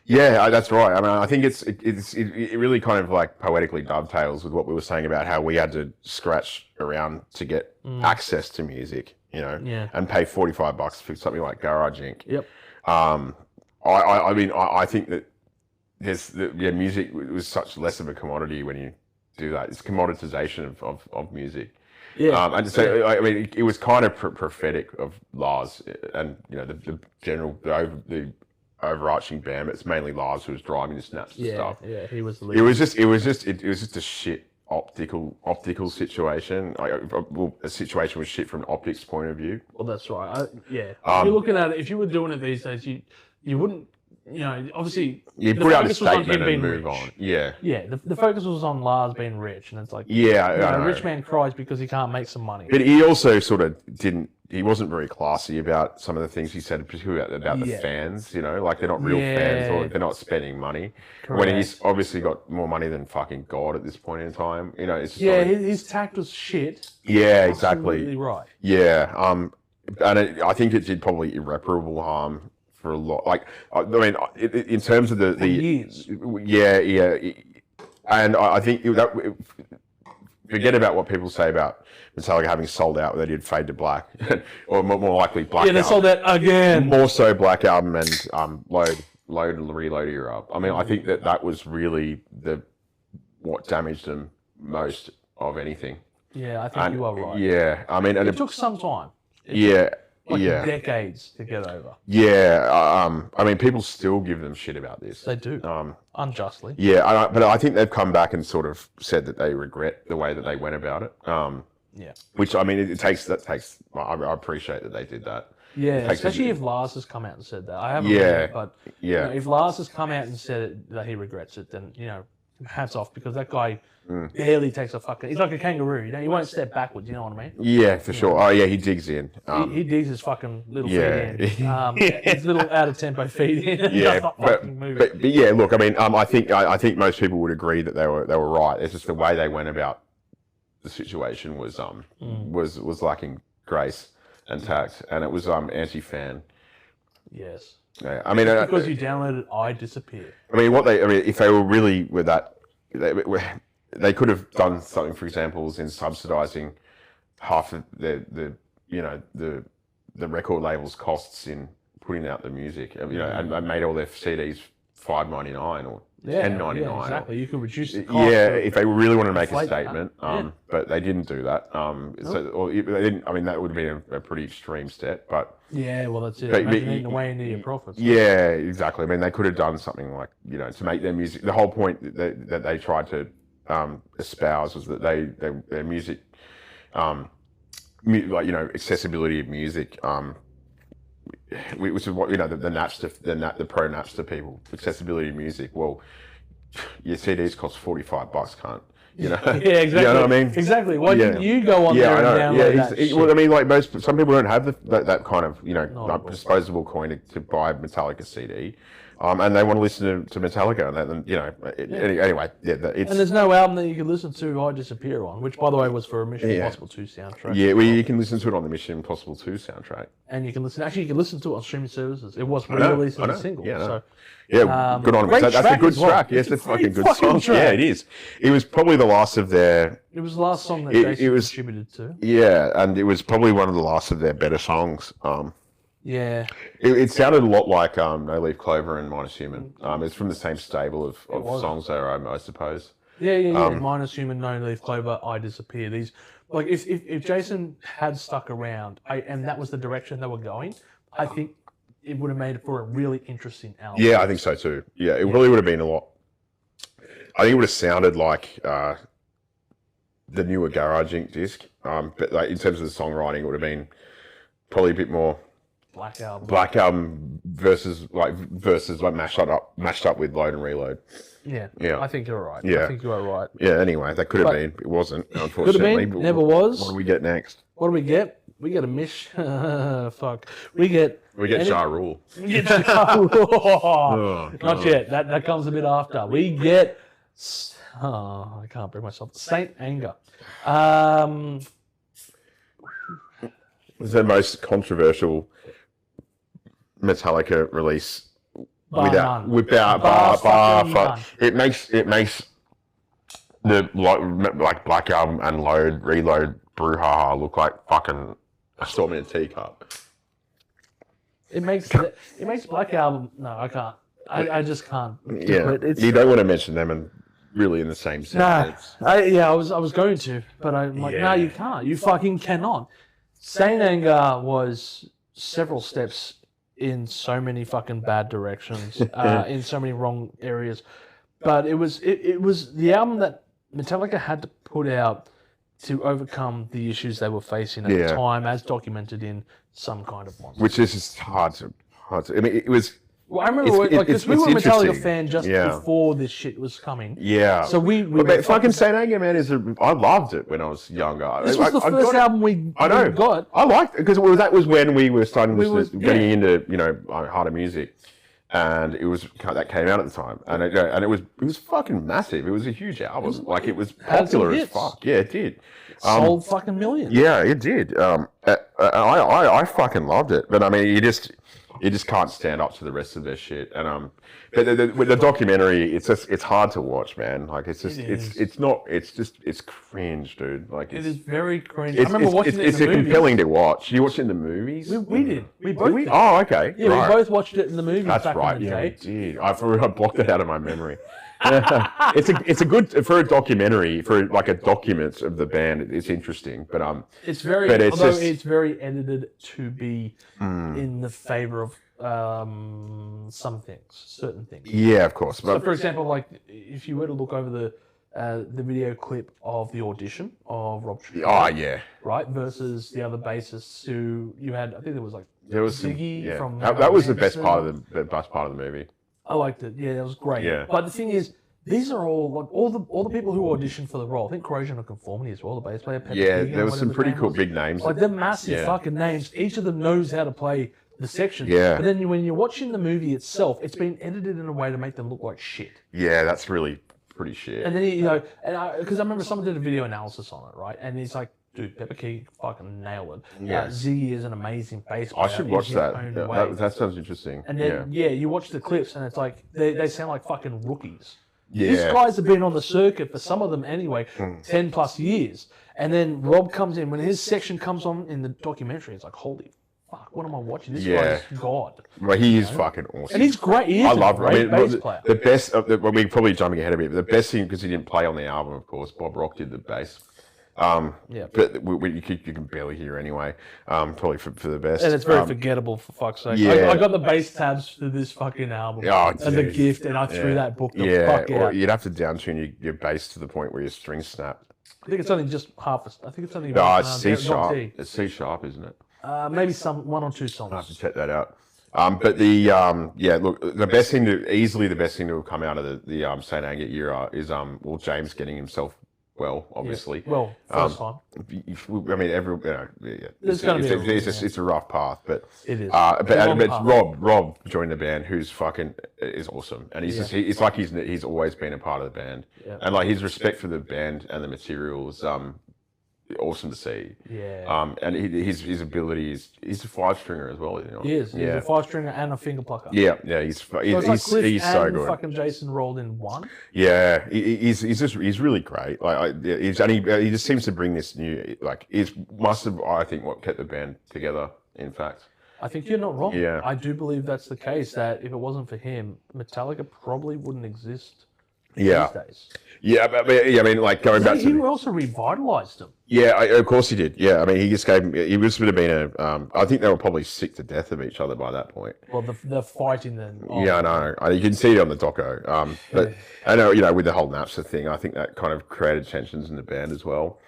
Yeah, that's right. I mean, I think it really kind of like poetically dovetails with what we were saying about how we had to scratch around to get access to music, and pay $45 for something like Garage Inc. Yep. I think that music was such less of a commodity when you do that. It's commoditization of music. Yeah. And so, I mean, it was kind of prophetic of Lars and, the general, the overarching band. It's mainly Lars who was driving the snaps and stuff. Yeah, he was the leader. It was just a shit optical situation. A situation was shit from an optics point of view. Well, that's right. If you're looking at it, if you were doing it these days, you wouldn't, obviously... You put out a statement and move on. Yeah. Yeah, the focus was on Lars being rich, and it's like... Yeah, a rich man cries because he can't make some money. But he also sort of he wasn't very classy about some of the things he said, particularly about the fans, like they're not real fans or they're not spending money. Correct. When he's obviously got more money than fucking God at this point in time. It's just his tact was shit. Yeah, exactly. Absolutely right. Yeah, and I think it did probably irreparable harm for a lot. Like, I mean, in terms of the years. And I think that forget about what people say about Metallica having sold out when they did Fade to Black, or more likely Black. Yeah, they sold out again. More so Black Album and Load and Reload Era. I mean, I think that was really what damaged them most of anything. Yeah, I think you are right. Yeah, I mean, it took some time. Decades to get over. Yeah, I mean, people still give them shit about this. They do, unjustly. Yeah, but I think they've come back and sort of said that they regret the way that they went about it. Yeah. Which I mean, it takes. I appreciate that they did that. Yeah, takes especially it- if Lars has come out and said that. I haven't read it, but you know, if Lars has come out and said it, that he regrets it, then, you know, hats off, because that guy barely takes a fucking... He's like a kangaroo, you know? He won't step backwards, you know what I mean? Yeah, for sure. Oh yeah, he digs in. He digs his fucking little yeah. feet in. His little out-of-tempo feet in. and Yeah, does not fucking move. but yeah, look, I mean, I think most people would agree that they were right. It's just the way they went about the situation was lacking grace and tact, and it was anti-fan. Yes. Yeah, I mean, Because you downloaded I Disappear. I mean, if they were really with that, they could have done something. For example, in subsidising half of the record label's costs in putting out the music. You know, and made all their CDs $5.99 or $10.99. Yeah, exactly. You could reduce the cost. Yeah, if they really want to make a inflate statement, but they didn't do that. They didn't. I mean, that would have been a pretty extreme step. But yeah, well, that's it. But- Imagine but- eating away into your profits. yeah, exactly. I mean, they could have done something like, you know, to make their music. The whole point that they tried to espouse was that their music, like, you know, accessibility of music, which is what, you know, the Napster, the pro Napster people, accessibility of music. Well, your CDs cost $45, cunt. You know? Yeah, exactly. You know what I mean? Exactly. Why Yeah. didn't you go on Yeah, there I and know. download Yeah, that shit? well, I mean, like some people don't have that kind of, you know, Not disposable coin to buy a Metallica CD, and they want to listen to Metallica, and then, you know, anyway, yeah, it's. And there's no album that you can listen to I Disappear on, which, by the way, was for a Mission Yeah. Impossible 2 soundtrack. Yeah, well, you can listen to it on the Mission Impossible 2 soundtrack. And you can listen to it on streaming services. It was I know, re-released I as a know. single. Yeah, I know. So Yeah, good on them. great That's a track good as well. track. Yes, It's it's a a fucking great good fucking song. track. Yeah, it is. It was probably the last of their. it was the last song that It Jason was- contributed to. Yeah, and it was probably one of the last of their better songs. Yeah. It sounded a lot like No Leaf Clover and Minus Human. It's from the same stable of was. songs there, I suppose. Yeah. Minus Human, No Leaf Clover, I Disappear. These, like, if Jason had stuck around, and that was the direction they were going, I think it would have made it for a really interesting album. Yeah, I think so too. Yeah, it really would have been a lot. I think it would have sounded like the newer Garage Inc. disc, but like in terms of the songwriting, it would have been probably a bit more Black Album. Black Album versus mashed up with Load and Reload. Yeah. Yeah. I think you're right. Yeah. I think you are right. Yeah. Anyway, that could have But- been. It wasn't. Could have Unfortunately. been. Never was. What do we get next? What do we get? We get a mish. Fuck. We get. We get any- Ja Rule. We get Not yet. That comes a bit after. We get. I can't bring myself. Saint Anger. It's the most controversial Metallica release Bar none. without Bar bar. fucking none. It makes the like Black Album and Reload Brouhaha look like fucking a storm in a teacup. It makes Black Album. No, I can't. I just can't. do Yeah, it. It's, you don't want to mention them and really in the same no, sentence. I was going to, but I'm like, no, you can't. You fucking cannot. Saint Anger was several steps in so many fucking bad directions, in so many wrong areas. But it was the album that Metallica had to put out to overcome the issues they were facing at the Yeah. time, as documented in Some Kind of Monster. Which is just hard to. I mean, it was. Well, I remember, It's- because we it's were a Metallica interesting. fan just Yeah. before this shit was coming. Yeah. So we But fucking Saint Anger, man, I loved it when I was younger. This was the first album we got. I liked it because that was when we were starting to getting yeah. into, you know, harder music, and that came out at the time, and it was fucking massive. It was a huge album. It was had some popular as hits. fuck. Yeah, it did. Sold fucking millions. Yeah, it did. I fucking loved it, but I mean, you just can't stand up to the rest of their shit. And but with the documentary, it's hard to watch, man. Like it's cringe, dude. Like It is very cringe. It's, I remember watching it it's in the movies. compelling to watch. You watch it in the movies? We did. We both did. Oh, okay. Yeah, right. we both watched it in the movies That's back right. in the Yeah, day. we did. I blocked it out of my memory. It's a good for a documentary, for like a document of the band. It's interesting, but It's very, But it's although just- it's very edited to be in the favor of some things, certain things. yeah, of course. So, But for example, like if you were to look over the video clip of the audition of Rob Trujillo, Oh yeah. right, versus the other bassists who you had. I think there was like There was Ziggy from. that was the best Anderson. part of the movie. I liked it. Yeah, that was great. Yeah. But the thing is, these are all like all the people who auditioned for the role. I think Corrosion of Conformity as well. The bass player. Pepper Yeah, Keegan, there was some whatever his pretty name cool was. big names. Like they're massive Yeah. fucking names. Each of them knows how to play the section. Yeah. But then when you're watching the movie itself, it's been edited in a way to make them look like shit. Yeah, that's really pretty shit. And then you know, and because I remember someone did a video analysis on it, right? And he's like, dude, Pepper Keegan fucking nailed it. Yeah. Ziggy is an amazing bass player. I should watch in his that. own way. That sounds interesting. And then you watch the clips, and it's like they sound like fucking rookies. Yeah. These guys have been on the circuit for some of them anyway, 10 plus years. And then Rob comes in when his section comes on in the documentary. It's like, holy fuck, what am I watching? This guy's God. Well, he is fucking awesome. And he's great. He is I love a great bass the, player. the best. Well, we're probably jumping ahead a bit, but the best thing because he didn't play on the album, of course. Bob Rock did the bass. Yeah. But you can barely hear anyway. Probably for the best. And it's very forgettable, for fuck's sake. Yeah. I got the bass tabs for this fucking album Oh, as a dude. gift, and I threw that book the Yeah, fuck or out. you'd have to downtune your bass to the point where your strings snap. I think it's only just half. I think it's only. No, it's C Derek sharp. T. It's C sharp, isn't it? Maybe one or two songs. I have to check that out. But look, easily the best thing to have come out of the Saint Anger era is James getting himself well, obviously. Well, first time. I mean, it's a rough path, but It is. But Rob joined the band, who's fucking is awesome, and it's like he's always been a part of the band, and like his respect for the band and the material is awesome to see. Yeah. And his ability he's a 5-stringer as well. You know? He is. He's a 5-stringer and a finger plucker. Yeah, he's So it's like Cliff he's so and good. fucking Jason rolled in one. Yeah, he's really great. Like he just seems to bring this new must have I think what kept the band together. In fact, I think you're not wrong. Yeah. I do believe that's the case. That if it wasn't for him, Metallica probably wouldn't exist yeah, these days. yeah, but I mean, like going back He to also revitalized them. yeah, of course he did. Yeah, I mean, he would have been I think they were probably sick to death of each other by that point. Well, the fighting then. Yeah, I know. You can see it on the doco. But I know, with the whole Napster thing, I think that kind of created tensions in the band as well.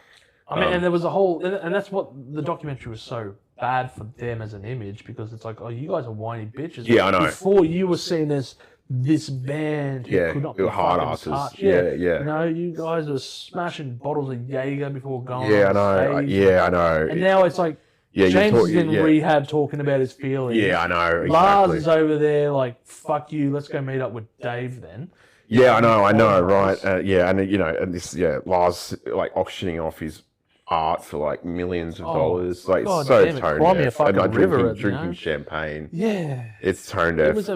I mean, and there was a whole, and that's what the documentary was so bad for them as an image, because it's like, oh, you guys are whiny bitches. Yeah, I know. Before you were seen as this band who could not they be were hard fucking asses. touched. Yeah. You know, you guys were smashing bottles of Jaeger before going Yeah, I on know. stage. Yeah, I know. And now it's like, Yeah, James is in yeah. rehab talking about his feelings. Yeah, I know. Lars Exactly. is over there like, fuck you, let's go meet up with Dave then. Yeah, I know, right? And and this, Lars like auctioning off his art for like millions of dollars, like God so damn it, tone cry me a deaf. fucking And river, drinking you know? champagne. Yeah. It's tone It deaf. was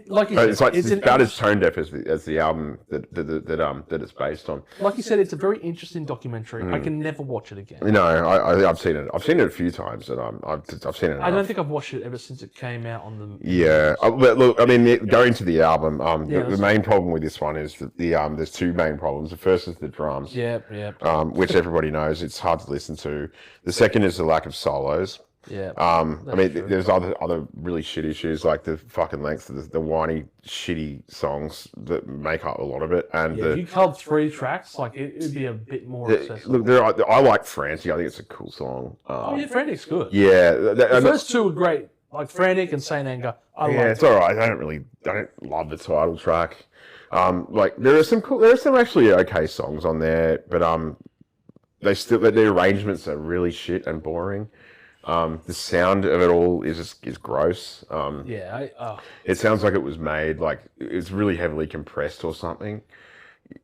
like you But said, it's like it's it's about as tone deaf as the album that it's based on. like you said, it's a very interesting documentary. I can never watch it again. No, I've seen it. I've seen it a few times, and I've seen it. I don't think I've watched it ever since it came out on the. Yeah, but look, I mean, going to the album, the that's- main problem with this one is that there's two main problems. The first is the drums, Yeah. which everybody knows it's hard to listen to. The second is the lack of solos. Yeah. I mean, there's other really shit issues like the fucking length of the whiny, shitty songs that make up a lot of it, and If you culled 3 tracks, like it would be a bit more accessible. look, I like Frantic. I think it's a cool song. Oh yeah, Frantic's good. Yeah, The first 2 were great, like Frantic and Saint Anger. I yeah, like. it's all right. I don't love the title track. Like there are some actually okay songs on there, but the arrangements are really shit and boring. The sound of it all is gross. Yeah. It sounds like it was made like it's really heavily compressed or something.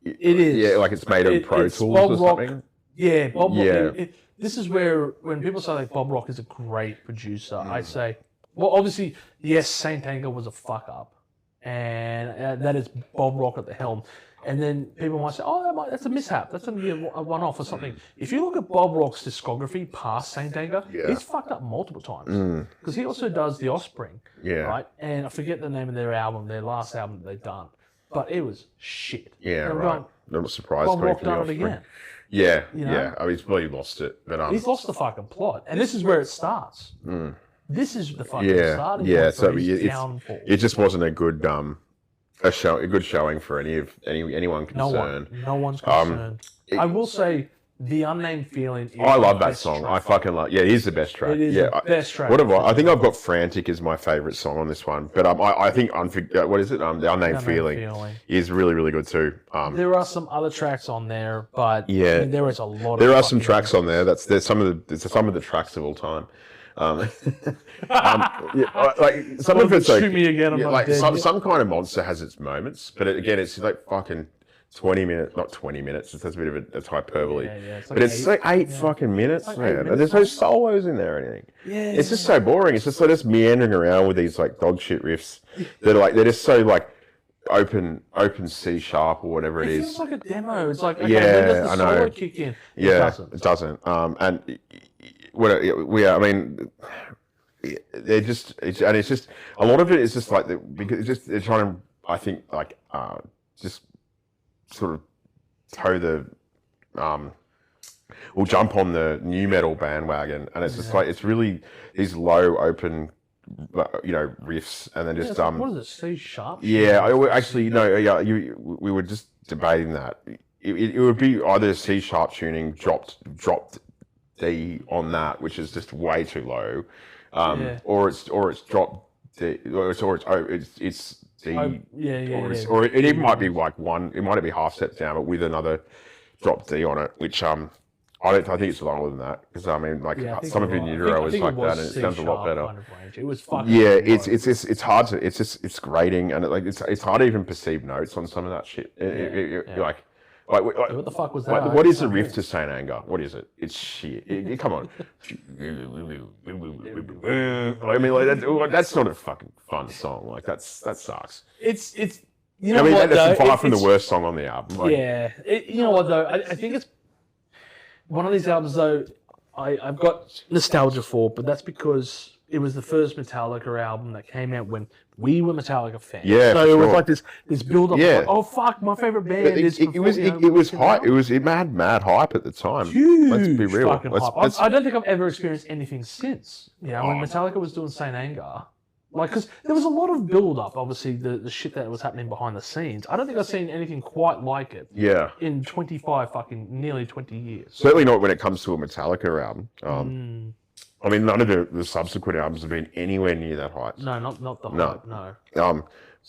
It is. Yeah, like it's made on Pro it's Tools Bob or Rock. something. Yeah, Bob Yeah. Rock. This is where, when people say like Bob Rock is a great producer, I say, well, obviously, yes, Saint Anger was a fuck up, and that is Bob Rock at the helm. And then people might say, oh, that's a mishap. That's going to be a one-off or something. If you look at Bob Rock's discography past Saint Anger, it's fucked up multiple times. Because he also does The Offspring, right? And I forget the name of their album, their last album that they've done. But it was shit. Yeah, And I'm right. going, I'm not surprised. Bob coming Rock from The done it Offspring. again. Yeah, You know? yeah. I mean, he's probably lost it, but He's lost the fucking plot. And this is where it starts. This is the fucking starting point So for his it downfall. just wasn't a good a good showing for anyone concerned. No one's concerned. I will say, The Unnamed Feeling is I love the that best song. track. I fucking love. Yeah, it is the best track. It is yeah, the best track. What have I? I think I've got Frantic as my favorite song on this one, but I think what is it? The Unnamed Feeling is really really good too. There are some other tracks on there, but Yeah. I mean, there is a lot. There are some tracks on there. There's some of the tracks of all time. Like some of it's like, shoot me again. I'm yeah, not like dead yet. some kind of monster has its moments, but again, it's like fucking 20 minutes, not 20 minutes. That's a bit of a hyperbole. Yeah, it's like but it's like 8 fucking minutes, like 8 man. minutes, And there's no solos in there or anything. Yeah, it's just so boring. It's just like just meandering around with these like dog shit riffs that are like they're just so like open C sharp or whatever it is. Feels like a demo. It's like, okay, Yeah, when does the I know. solo kick in? Yeah, it doesn't. And I mean, they're just, it's just a lot of it is just like because it's just they're trying to, I think, like just sort of toe the or jump on the new metal bandwagon, and it's just like it's really these low open, riffs, and then just what is it? C sharp? Yeah, actually, no, yeah, we were just debating that. It would be either C sharp tuning dropped D on that, which is just way too low, or it's dropped D, or it's D, or it even might be like it might be half steps down, but with another drop D on it, which I think it's longer than that, because I mean, like some of it in utero is like that, and it sounds a lot better. Kind of range. It was fucking it's hard to it's grating, and it's hard to even perceive notes on some of that shit. Like what the fuck was that? What is the riff to Saint Anger? What is it? It's shit. Come on. I mean, like that's not a fucking fun song. Like that sucks. It's I mean, that's far from the worst song on the album. Like, you know what though? I think it's one of these albums though. I've got nostalgia for, but that's because it was the first Metallica album that came out when we were Metallica fans. Yeah, so it was like this build up. Yeah. Like, oh fuck, my favorite band is. It was hype. It had mad hype at the time. Huge. Let's be real. Fucking hype. I don't think I've ever experienced anything since. When Metallica was doing Saint Anger. Like, because there was a lot of build-up, obviously, the shit that was happening behind the scenes. I don't think I've seen anything quite like it. Yeah. In nearly 20 years. Certainly not when it comes to a Metallica album. I mean, none of the subsequent albums have been anywhere near that height. No, not the hype, no.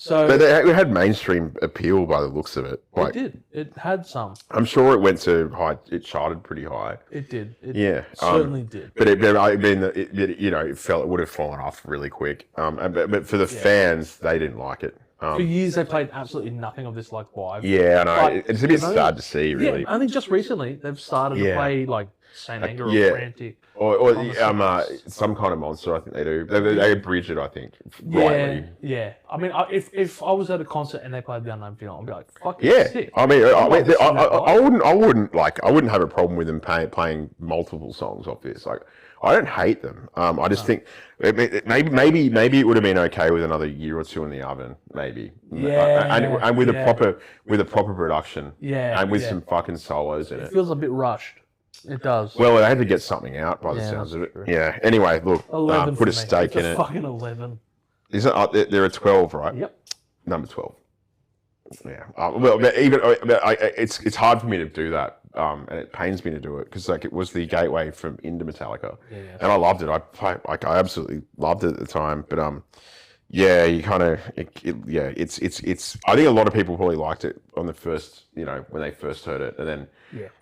But it had mainstream appeal by the looks of it. Like, it did. It had some. I'm sure it went to high. It charted pretty high. It did. It certainly did. But it would have fallen off really quick. But for the fans, they didn't like it. For years, they played absolutely nothing of this like live. Yeah, I know. It's a bit sad to see, really. Yeah, I think just recently they've started to play like Saint Anger or Frantic. Or some kind of monster, I think they do. They abridge it, I think. Rightly. Yeah. I mean, if I was at a concert and they played The Unknown Feeling, I'd be like, fucking sick. I mean, I wouldn't have a problem with them playing multiple songs off this. Like, I don't hate them. I just think maybe it would have been okay with another year or two in the oven, maybe. And with a proper production. Yeah. And with some fucking solos in it. It feels a bit rushed. It does. Well, they had to get something out by the sounds of it. True. Yeah. Anyway, look, put a stake in it. Fucking 11. Isn't there are 12, right? Yep. Number 12. Yeah. It's hard for me to do that, and it pains me to do it because like it was the gateway into Metallica, and I loved it. I absolutely loved it at the time, but you kind of it's. I think a lot of people probably liked it on the first, when they first heard it, and then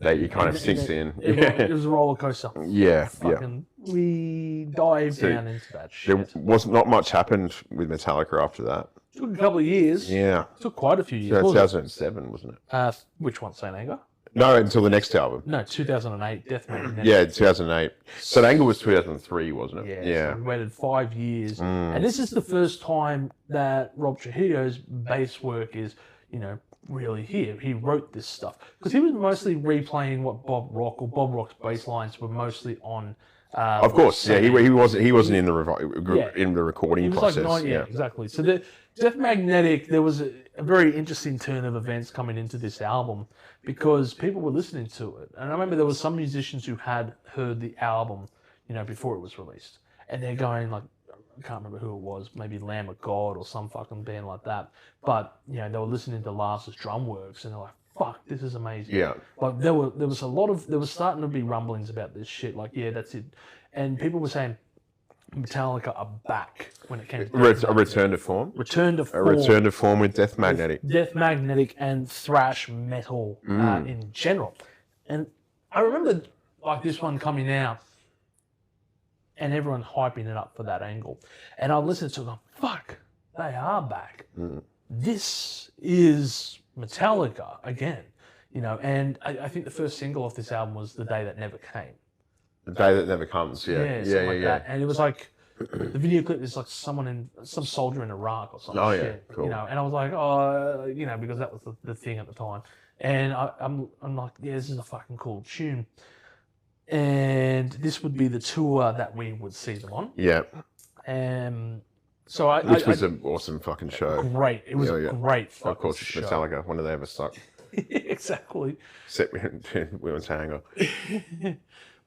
it kind of sinks in. It was a roller coaster. Yeah, We dived down into that shit. There was not much happened with Metallica after that. It took a couple of years. Yeah. It took quite a few years. 2007, wasn't it? Which one, Saint Anger? No, until the next album. No, 2008, Death Magnetic. Yeah, 2008. Saint Anger was 2003, wasn't it? Yeah. So we waited 5 years. And this is the first time that Rob Trujillo's bass work is, really here. He wrote this stuff. Because he was mostly replaying what Bob Rock's bass lines were mostly on. Of course, he wasn't in the recording process. Like, exactly. So the Death Magnetic, there was a very interesting turn of events coming into this album because people were listening to it, and I remember there was some musicians who had heard the album, before it was released, and they're going like, can't remember who it was, maybe Lamb of God or some fucking band like that. But you know, they were listening to Lars's drum works, and they're like, "Fuck, this is amazing." Yeah. Like there was starting to be rumblings about this shit. Like, yeah, that's it, and people were saying Metallica are back when it came to A return to form. return to A form. return to form with Death Magnetic. Death Magnetic and thrash metal in general. And I remember like this one coming out and everyone hyping it up for that angle. And I listened to it going, fuck, they are back. This is Metallica again. You know, and I think the first single off this album was The Day That Never Came. The Day That Never Comes. Yeah. Something like that. And it was like, the video clip is like some soldier in Iraq or something. Oh, yeah, shit, cool. You know, and I was like, oh, you know, because that was the thing at the time. And I'm like, yeah, this is a fucking cool tune. And this would be the tour that we would see them on. Yeah. So Which was an awesome fucking show. Great. It was a great fucking Of course, it's show. Metallica. When do they ever suck? Exactly. Except we were Tango.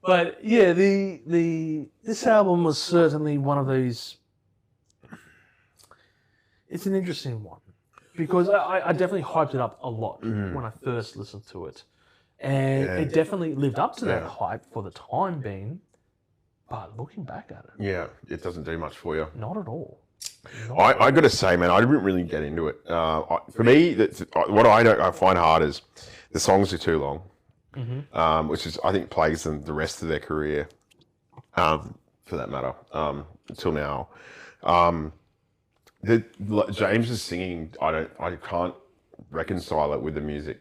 But yeah, this album was certainly one of these. It's an interesting one because I definitely hyped it up a lot when I first listened to it, and it definitely lived up to that hype for the time being. But looking back at it, Yeah, it doesn't do much for you. not at all. I got to say, man, I didn't really get into it. For me, what I find hard is the songs are too long, which is I think plagues them the rest of their career, for that matter, until now. James's singing, I can't reconcile it with the music.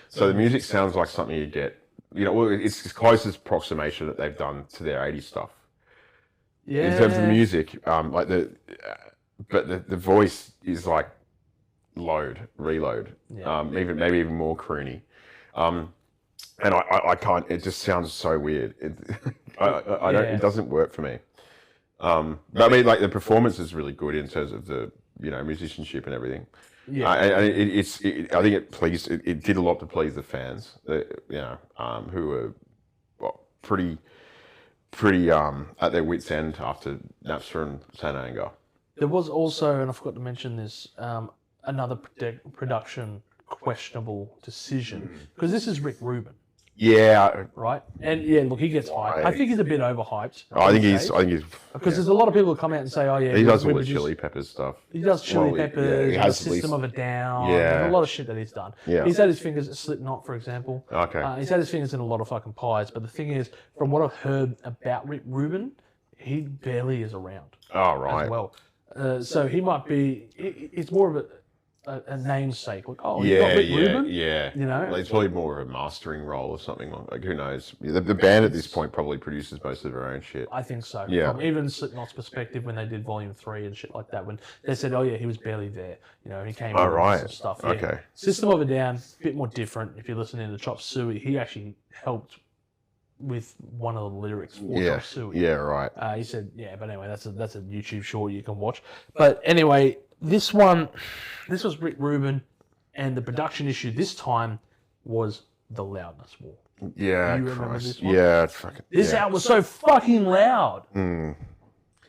So the music sounds like something you get. You know, well, it's the closest approximation that they've done to their 80s stuff. Yeah. In terms of music, like but the voice is like reload, maybe even more croony, and I can't. It just sounds so weird. I don't. It doesn't work for me. But I mean, like the performance is really good in terms of the musicianship and everything. Yeah, I think it did a lot to please the fans. Who were pretty at their wits' end after Napster and Saint Anger. There was also, and I forgot to mention this, another production questionable decision because this is Rick Rubin, Yeah, right? And yeah, look, he gets hyped. I think he's a bit overhyped. I think he's because there's a lot of people who come out and say, "Oh yeah, he does all the Chili Peppers stuff." He does Chili Peppers, he has System of a Down. Yeah. There's a lot of shit that he's done. Yeah. He's had his fingers at Slipknot, for example. Okay. He's had his fingers in a lot of fucking pies. But the thing is, from what I've heard about Rick Rubin, he barely is around Oh right. as well. So he might be. It's more of a namesake. Like, oh, you got Rick Rubin. Yeah. You know? Like, it's probably more of a mastering role or something. Like who knows? The band at this point probably produces most of their own shit. I think so. Yeah. From even Slipknot's perspective, when they did Volume 3 and shit like that, when they said, "Oh yeah, he was barely there," he came in right. and some stuff. Yeah. Okay. System of a Down, a bit more different. If you're listening to Chop Suey, he actually helped with one of the lyrics for Chop Suey. Yeah. Right. He said, "Yeah," but anyway, that's a YouTube short you can watch. But anyway, this was Rick Rubin, and the production issue this time was the loudness war. Yeah. You remember Christ. this one? Yeah. It's fucking. This album was so fucking loud. Mm.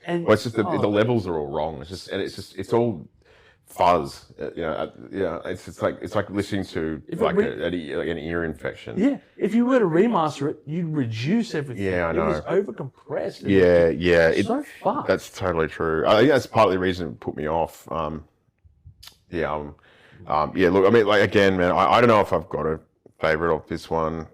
And Well, it's just the levels are all wrong. It's all fuzz. It's like listening to an ear infection. yeah, if you were to remaster it, you'd reduce everything. Yeah, I It know. was overcompressed. Yeah. It's so fucked. That's totally true. I think that's partly the reason it put me off. Look, I mean, like again, man, I don't know if I've got a favorite of this one.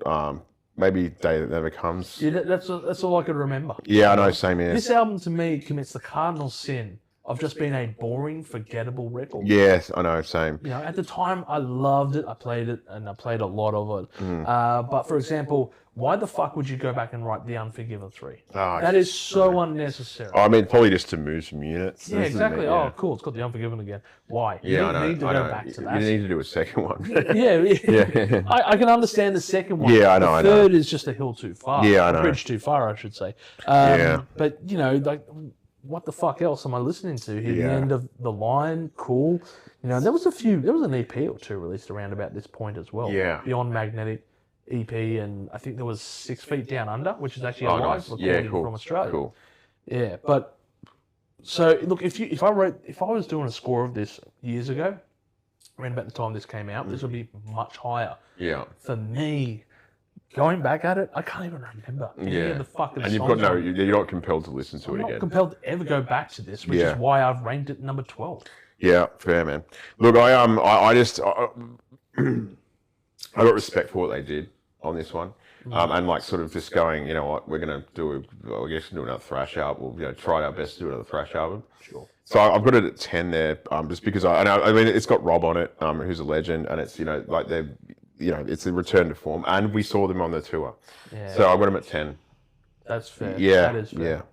Maybe Day That Never Comes. Yeah, that's all I could remember. Yeah, I know. Same here. This album to me commits the cardinal sin of just being a boring, forgettable record. Yes, I know. Same. At the time, I loved it. I played it, and I played a lot of it. But for example, why the fuck would you go back and write The Unforgiven 3? Oh, That is so unnecessary. I mean, probably just to move some units. Yeah, exactly. Oh, cool. It's got The Unforgiven again. Why? You Yeah, don't I know. need to I go know. back to You that. need to do a second one. Yeah. I can understand the second one. Yeah, I know, The I know. third is just a hill too far. Yeah, I A know. bridge too far, I should say. Yeah. But, like, what the fuck else am I listening to here? Yeah. The end of the line, cool. There was an EP or two released around about this point as well. Yeah. Beyond Magnetic EP, and I think there was 6 Feet Down Under, which is actually a live nice. recording Yeah, cool. from Australia. Cool. Yeah, but So look, if I was doing a score of this years ago, around about the time this came out, this would be much higher. Yeah. For me, going back at it, I can't even remember any of the fucking and songs. you're not compelled to listen to it I'm again. not compelled to ever go back to this, which is why I've ranked it number 12. Yeah, fair, man. Look, I got respect for what they did on this one, and like sort of just going, you know what, we're gonna do another thrash album. We'll, try our best to do another thrash album. Sure. So I've got it at 10 there, just because I mean it's got Rob on it, who's a legend, and it's it's a return to form, and we saw them on the tour. Yeah. So I've got them at 10. That's fair. Yeah. That is fair.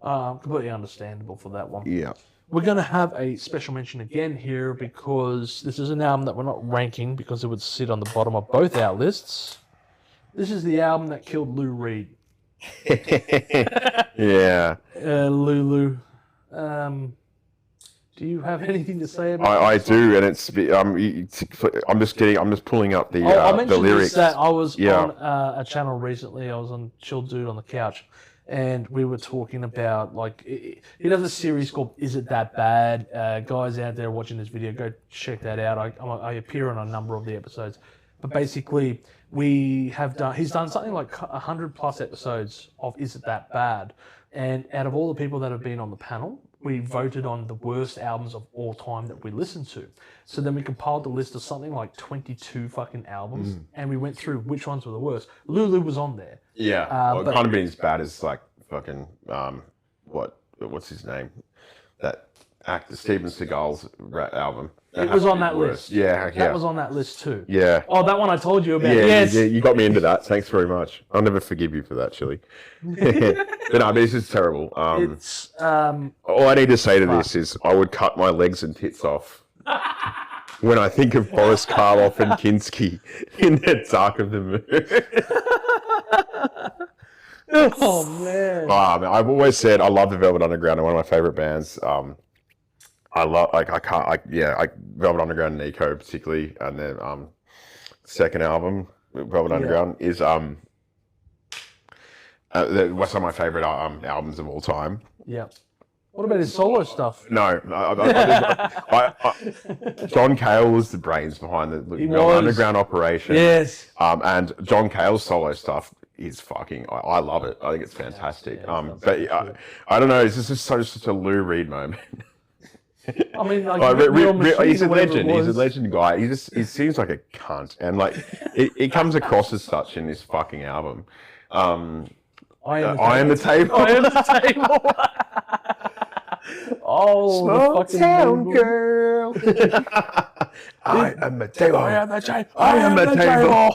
Yeah. Completely understandable for that one. Yeah. We're going to have a special mention again here because this is an album that we're not ranking because it would sit on the bottom of both our lists. This is the album that killed Lou Reed. Yeah. Lulu. Do you have anything to say about it? I do, and it's I'm just pulling up the I mentioned the lyrics. that I was on a channel recently. I was on Chill Dude on the Couch, and we were talking about he does a series called "Is It That Bad?" Guys out there watching this video, go check that out. I appear on a number of the episodes, but basically he's done something like 100+ episodes of "Is It That Bad?" And out of all the people that have been on the panel, we voted on the worst albums of all time that we listened to. So then we compiled the list of something like 22 fucking albums, and we went through which ones were the worst. Lulu was on there. Yeah, well, it kind of been as bad as like fucking what's his name? That actor Steven Seagal's album. It was on that list. Yeah. That was on that list too. Yeah. Oh, that one I told you about. Yeah, yes. you got me into that. Thanks very much. I'll never forgive you for that, Chili. But no, this is terrible. It's all I need to say to this is I would cut my legs and tits off when I think of Boris Karloff and Kinski in the dark of the moon. Oh man. I've always said I love the Velvet Underground. They're one of my favorite bands. I love Velvet Underground and Nico particularly, and their second album, Velvet Underground, is one of my favorite albums of all time. Yeah. What about his solo stuff? No, John Cale was the brains behind the Velvet Underground operation. Yes. And John Cale's solo stuff is fucking. I love it. I think it's fantastic. But I don't know. It's just such a Lou Reed moment. I mean, he's a legend. He's a legend guy. He seems like a cunt, and like it comes across as such in this fucking album. I am the table. Oh, small town girl. I am the table. I am the table. I am the table.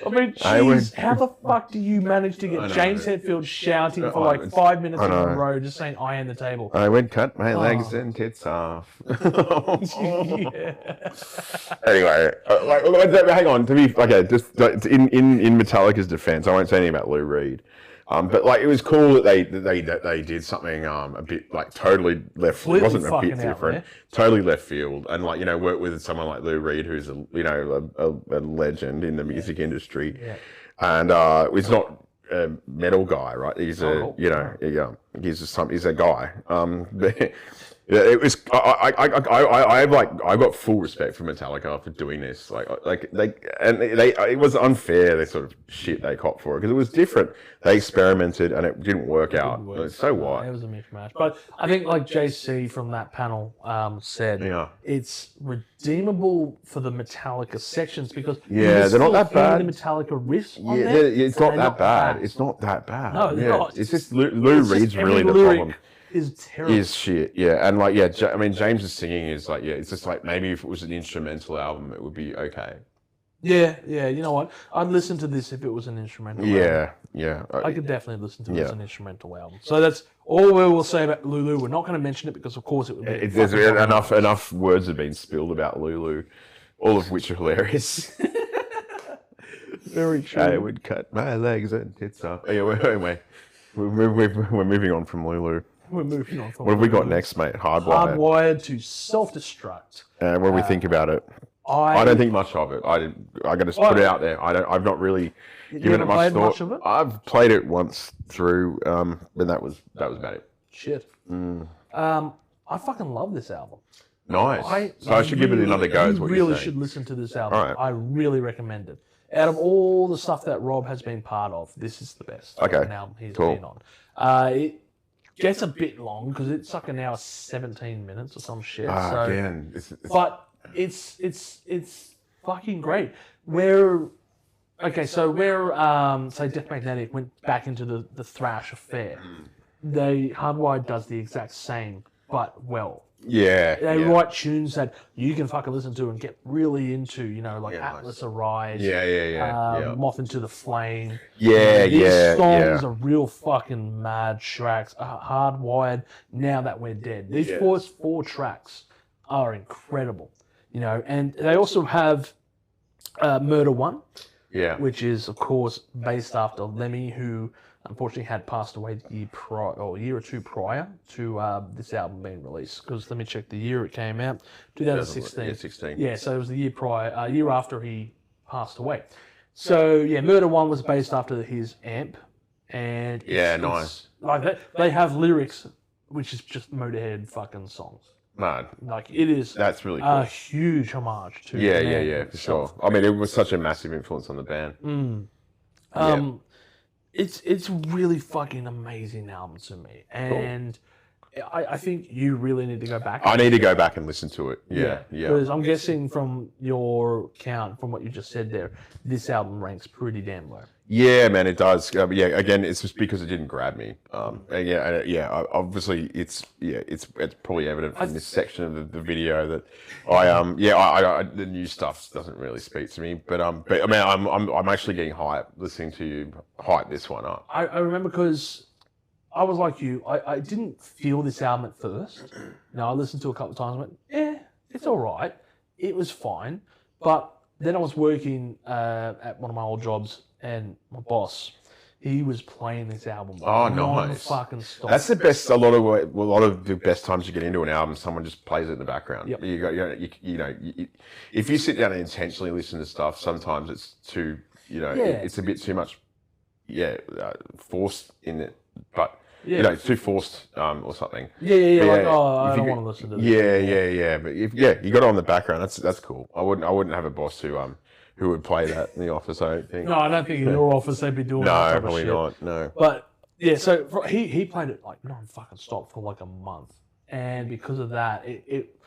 I mean, jeez, how the fuck do you manage to get James Hetfield shouting for like 5 minutes in a row, just saying, I am the table? I would cut my legs and tits off. Yeah. Anyway, hang on. Just in Metallica's defense, I won't say anything about Lou Reed. But like it was cool that they did something a bit like totally left. It wasn't a bit different, totally left field, and like work with someone like Lou Reed, who's a legend in the music industry, and he's not a metal guy, right? He's he's a guy. But it was I got full respect for Metallica for doing this. It was unfair the sort of shit they copped for it because it was different. They experimented and it didn't work out. So what? It was a mishmash. But I think like JC from that panel said, it's redeemable for the Metallica sections because they're not that bad. The Metallica riffs on there, it's not that bad. It's not that bad. No, it's not. It's just Lou Reed's really the problem. Is terrible. Is shit, and I mean, James's singing is it's just like maybe if it was an instrumental album, it would be okay. Yeah, you know what? I'd listen to this if it was an instrumental album. I could definitely listen to it as an instrumental album. So that's all we will say about Lulu. We're not going to mention it because, of course, it would be... There's enough words have been spilled about Lulu, all of which are hilarious. Very true. I would cut my legs and tits off. Anyway, we're moving on from Lulu. We're moving on. From what have we got next, mate? Hardwired to self-destruct. What do we think about it? I don't think much of it. I got to put it out there. I've not really given it much thought. I've played it once through, and that was about it. shit. I fucking love this album. Nice. So I should give it another go. Is what You you're really saying. should listen to this album. All right. I really recommend it. Out of all the stuff that Rob has been part of, this is the best album he's been on. It gets a bit long because it's like an hour 17 minutes or some shit. Again, But it's fucking great. Say Death Magnetic went back into the thrash affair. Hardwired does the exact same, but well. They write tunes that you can fucking listen to and get really into, Atlas Arise, Moth into the Flame. These songs are real fucking mad tracks. Hardwired, Now That We're Dead. These first 4 tracks are incredible, and they also have Murder One, which is, of course, based after Lemmy, who unfortunately had passed away the year prior, or a year or two prior to this album being released. Because let me check the year it came out, 2016. 16. Yeah, so it was the year prior, a year after he passed away. So yeah, Murder One was based after his amp, and nice. Like that, they have lyrics which is just Motorhead fucking songs. Man, Like it is. That's really cool. A huge homage to. For sure. I mean, it was such a massive influence on the band. It's really fucking amazing album to me, and I think you really need to go back. I need to go back and listen to it. Yeah. Because I'm guessing from your count, from what you just said there, this album ranks pretty damn low. Yeah, man, it does. Again, it's just because it didn't grab me. Obviously, it's probably evident from this section of the video that I the new stuff doesn't really speak to me. But I mean, I'm actually getting hyped listening to you hype this one up. I remember because I was like you. I didn't feel this album at first. I listened to it a couple of times and went, yeah, it's all right. It was fine. But then I was working at one of my old jobs, and my boss, he was playing this album. Nice. Fucking stop. That's the best. A lot of the best times you get into an album, someone just plays it in the background. Yep. If you sit down and intentionally listen to stuff, sometimes it's too, it's a bit too much, forced in it. But it's too forced or something. I don't want to listen to this. But you got it on the background. That's cool. I wouldn't have a boss who would play that in the office. I don't think. No, I don't think in your office they'd be doing that type probably of shit. not. No. But so he played it like non-fucking stop for like a month, and because of that, it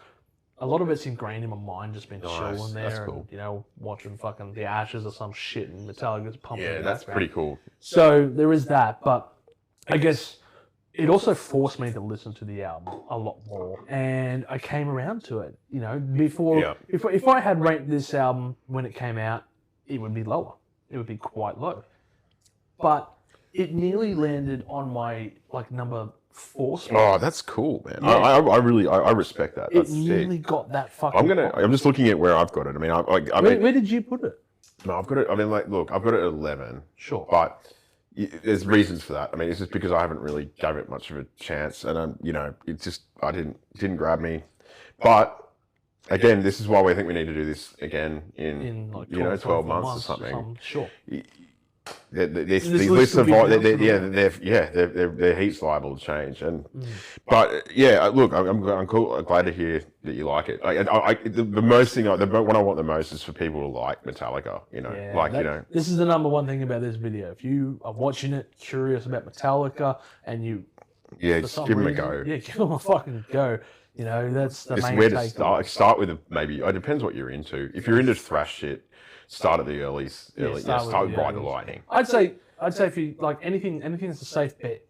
a lot of it's ingrained in my mind. Just been chilling there, that's cool. and, watching fucking The Ashes or some shit, and Metallica's pumping. Yeah, that's pretty cool. So there is that, but I guess it also forced me to listen to the album a lot more, and I came around to it. Before if I had ranked this album when it came out, it would be lower. It would be quite low. But it nearly landed on my number 4 spot. Oh, that's cool, man. Yeah. I really respect that. That's nearly got that fucking. I'm just looking at where I've got it. I mean, where did you put it? No, I've got it. I mean, look, I've got it at 11. Sure. But there's reasons for that. I mean, it's just because I haven't really gave it much of a chance, and it just didn't grab me. But again, this is why we think we need to do this again in 12 months or something. Sure. These lists of they're heaps liable to change, but look, I'm cool. I'm glad to hear that you like it. The most thing, what I want the most is for people to like Metallica. This is the number one thing about this video. If you are watching it, curious about Metallica, and you just give them a go. Yeah, give them a fucking go. That's the main where take. Start with maybe. It depends what you're into. If you're into thrash shit, start at the early. Start Ride the Lightning. I'd say if you like anything that's a safe bet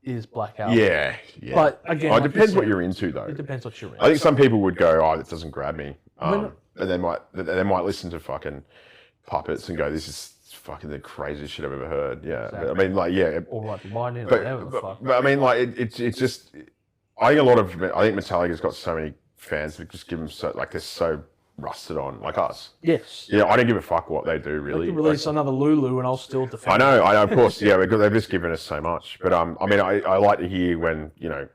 is Black Album. Yeah. But again, it depends what you're into, though. It depends what you're into. I think some people would go, "Oh, that doesn't grab me," and they might listen to fucking Puppets and go, "This is fucking the craziest shit I've ever heard." Yeah, exactly. I mean, or Ride the Lightning, or whatever the fuck. But I mean, it's just. I think Metallica's got so many fans that just give them they're so rusted on, like us. Yes. Yeah, I don't give a fuck what they do, really. They can release another Lulu and I'll still defend I know, of course, because they've just given us so much. But I mean, I like to hear when,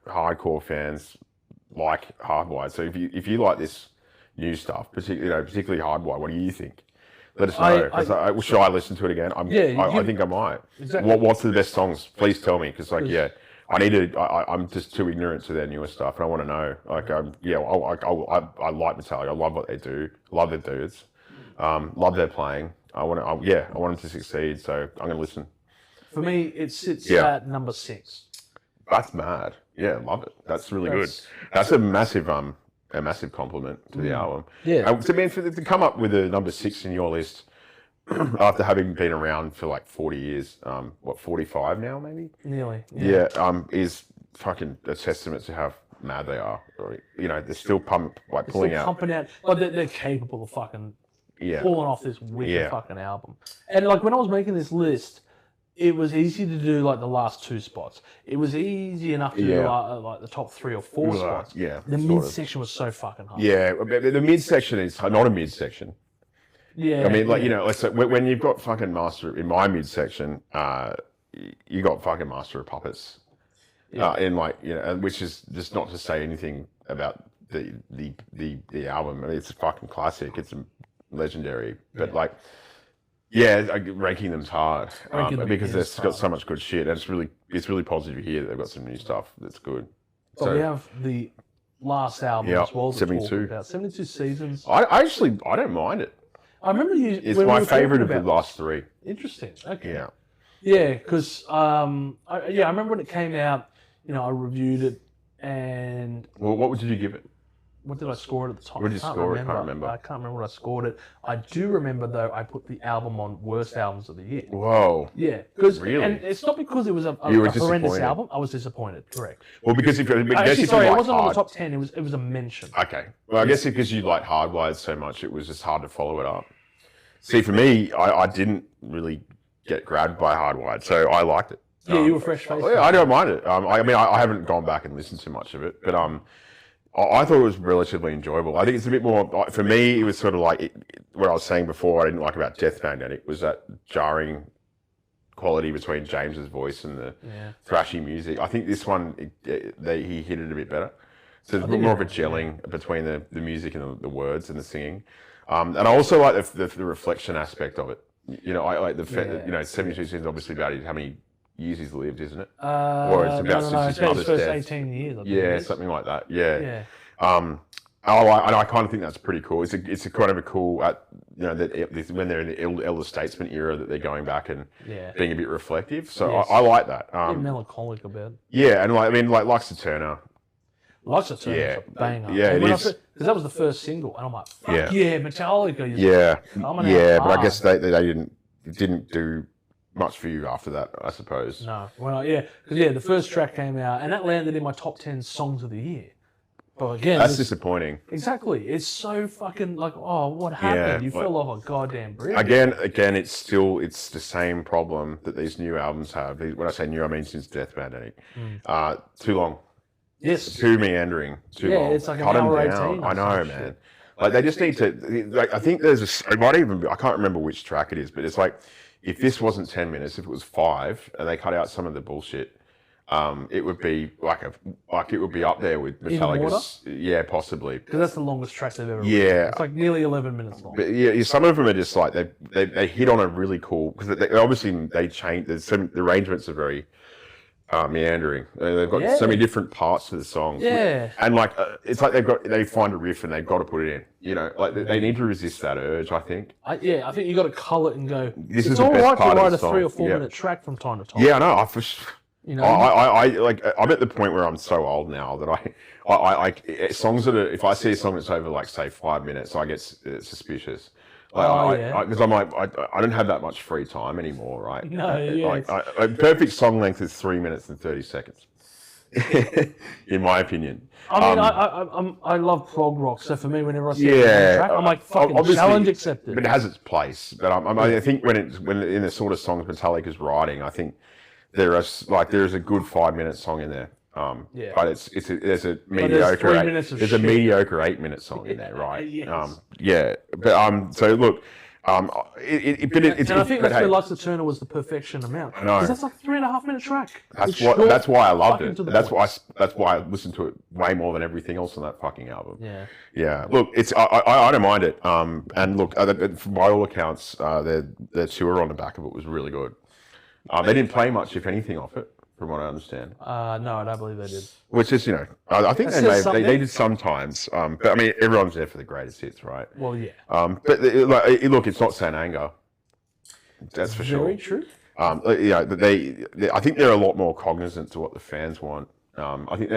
hardcore fans like Hardwired. So if you like this new stuff, particularly Hardwired, what do you think? Let us know. Should I listen to it again? I think I might. Exactly. What's the best songs? Please tell me, because I need to. I'm just too ignorant to their newer stuff, and I want to know. Like, I like Metallica. I love what they do. Love their dudes. Love their playing. I want them to succeed. So I'm gonna listen. For me, it sits at number 6. That's mad. Yeah, love it. That's really good. That's a massive compliment to the album. Yeah. To come up with a number 6 in your list after having been around for like 40 years, 45 now maybe? Nearly. Yeah, is fucking a testament to how mad they are. Or, you know, they're still pulling out. Pumping out. Like they're capable of fucking Yeah. pulling off this wicked fucking album. And like when I was making this list, it was easy to do like the last 2 spots. It was easy enough to do like the top 3 or 4 spots. Yeah. The midsection was so fucking hard. Yeah, the midsection is not a midsection. Yeah. I mean, like, you know, let's say when you've got fucking Master in my midsection, you got fucking Master of Puppets. In like, you know, which is just not to say anything about the album. I mean, it's a fucking classic. It's legendary. But like, ranking them's hard because they've got so much good shit, and it's really positive to hear that they've got some new stuff that's good. So we have the last album as well. 72. About 72 Seasons. I don't mind it. I remember you. It's my favorite of the last 3. Interesting. Okay. Yeah. Yeah, because I remember when it came out. You know, I reviewed it, and Well, what did you give it? what did I score it at the time? What did you score it? I can't remember. I can't remember what I scored it. I do remember though. I put the album on worst albums of the year. Whoa. Yeah, because Really? and it's not because it was a horrendous disappointed. album. I was disappointed. Correct. Well, because if Actually, sorry, you it like wasn't on the top 10. It was a mention. Okay. Well, I guess because you like Hardwired so much, it was just hard to follow it up. See, for me, I didn't really get grabbed by Hardwired, so I liked it. Yeah, you were fresh faced. Yeah, I don't mind it. I mean, I haven't gone back and listened to much of it, but I thought it was relatively enjoyable. I think it's a bit more, for me, it was sort of like what I was saying before I didn't like about Death Magnetic was that jarring quality between James's voice and the thrashy music. I think this one, he hit it a bit better. So there's more of a gelling between the music and the words and the singing. And I also like the reflection aspect of it. You know, I like you know, 72 Seasons obviously about how many years he's lived, isn't it? Or it's about since his mother's first death. 18 years. Yeah, something like that. Yeah. I kind of think that's pretty cool. It's a kind of a cool, you know, that when they're in the elder statesman era, that they're going back and being a bit reflective. So I like that. A bit melancholic about it. Yeah, and like Lux the Turner. Lux the Turner is a banger. Yeah, it is. Because that was the first single, and I'm like, fuck yeah, Metallica. But I guess they didn't do much for you after that, I suppose. No, well, because the first track came out, and that landed in my top 10 songs of the year. But again, that's disappointing. Exactly, it's so fucking like, oh, what happened? You fell off a goddamn bridge. Again, it's the same problem that these new albums have. When I say new, I mean since Death Magnetic. Too long. Yes. Too meandering. Too long. It's like an Cut hour 18. I know, man. Shit. Like they just need to. Like I think it might even be, I can't remember which track it is, but it's like if this wasn't 10 minutes, if it was 5, and they cut out some of the bullshit, it would be it would be up there with Metallica's. Yeah, possibly. Because that's the longest track they've ever released. It's like nearly 11 minutes long. But some of them are just like they hit on a really cool because they obviously they change. The arrangements are very meandering. They've got so many different parts to the song. Yeah. And like it's like they find a riff and they've got to put it in. You know, like they need to resist that urge. I think. I think you got to cull it and go. This it's is the all best right part to of write the a song. 3 or 4 minute track from time to time. Yeah, I know. You know, I'm at the point where I'm so old now that I songs that are, if I see a song that's over like say 5 minutes, I get suspicious. Because I'm like I don't have that much free time anymore, right? No, yeah. A perfect song length is 3 minutes and 30 seconds, in my opinion. I mean, I love prog rock, so for me, whenever I see a track, I'm like, fucking challenge accepted. But it has its place. But I think when in the sort of songs Metallica's writing, I think there's a good 5 minute song in there. But there's a mediocre 8 minute song in there, right? Yes. But so look, and I think that's where Lux the Turner was the perfection amount. I know. Because that's like 3.5 minute track. That's why I loved it. That's why I listened to it way more than everything else on that fucking album. Yeah. Yeah. Look, I don't mind it. And look, by all accounts, their tour on the back of it was really good. They didn't play much, if anything, off it. from what I understand. No, I don't believe they did. Which is, I think they did sometimes. But I mean, everyone's there for the greatest hits, right? Well, yeah. But look, it's not Saint Anger. That's for sure. Very true. I think they're a lot more cognizant to what the fans want. I think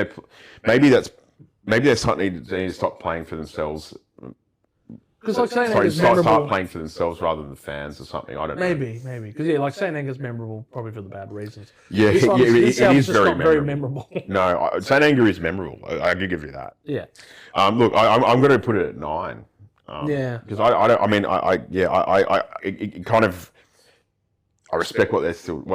maybe that's something they need to stop playing for themselves. Because like Saint Anger's memorable. Start playing for themselves rather than the fans or something. I don't know. Maybe. Because like Saint Anger's memorable probably for the bad reasons. Yeah, it is very memorable. No, Saint Anger is memorable. I can give you that. Yeah. Look, I'm going to put it at 9. Because it kind of. I respect what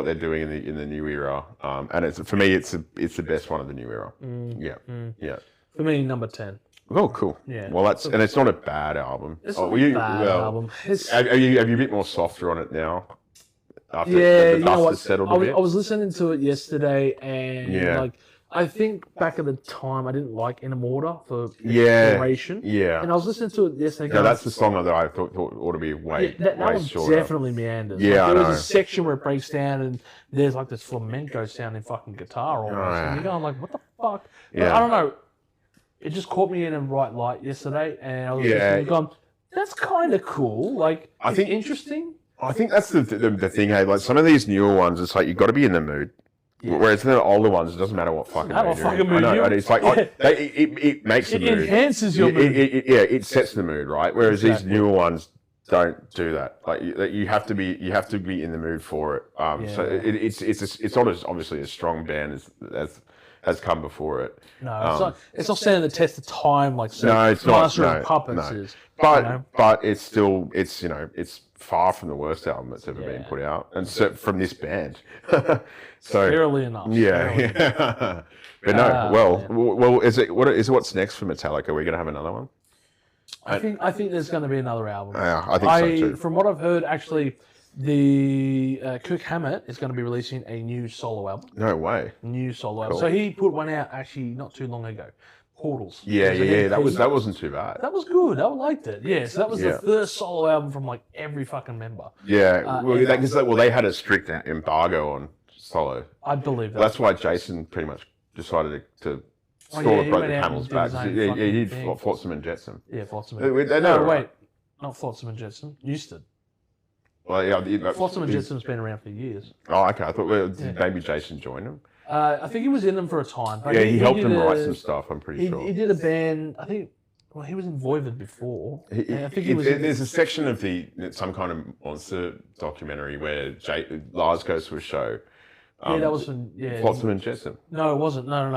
they're doing in the new era, and for me, it's the best one of the new era. Yeah. For me, number 10. Oh, cool. Yeah. Well, it's not a bad album. It's not a bad album. Are you a bit more softer on it now? After the you dust know what? has settled a bit? I was listening to it yesterday, and I think back at the time I didn't like In Order for Exploration. Yeah. And I was listening to it yesterday. No, that's the song that I thought ought to be way that one shorter. definitely meanders. Yeah, There was a section where it breaks down and there's like this flamenco sounding fucking guitar almost. And you're going like, what the fuck? But I don't know. It just caught me in a right light yesterday, and I was just going, that's kind of cool. Like, I think interesting. I think that's the thing, hey. Like, some of these newer ones, it's like, you've got to be in the mood. Yeah. Whereas the older ones, it doesn't matter what fucking mood you're in. It's like, it makes the mood. It enhances your mood. It sets the mood, right? Whereas these newer ones don't do that. Like, you have to be in the mood for it. So it's not as obviously a strong band as has come before it. No, it's not standing the test of time like it's Master not. of Puppets is. But it's still it's far from the worst album that's ever been put out, and so from this band. So fairly enough. Yeah. But no, well, is it what's next for Metallica? Are we gonna have another one? I think there's going to be another album. Yeah, I think so too. From what I've heard, actually, the Kirk Hammett is going to be releasing a new solo album. No way. New solo album. So he put one out actually not too long ago. Portals. Yeah. That wasn't too bad. That was good. I liked it. Yeah. So that was the first solo album from like every fucking member. Yeah. They had a strict embargo on solo. I believe that. That's why Jason pretty much decided to broke the camel's back. He Flotsam and Jetsam. Yeah, Flotsam. Wait, not Flotsam and Jetsam. Euston. Well, Flotsam and Jetsam's been around for years. Oh, okay. I thought maybe Jason joined them. I think he was in them for a time. He helped them write some stuff. I'm pretty sure. He did a band. I think. Well, he was in Voivod before. I think he was. There's a section of some kind of monster documentary where Lars goes to a show. That was from Flotsam and Jetsam. No, it wasn't. No.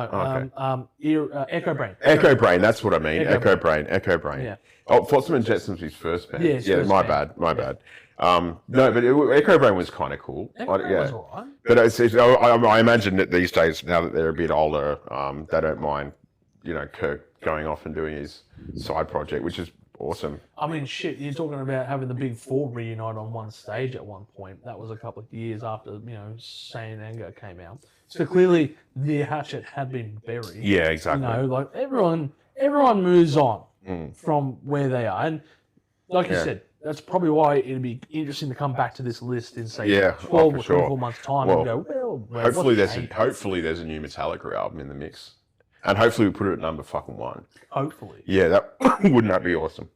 Okay. Echo Brain. Echo Brain. That's what I mean. Echo Brain. Yeah. Oh, Flotsam and Jetsam's his first band. Yeah, my bad. No, but Echo Brain was kind of cool. Echo Brain was alright. But I imagine that these days, now that they're a bit older, they don't mind, Kirk going off and doing his side project, which is awesome. I mean, shit, you're talking about having the Big Four reunite on one stage at one point. That was a couple of years after, Saint Anger came out. So clearly, the hatchet had been buried. Yeah, exactly. Like everyone moves on from where they are. And like you said, that's probably why it'd be interesting to come back to this list in, say, 12 or 24 months' time and go, hopefully there's a new Metallica album in the mix. And hopefully we put it at number fucking 1. Hopefully. Yeah, wouldn't that be awesome?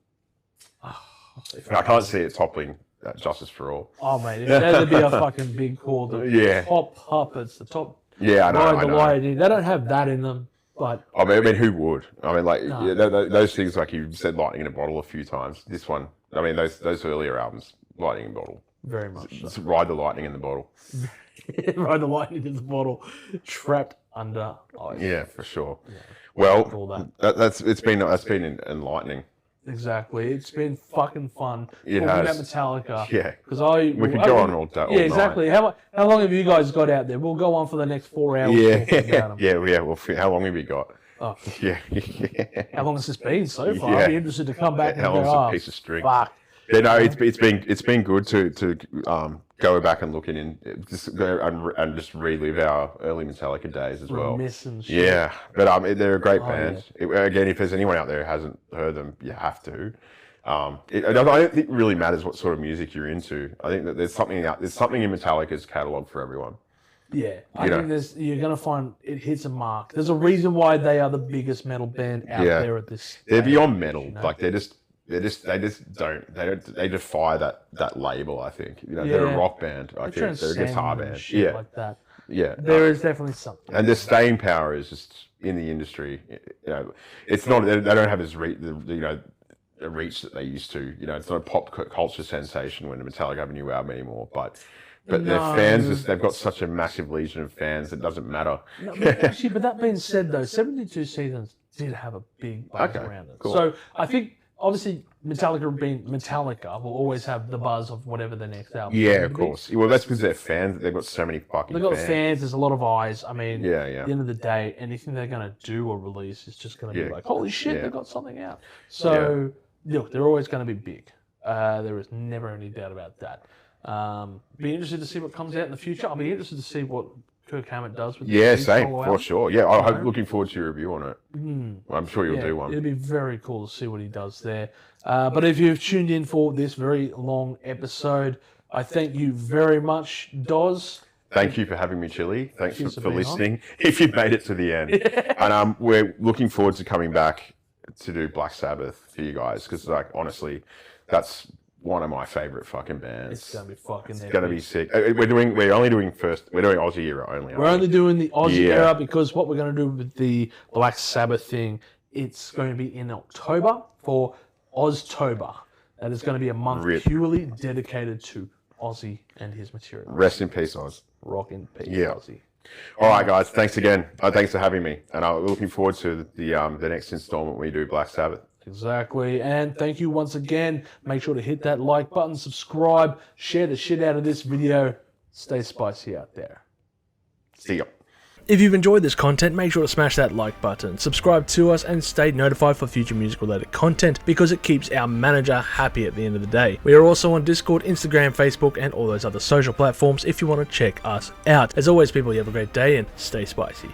I can't see it toppling Justice for All. Oh, mate, that'd be a fucking big call. The top puppets, the top... Yeah, I know. They don't have that in them, but... I mean, who would? I mean, like, those things, like you said, Lightning in a Bottle a few times. This one, I mean, those earlier albums, Lightning in a Bottle. Very much so. Just ride the lightning in the bottle. Ride the lightning in the bottle, trapped under ice. Yeah, for sure. Yeah. Well, that's been enlightening. Exactly, it's been fucking fun talking about Metallica. Yeah, because we could go on all day. Yeah, exactly. How long have you guys got out there? We'll go on for the next 4 hours. Yeah. Well, how long have you got? Oh. Yeah. How long has this been so far? I'd be interested to come back and how go, long's a piece of string? Fuck. Yeah, no, it's been good to go back and look in and just relive our early Metallica days as well. Missing shit. Yeah, but they're a great band. Yeah. Again, if there's anyone out there who hasn't heard them, you have to. I don't think it really matters what sort of music you're into. I think that there's something in Metallica's catalog for everyone. Yeah, I think you're going to find it hits a mark. There's a reason why they are the biggest metal band out there at this stage. They're beyond metal. You know? Like they defy that label, I think. You know, they're a rock band. I think they're a guitar band. Yeah. Like that. Yeah. There is definitely something. And their staying power is just in the industry. You know, it's not, they don't have as a reach that they used to. You know, it's not a pop culture sensation when Metallica have a new album anymore, but their fans, they've got such a massive legion of fans, it doesn't matter. No, but that being said, though, 72 Seasons did have a big buzz around it. Cool. So I think, obviously, Metallica being Metallica will always have the buzz of whatever the next album is. Yeah, of course. Well, that's because they're fans. They've got so many fucking fans. They've got fans. There's a lot of eyes. I mean, yeah. At the end of the day, anything they're going to do or release is just going to be like, holy shit, they've got something out. So, look, they're always going to be big. There is never any doubt about that. Be interested to see what comes out in the future. I'll be interested to see what Kirk Hammett does with same, for sure. Yeah, I'm looking forward to your review on it. I'm sure you'll do one. It'll be very cool to see what he does there. But if you've tuned in for this very long episode, I thank you very much, Doz. Thank you for having me, Chili. Thanks for listening. If you've made it to the end. And we're looking forward to coming back to do Black Sabbath for you guys, because, like, honestly, that's one of my favorite fucking bands. It's gonna be fucking. It's gonna be sick. We're doing Aussie era only. We're only doing the Aussie era because what we're gonna do with the Black Sabbath thing, it's going to be in October for Oztober. That is going to be a month purely dedicated to Ozzy and his material. Rest in peace, Oz. Rock in peace, Ozzy. All right, guys. Thanks again. Thanks for having me, and I'm looking forward to the next installment we do Black Sabbath. Exactly. And thank you once again. Make sure to hit that like button, subscribe, share the shit out of this video. Stay spicy out there. See ya. If you've enjoyed this content, make sure to smash that like button, subscribe to us, and stay notified for future music-related content because it keeps our manager happy at the end of the day. We are also on Discord, Instagram, Facebook, and all those other social platforms if you want to check us out. As always, people, you have a great day and stay spicy.